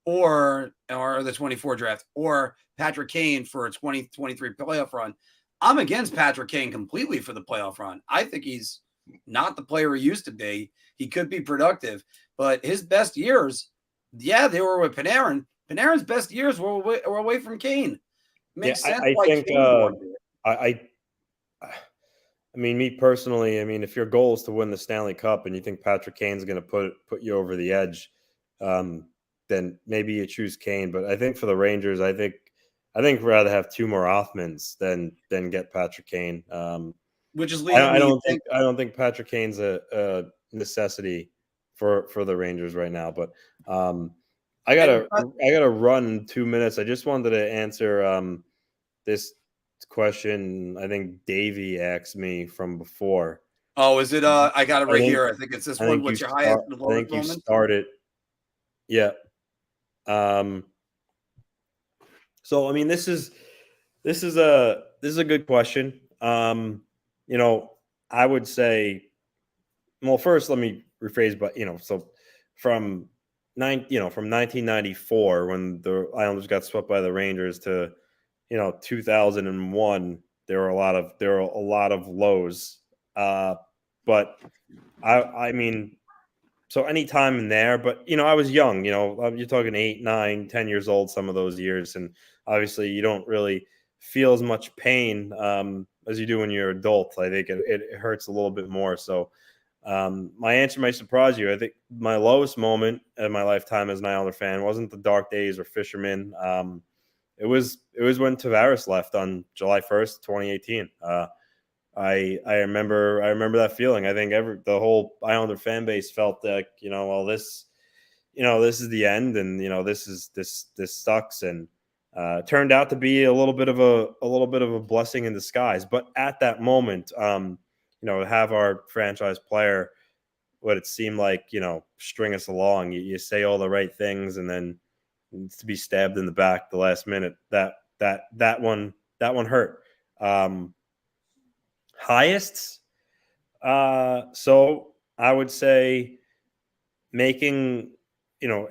Speaker 1: or the 24 draft, or Patrick Kane for a 2023 playoff run? I'm against Patrick Kane completely for the playoff run. I think he's not the player he used to be. He could be productive, but his best years, yeah, they were with Panarin. Panarin's best years were away from Kane. Makes sense.
Speaker 3: I mean, me personally, if your goal is to win the Stanley Cup and you think Patrick Kane's going to put you over the edge, then maybe you choose Kane. But I think for the Rangers, I I think I'd rather have 2 more Othmans than get Patrick Kane.
Speaker 1: Which is leading
Speaker 3: I
Speaker 1: me
Speaker 3: don't
Speaker 1: to think
Speaker 3: I don't think Patrick Kane's a necessity for the Rangers right now. But I gotta run in 2 minutes. I just wanted to answer this question. I think Davey asked me from before.
Speaker 1: Oh, is it? I got it right
Speaker 3: think-
Speaker 1: here. I think it's this
Speaker 3: I
Speaker 1: one.
Speaker 3: think
Speaker 1: What's
Speaker 3: you
Speaker 1: your highest and
Speaker 3: I
Speaker 1: lowest
Speaker 3: think you
Speaker 1: moment?
Speaker 3: started. Yeah. So I mean, this is a good question. I would say, well, first let me rephrase, but so from 1994 when the Islanders got swept by the Rangers to 2001, there were a lot of lows. But I mean, so any time in there, but I was young, you're talking 8, 9, 10 years old, some of those years. And obviously you don't really feel as much pain as you do when you're an adult. I think it hurts a little bit more. So my answer might surprise you. I think my lowest moment in my lifetime as an Islander fan wasn't the dark days or Fisherman. It was when Tavares left on July 1st, 2018. I remember that feeling. I think the whole Islander fan base felt like, well, this is the end, and this sucks, and turned out to be a little bit of a blessing in disguise. But at that moment, to have our franchise player, what it seemed like, string us along, you say all the right things, and then to be stabbed in the back the last minute, that one hurt. Highest, so I would say making,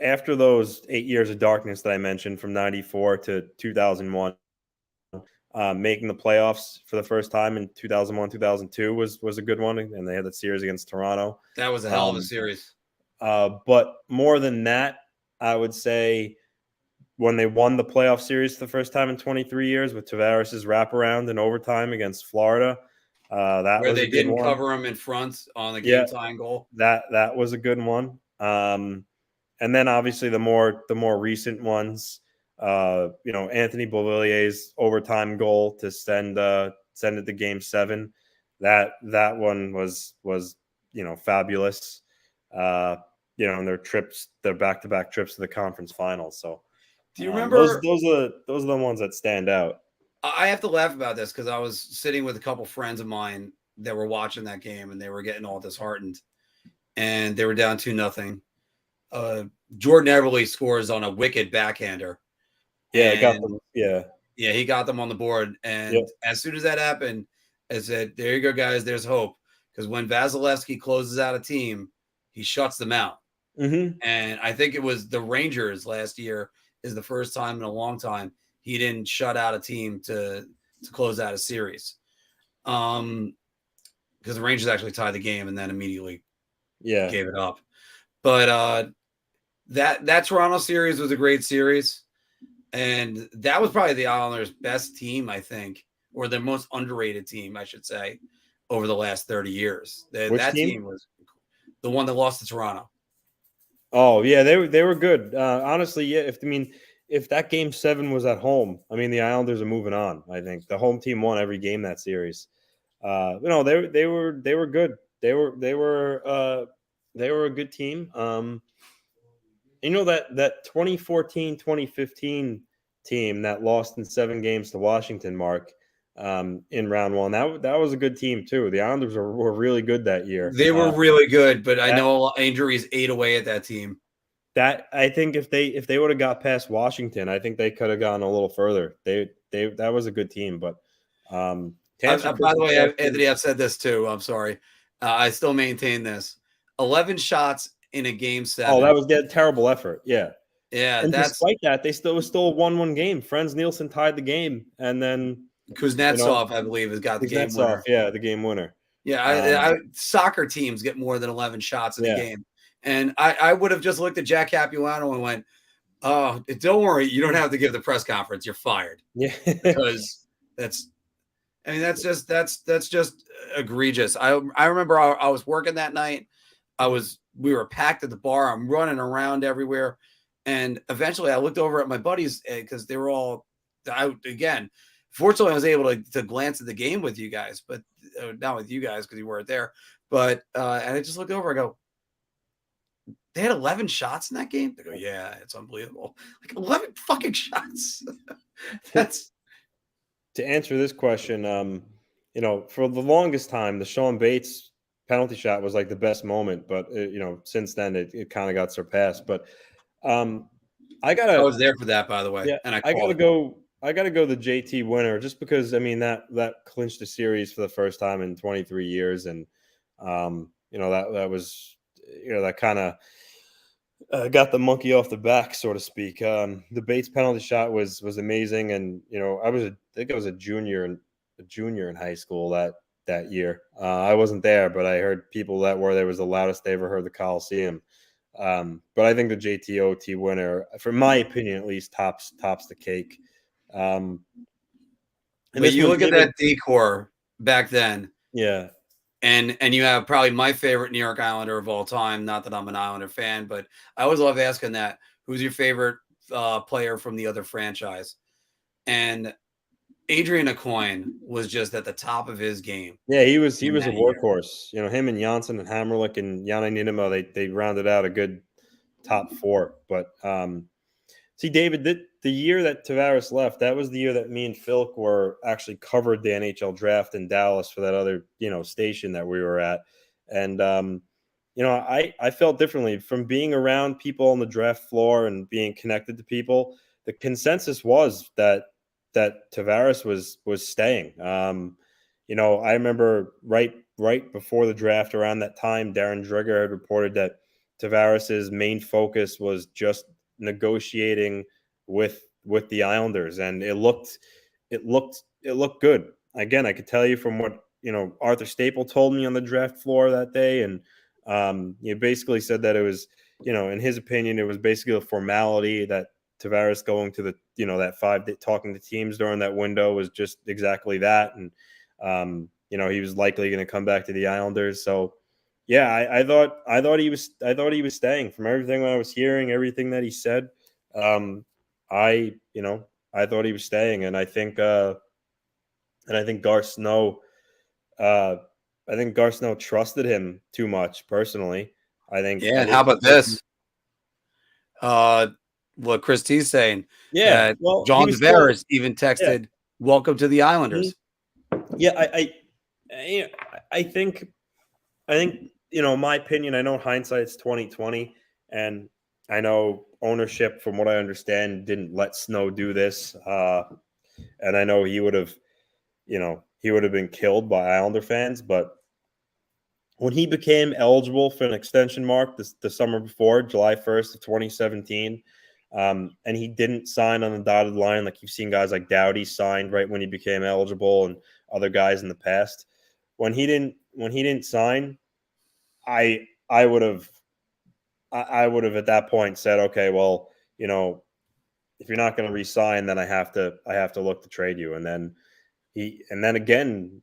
Speaker 3: after those 8 years of darkness that I mentioned from 94 to 2001, making the playoffs for the first time in 2001, 2002 was a good one. And they had that series against Toronto.
Speaker 1: That was a hell of a series.
Speaker 3: But more than that, I would say when they won the playoff series for the first time in 23 years with Tavares' wraparound in overtime against Florida. That
Speaker 1: Where
Speaker 3: was
Speaker 1: they
Speaker 3: a good
Speaker 1: didn't
Speaker 3: one.
Speaker 1: cover him in front on the game tying goal.
Speaker 3: That was a good one. And then obviously the more recent ones, Anthony Beauvillier's overtime goal to send it to Game 7. That one was fabulous. And their back-to-back trips to the conference finals. So
Speaker 1: do you remember
Speaker 3: those are the ones that stand out?
Speaker 1: I have to laugh about this because I was sitting with a couple friends of mine that were watching that game, and they were getting all disheartened, and they were down 2-0. Jordan Everly scores on a wicked backhander.
Speaker 3: Yeah, got them. Yeah,
Speaker 1: he got them on the board. And as soon as that happened, I said, "There you go, guys. There's hope." Because when Vasilevsky closes out a team, he shuts them out.
Speaker 3: Mm-hmm.
Speaker 1: And I think it was the Rangers last year is the first time in a long time he didn't shut out a team to close out a series. Because the Rangers actually tied the game and then immediately gave it up. But that Toronto series was a great series. And that was probably the Islanders' best team, I think, or their most underrated team, I should say, over the last 30 years. That team was the one that lost to Toronto.
Speaker 3: Oh, yeah, they were good. Honestly, yeah, if that Game 7 was at home, the Islanders are moving on. I think the home team won every game that series. They were good. They were a good team. That 2014-2015 team that lost in 7 games to Washington, Marc, in round 1. That was a good team too. The Islanders were really good that year.
Speaker 1: They were really good, but I know injuries ate away at that team.
Speaker 3: That I think if they would have got past Washington, I think they could have gone a little further. That was a good team, but
Speaker 1: by the way, Anthony, I've said this too. I'm sorry. I still maintain this. 11 shots in a Game 7.
Speaker 3: Oh, that was a terrible effort. Yeah.
Speaker 1: Yeah.
Speaker 3: And despite that, it was still a 1-1 game. Franz Nielsen tied the game, and then
Speaker 1: Kuznetsov, I believe, has got the game winner.
Speaker 3: Yeah, the game winner.
Speaker 1: Yeah, soccer teams get more than 11 shots in a game. And I would have just looked at Jack Capuano and went, "Oh, don't worry, you don't have to give the press conference. You're fired."
Speaker 3: Yeah,
Speaker 1: because that's just egregious. I remember I was working that night. We were packed at the bar. I'm running around everywhere, and eventually I looked over at my buddies because they were all again, fortunately, I was able to glance at the game with you guys, but not with you guys because you weren't there. But and I just looked over. I go, they had 11 shots in that game. They go, yeah, it's unbelievable. Like 11 fucking shots. That's
Speaker 3: to answer this question. For the longest time, the Sean Bates penalty shot was like the best moment, but since then it kind of got surpassed. But
Speaker 1: I was there for that, by the way.
Speaker 3: Yeah,
Speaker 1: And
Speaker 3: I gotta go. I gotta go the JT winner just because that clinched the series for the first time in 23 years, and that was that kind of got the monkey off the back, so to speak. The Bates penalty shot was amazing, and I think I was a junior in high school that year. I wasn't there, but I heard people that were there was the loudest they ever heard the Coliseum. But I think the JTOT winner, for my opinion at least, tops the cake. And
Speaker 1: you look at that decor back then,
Speaker 3: yeah,
Speaker 1: and you have probably my favorite New York Islander of all time. Not that I'm an Islander fan, but I always love asking that. Who's your favorite player from the other franchise? And Adrian Aucoin was just at the top of his game.
Speaker 3: Yeah, he was a workhorse. Him and Janssen and Hammerlich and Yanni Nienema, they rounded out a good top four. But see, David, the year that Tavares left, that was the year that me and Phil were actually covered the NHL draft in Dallas for that other station that we were at, and I felt differently from being around people on the draft floor and being connected to people. The consensus was that Tavares was staying. I remember right before the draft, around that time, Darren Dreger had reported that Tavares's main focus was just negotiating with the Islanders, and it looked good. Again, I could tell you from what Arthur Staple told me on the draft floor that day, and he basically said that it was in his opinion it was basically a formality that Tavares going to the that 5 day talking to teams during that window was just exactly that, and he was likely going to come back to the Islanders. So yeah, I thought he was staying from everything I was hearing, everything that he said. I thought he was staying, and I think Garth Snow trusted him too much personally. I think.
Speaker 1: Yeah, and how about this? What Chris T's saying.
Speaker 3: Yeah, well,
Speaker 1: John Tavares even texted, "Welcome to the Islanders."
Speaker 3: Yeah, I think my opinion. I know hindsight's 2020, and I know ownership, from what I understand, didn't let Snow do this, and I know he would have been killed by Islander fans. But when he became eligible for an extension, Mark, the summer before, July 1st of 2017. And he didn't sign on the dotted line like you've seen guys like Doughty signed right when he became eligible, and other guys in the past. When he didn't sign, I would have at that point said, okay, well, if you're not going to re-sign, then I have to look to trade you. And then again,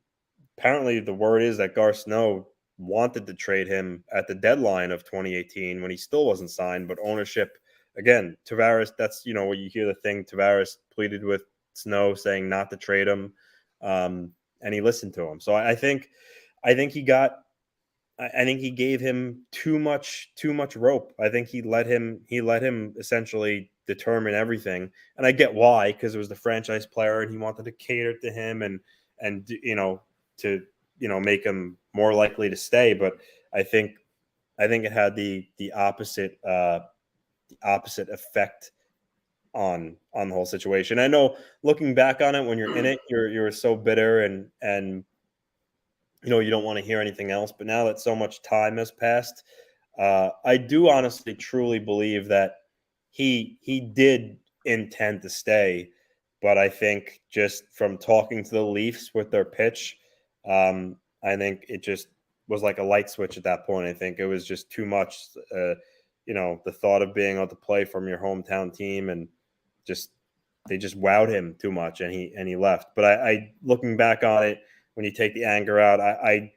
Speaker 3: apparently the word is that Garth Snow wanted to trade him at the deadline of 2018 when he still wasn't signed, but ownership. Again, Tavares, that's, what you hear the thing, Tavares pleaded with Snow saying not to trade him, and he listened to him. So I think he gave him too much rope. I think he let him essentially determine everything. And I get why, because it was the franchise player and he wanted to cater to him and to make him more likely to stay. But I think it had the opposite effect on the whole situation. I know, looking back on it, when you're in it, you're so bitter and you don't want to hear anything else. But now that so much time has passed, I do honestly, truly believe that he did intend to stay. But I think just from talking to the Leafs with their pitch, I think it just was like a light switch at that point. I think it was just too much. The thought of being able to play from your hometown team, and they just wowed him too much, and he left. But I looking back on it, when you take the anger out, I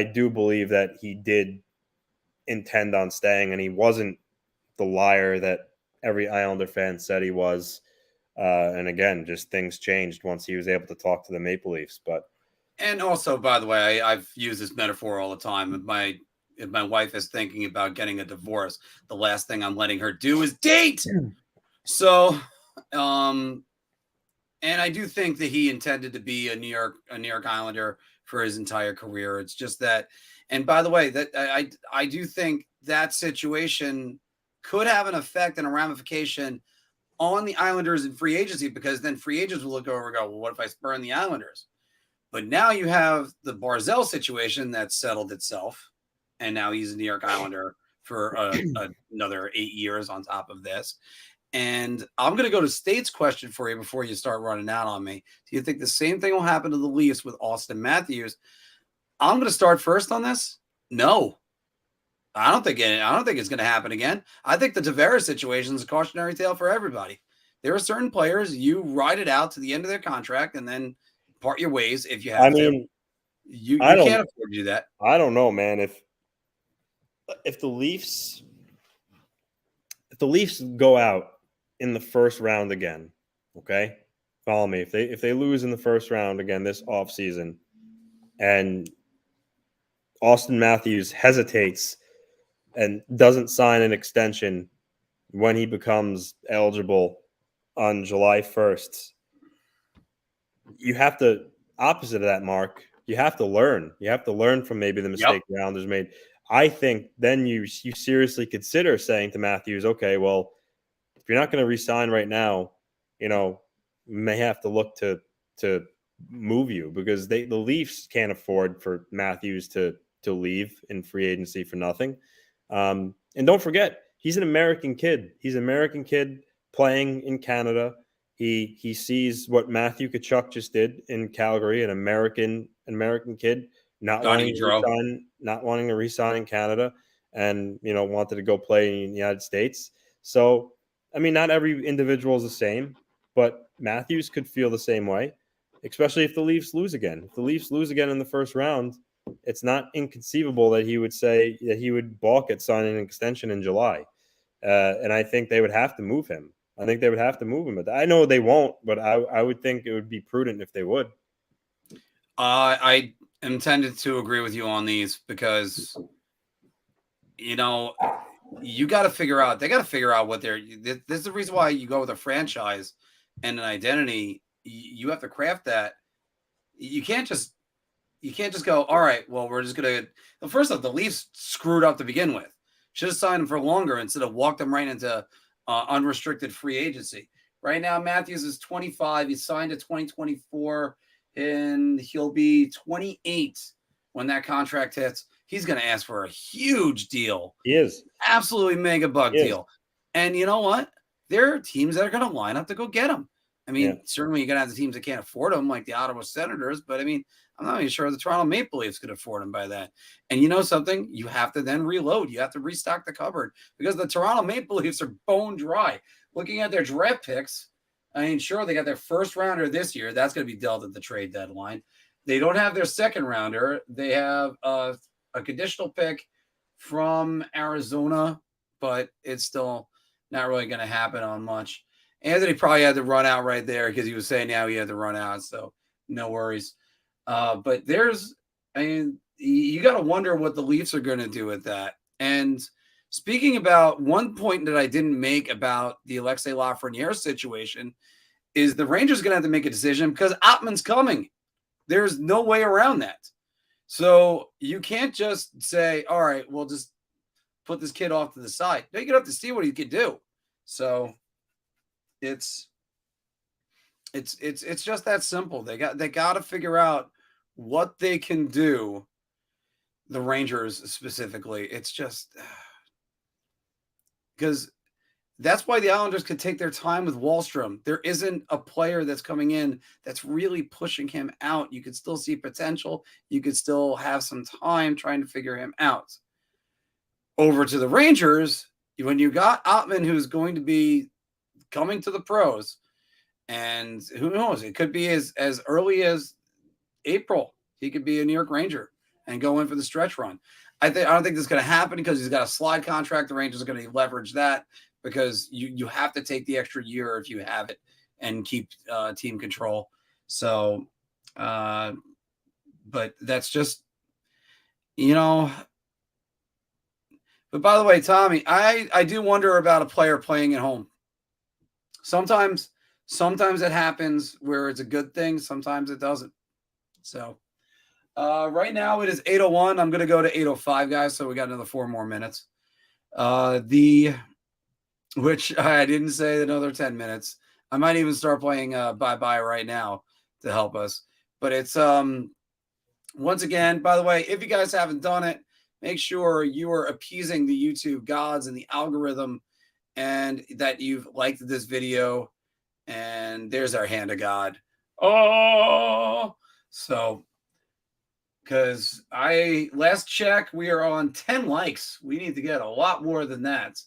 Speaker 3: do believe that he did intend on staying, and he wasn't the liar that every Islander fan said he was. And again, just things changed once he was able to talk to the Maple Leafs. But
Speaker 1: And also, by the way, I've used this metaphor all the time. If my wife is thinking about getting a divorce, the last thing I'm letting her do is date. So, and I do think that he intended to be a New York Islander for his entire career. It's just that, and by the way, that I do think that situation could have an effect and a ramification on the Islanders in free agency, because then free agents will look over and go, well, what if I spurn the Islanders? But now you have the Barzal situation that settled itself, and now he's a New York Islander for another 8 years on top of this. And I'm going to go to State's question for you before you start running out on me. Do you think the same thing will happen to the Leafs with Austin Matthews? I'm going to start first on this. No, I don't think it's going to happen again. I think the Tavares situation is a cautionary tale for everybody. There are certain players, you ride it out to the end of their contract and then part your ways if you have to. You can't afford to do that.
Speaker 3: I don't know, man. If the Leafs go out in the first round again, okay? Follow me. If they lose in the first round again this offseason, and Austin Matthews hesitates and doesn't sign an extension when he becomes eligible on July 1st, you have to, opposite of that, Mark, you have to learn. You have to learn from maybe the mistake the Islanders made. I think then you seriously consider saying to Matthews, okay, well, if you're not going to resign right now, you may have to look to move you, because the Leafs can't afford for Matthews to leave in free agency for nothing. And don't forget, he's an American kid. He's an American kid playing in Canada. He sees what Matthew Tkachuk just did in Calgary, an American kid not wanting to resign in Canada, and wanted to go play in the United States. So, I mean, not every individual is the same, but Matthews could feel the same way, especially if the Leafs lose again. If the Leafs lose again in the first round, it's not inconceivable that he would say that he would balk at signing an extension in July. And I think they would have to move him. But I know they won't, but I would think it would be prudent if they would.
Speaker 1: I am tended to agree with you on these, because, you got to figure out, they got to figure out what this is the reason why you go with a franchise and an identity. You have to craft that. You can't just go, all right, well, we're just going to, first off, the Leafs screwed up to begin with. Should have signed him for longer instead of walked him right into unrestricted free agency. Right now, Matthews is 25. He signed to 2024, and he'll be 28 when that contract hits. He's going to ask for a huge deal.
Speaker 3: He is.
Speaker 1: Absolutely mega bug deal. And you know what? There are teams that are going to line up to go get him. I mean, certainly you're going to have the teams that can't afford him, like the Ottawa Senators, but I mean, I'm not even sure the Toronto Maple Leafs could afford him by that. And you know something? You have to then reload. You have to restock the cupboard, because the Toronto Maple Leafs are bone dry. Looking at their draft picks, I mean, sure, they got their first rounder this year. That's going to be dealt at the trade deadline. They don't have their second rounder. They have a conditional pick from Arizona, but it's still not really going to happen on much. Anthony probably had to run out right there, because he was saying now he had to run out, so no worries. But you got to wonder what the Leafs are going to do with that. And speaking about one point that I didn't make about the Alexei Lafreniere situation is the Rangers going to have to make a decision, because Ottman's coming. There's no way around that. So you can't just say, all right, we'll just put this kid off to the side. No, you're going to have to see what he could do. So it's just that simple. They got to figure out what they can do. The Rangers specifically. It's just because that's why the Islanders could take their time with Wahlstrom. There isn't a player that's coming in that's really pushing him out. You could still see potential. You could still have some time trying to figure him out. Over to the Rangers, when you got Ottman, who's going to be coming to the pros, and who knows, it could be as early as April. He could be a New York Ranger and go in for the stretch run. I don't think this is going to happen, because he's got a slide contract. The Rangers are going to leverage that, because you have to take the extra year if you have it. and keep team control. So, but that's just, But by the way, Tommy, I do wonder about a player playing at home. Sometimes it happens where it's a good thing. Sometimes it doesn't. So right now it is 8:01. I'm going to go to 8:05, guys. So we got another 4 more minutes. Which I didn't say another 10 minutes. I might even start playing bye-bye right now to help us. But it's once again, by the way, if you guys haven't done it, make sure you are appeasing the YouTube gods and the algorithm and that you've liked this video. And there's our hand of God. Oh, so because last check, we are on 10 likes. We need to get a lot more than that.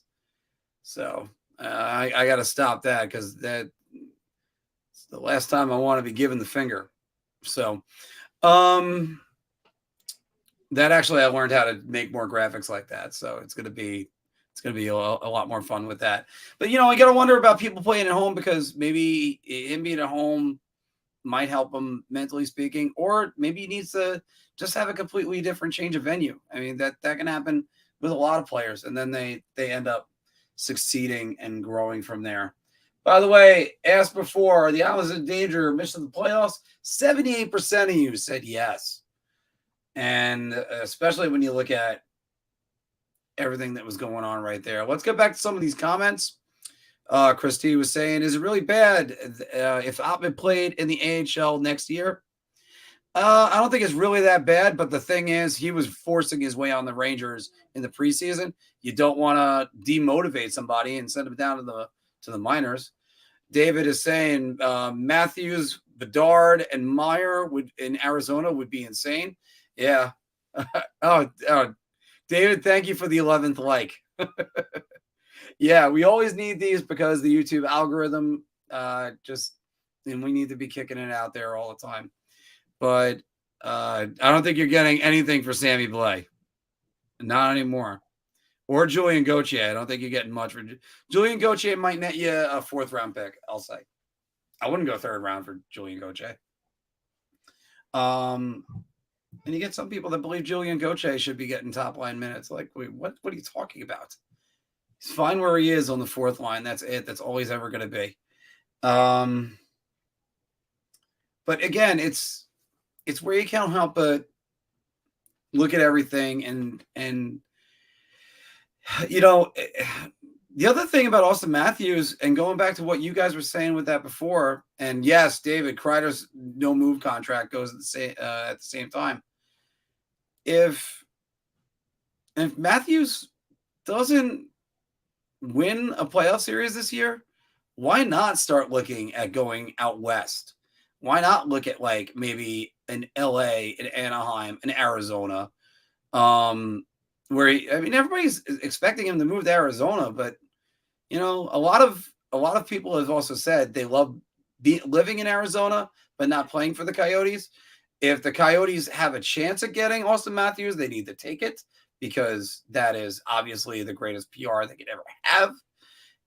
Speaker 1: So I got to stop that because that's the last time I want to be given the finger. So that actually I learned how to make more graphics like that. So it's going to be a lot more fun with that. But, I got to wonder about people playing at home because maybe him being at home might help him mentally speaking, or maybe he needs to just have a completely different change of venue. I mean, that can happen with a lot of players, and then they end up succeeding and growing from there. By the way, asked before, are the Islanders in danger of missing the playoffs? 78% of you said yes. And especially when you look at everything that was going on right there. Let's get back to some of these comments. Christy was saying, is it really bad if Ottman played in the AHL next year? I don't think it's really that bad, but the thing is, he was forcing his way on the Rangers in the preseason. You don't want to demotivate somebody and send them down to the minors. David is saying Matthews, Bedard, and Meyer in Arizona would be insane. Yeah. Oh, David, thank you for the 11th like. Yeah, we always need these because the YouTube algorithm and we need to be kicking it out there all the time. But I don't think you're getting anything for Sammy Blais. Not anymore. Or Julian Gauthier. I don't think you're getting much for Julian Gauthier. Might net you a 4th round pick, I'll say. I wouldn't go 3rd round for Julian Gauthier. And you get some people that believe Julian Gauthier should be getting top line minutes. Like, wait, what are you talking about? He's fine where he is on the 4th line. That's it. That's all he's ever going to be. But again, it's where you can't help but look at everything and the other thing about Austin Matthews, and going back to what you guys were saying with that before, and yes, David, Kreider's no move contract goes at the same time. If Matthews doesn't win a playoff series this year, why not start looking at going out west? Why not look at like maybe an LA, an Anaheim, an Arizona, where everybody's expecting him to move to Arizona, but a lot of people have also said they love living in Arizona, but not playing for the Coyotes. If the Coyotes have a chance at getting Austin Matthews, they need to take it because that is obviously the greatest PR they could ever have.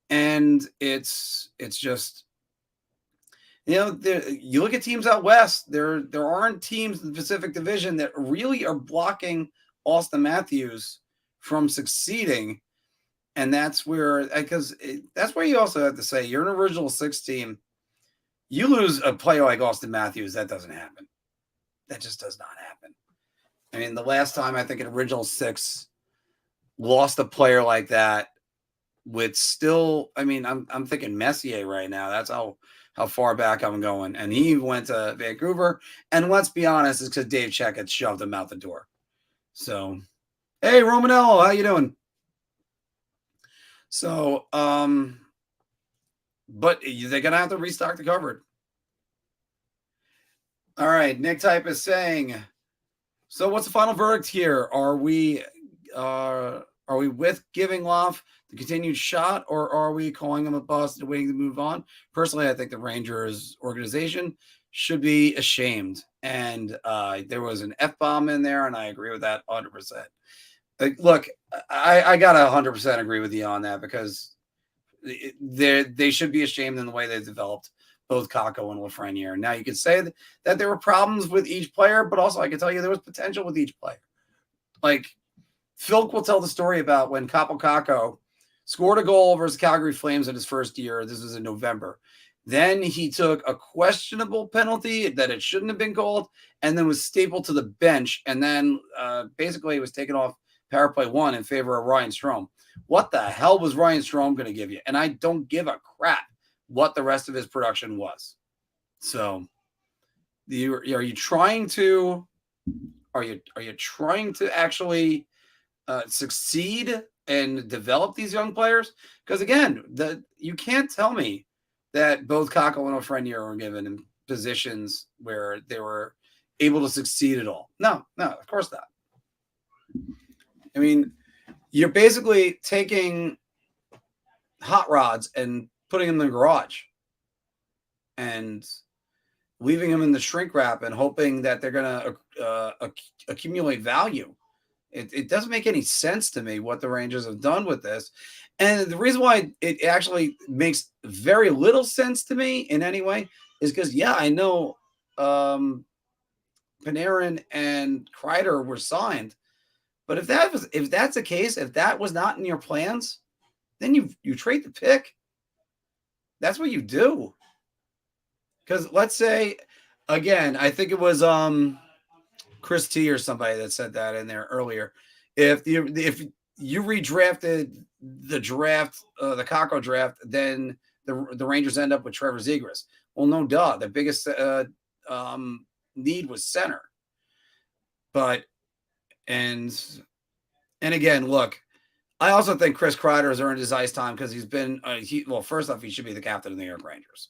Speaker 1: And it's just, you look at teams out west, there aren't teams in the Pacific Division that really are blocking Austin Matthews from succeeding. And that's where, that's where you also have to say you're an original 6 team. You lose a player like Austin Matthews, that doesn't happen. That just does not happen. I mean, the last time I think an original 6 lost a player like that with still, I'm thinking Messier right now. That's how far back I'm going. And he went to Vancouver. And let's be honest, it's because Dave Checkett shoved him out the door. So, hey, Romanello, how you doing? So, but they're going to have to restock the cupboard. All right. Nick Type is saying, so what's the final verdict here? Are we with giving Loff the continued shot, or are we calling him a bust and waiting to move on? Personally, I think the Rangers organization should be ashamed. And there was an F-bomb in there, and I agree with that 100%. Look, I got to 100% agree with you on that because they should be ashamed in the way they developed. both Kako and Lafreniere. Now, you could say that there were problems with each player, but also I can tell you there was potential with each player. Like, Phil will tell the story about when Kaapo Kakko scored a goal versus Calgary Flames in his first year. This was in November. Then he took a questionable penalty that it shouldn't have been called, and then was stapled to the bench, and then basically he was taken off power play 1 in favor of Ryan Strome. What the hell was Ryan Strome going to give you? And I don't give a crap what the rest of his production was. So, are you trying to actually succeed and develop these young players? Because again, you can't tell me that both Kakko and Lafreniere were given in positions where they were able to succeed at all. No, of course not. I mean, you're basically taking hot rods and putting them in the garage and leaving them in the shrink wrap and hoping that they're going to accumulate value. It doesn't make any sense to me what the Rangers have done with this. And the reason why it actually makes very little sense to me in any way is because, yeah, I know Panarin and Kreider were signed. But if that's the case, if that was not in your plans, then you trade the pick. That's what you do. Because let's say, again, I think it was Chris T or somebody that said that in there earlier. If you redrafted the draft, the Kakko draft, then the Rangers end up with Trevor Zegras. Well, no duh. The biggest need was center. But and again, look, I also think Chris Kreider has earned his ice time because he's been first off, he should be the captain of the New York Rangers.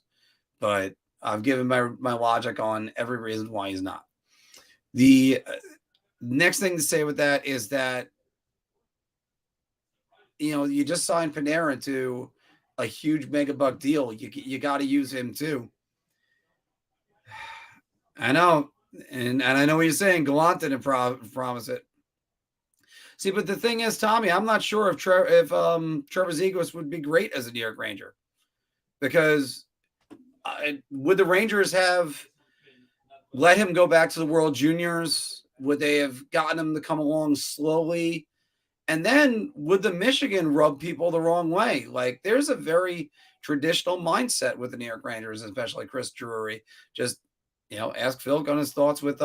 Speaker 1: But I've given my logic on every reason why he's not. The next thing to say with that is that, you just signed Panarin to a huge mega buck deal. You got to use him too. I know. And I know what you're saying. Gallant didn't promise it. See, but the thing is, Tommy, I'm not sure if Trevor Zegras would be great as a New York Ranger, because would the Rangers have let him go back to the World Juniors? Would they have gotten him to come along slowly? And then would the Michigan rub people the wrong way? Like, there's a very traditional mindset with the New York Rangers, especially Chris Drury. Just, ask Phil on his thoughts with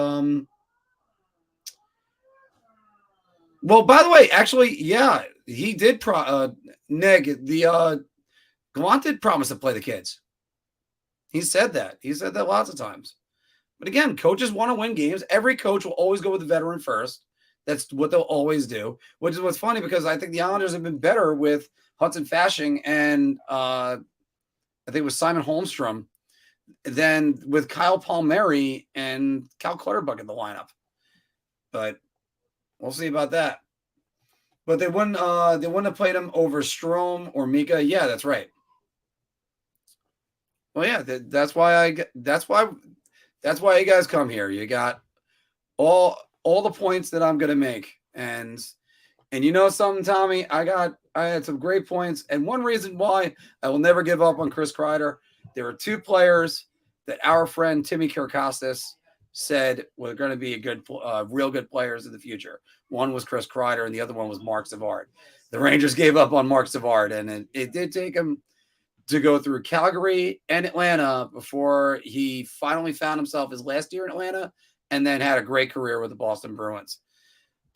Speaker 1: Well, by the way, actually, yeah, he did. Gallant did promise to play the kids. He said that. He said that lots of times. But again, coaches want to win games. Every coach will always go with the veteran first. That's what they'll always do. Which is what's funny, because I think the Islanders have been better with Hudson Fasching and I think it was Simon Holmstrom than with Kyle Palmieri and Cal Clutterbuck in the lineup. But we'll see about that. But they wouldn't have played him over Strome or Mika. Yeah, that's right. Well, yeah, that's why you guys come here. You got all the points that I'm gonna make. And you know something, Tommy? I had some great points. And one reason why I will never give up on Chris Kreider, there were two players that our friend Timmy Kirkostas said were going to be real good players in the future. One was Chris Kreider, and the other one was Marc Savard. The Rangers gave up on Marc Savard, and it did take him to go through Calgary and Atlanta before he finally found himself his last year in Atlanta, and then had a great career with the Boston Bruins.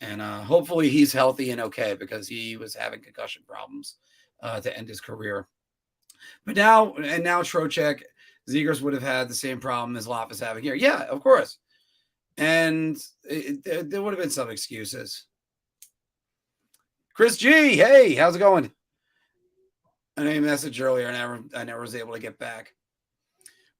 Speaker 1: And hopefully he's healthy and okay, because he was having concussion problems to end his career. But now Trocheck, Zegras would have had the same problem as Lop is having here. Yeah, of course. And there would have been some excuses. Chris G, hey, how's it going? I know you messaged earlier, and I never was able to get back.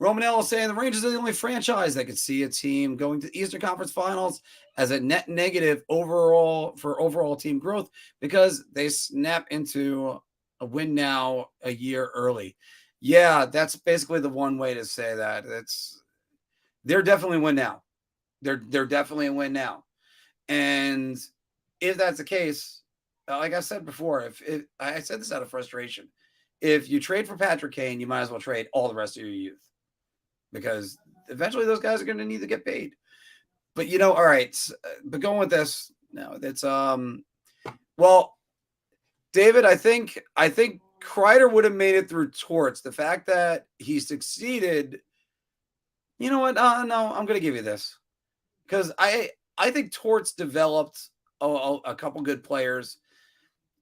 Speaker 1: Romanello saying the Rangers are the only franchise that could see a team going to the Eastern Conference Finals as a net negative overall for overall team growth, because they snap into a win now a year early. Yeah, that's basically the one way to say that. They're definitely win now. They're definitely a win now. And if that's the case, like I said before, if I said this out of frustration, if you trade for Patrick Kane, you might as well trade all the rest of your youth. because eventually those guys are going to need to get paid. But all right. But going with this, no, that's well, David, I think Kreider would have made it through Torts. The fact that he succeeded, you know what? No, I'm going to give you this because I think Torts developed a couple good players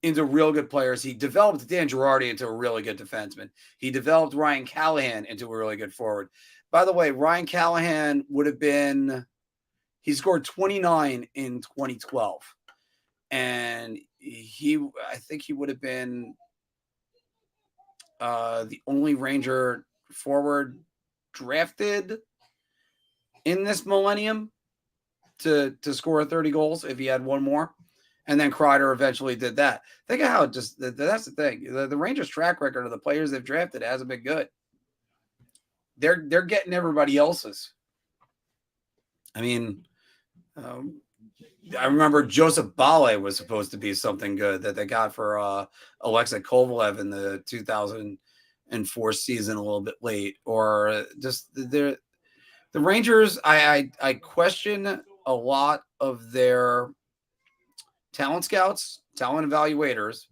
Speaker 1: into real good players. He developed Dan Girardi into a really good defenseman. He developed Ryan Callahan into a really good forward. By the way, Ryan Callahan he scored 29 in 2012. And I think he would have been the only Ranger forward drafted in this millennium to score 30 goals if he had one more. And then Kreider eventually did that. Think of how that's the thing. The Rangers' track record of the players they've drafted hasn't been good. They're getting everybody else's. I mean, I remember Joseph Bale was supposed to be something good that they got for Alexei Kovalev in the 2004 season a little bit late. Or just the Rangers, I question a lot of their talent scouts, talent evaluators,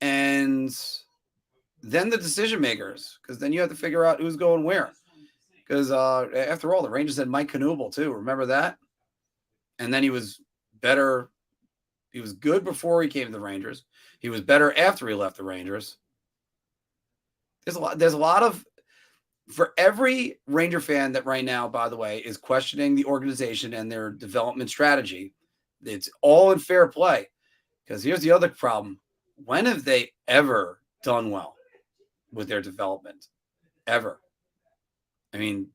Speaker 1: and then the decision makers, because then you have to figure out who's going where. Because after all, the Rangers had Mike Knuble too. Remember that? And then he was better. He was good before he came to the Rangers. He was better after he left the Rangers. There's a lot of, for every Ranger fan that right now, by the way, is questioning the organization and their development strategy, it's all in fair play. Because here's the other problem. When have they ever done well with their development? Ever. I mean,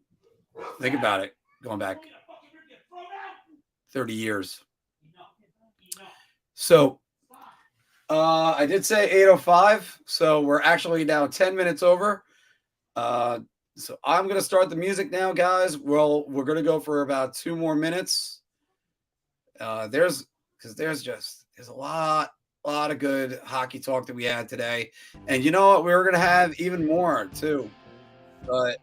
Speaker 1: think about it. Going back 30 years. So I did say 8:05. So we're actually now 10 minutes over. So I'm going to start the music now, guys. We're going to go for about 2 more minutes. There's a lot of good hockey talk that we had today. And you know what? We were going to have even more too. But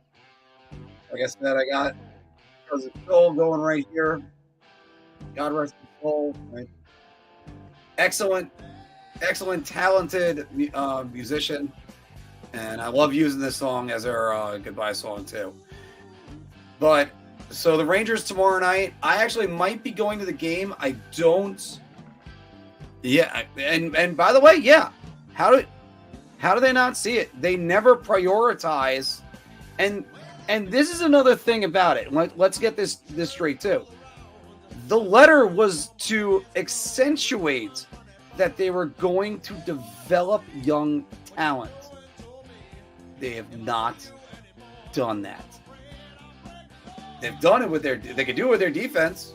Speaker 1: like I said, I got Phil going right here. God rest his soul. Right? Excellent, talented musician. And I love using this song as our goodbye song too. But so the Rangers tomorrow night, I actually might be going to the game. I don't. Yeah, and by the way, yeah. How do they not see it? They never prioritize. And this is another thing about it. Let's get this straight too. The letter was to accentuate that they were going to develop young talent. They have not done that. They've done it they could do it with their defense.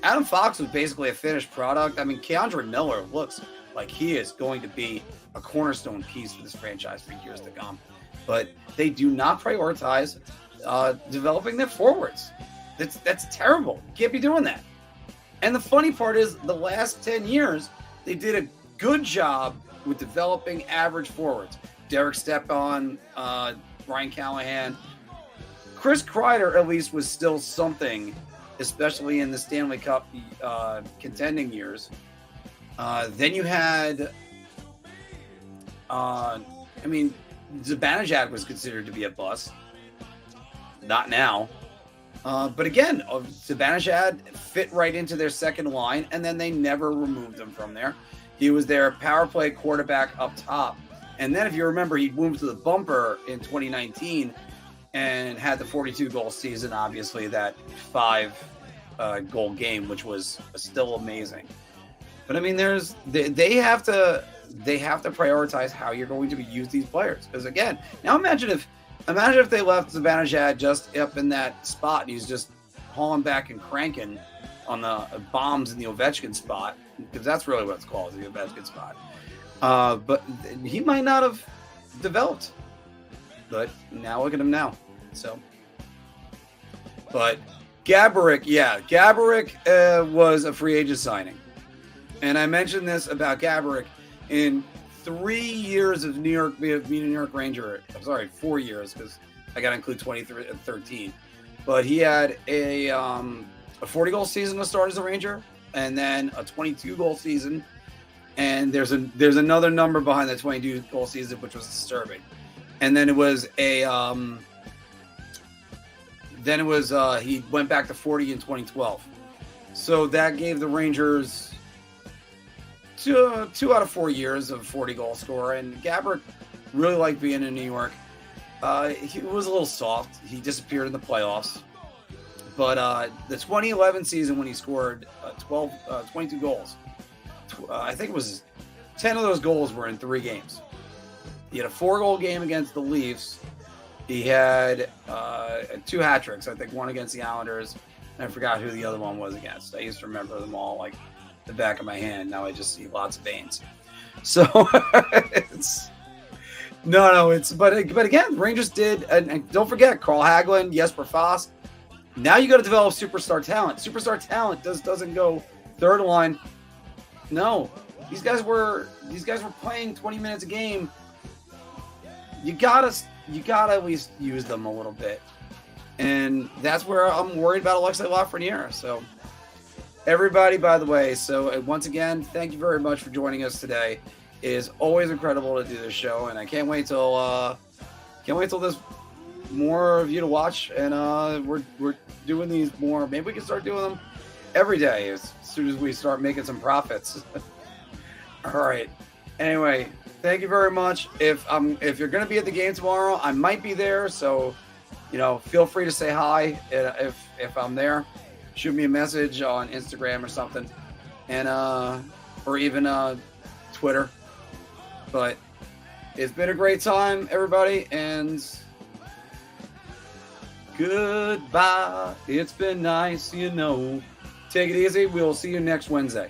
Speaker 1: Adam Fox was basically a finished product. I mean, Keandre Miller looks like he is going to be a cornerstone piece for this franchise for years to come. But they do not prioritize developing their forwards. That's terrible. You can't be doing that. And the funny part is the last 10 years, they did a good job with developing average forwards. Derek Stepan, Ryan Callahan. Chris Kreider, at least, was still something, especially in the Stanley Cup contending years. Then you had, Zibanejad was considered to be a bust. Not now. But again, Zibanejad fit right into their second line, and then they never removed him from there. He was their power play quarterback up top. And then if you remember, he moved to the bumper in 2019 and had the 42-goal season, obviously, that 5-goal game, which was still amazing. But I mean, they have to prioritize how you're going to use these players. Because again, now imagine if they left Zibanejad just up in that spot and he's just hauling back and cranking on the bombs in the Ovechkin spot, because that's really what it's called, the Ovechkin spot. But he might not have developed. But now look at him now. So, but Gaborik was a free agent signing. And I mentioned this about Gaborik in 3 years of being a New York Ranger. I'm sorry, 4 years, because I got to include 23 and 13. But he had a 40-goal season to start as a Ranger, and then a 22-goal season. And there's another number behind the 22-goal season, which was disturbing. And then it was he went back to 40 in 2012. So that gave the Rangers two out of 4 years of 40-goal scorer. And Gabbert really liked being in New York. He was a little soft. He disappeared in the playoffs. But the 2011 season when he scored 22 goals, I think it was 10 of those goals were in 3 games. He had a 4-goal game against the Leafs. He had 2 hat tricks, I think one against the Islanders, and I forgot who the other one was against. I used to remember them all like the back of my hand. Now I just see lots of veins. So but again, Rangers did, and don't forget Carl Hagelin, Jesper Fast. Now you got to develop superstar talent. Superstar talent doesn't go third line. No, these guys were playing 20 minutes a game. You gotta at least use them a little bit, and that's where I'm worried about Alexei Lafreniere. So, everybody, by the way, once again, thank you very much for joining us today. It is always incredible to do this show, and I can't wait till there's more of you to watch, and we're doing these more. Maybe we can start doing them every day as soon as we start making some profits. All right. Anyway, thank you very much. If you're going to be at the game tomorrow, I might be there. So, feel free to say hi if I'm there. Shoot me a message on Instagram or something, and or even Twitter. But it's been a great time, everybody, and goodbye. It's been nice, Take it easy. We'll see you next Wednesday.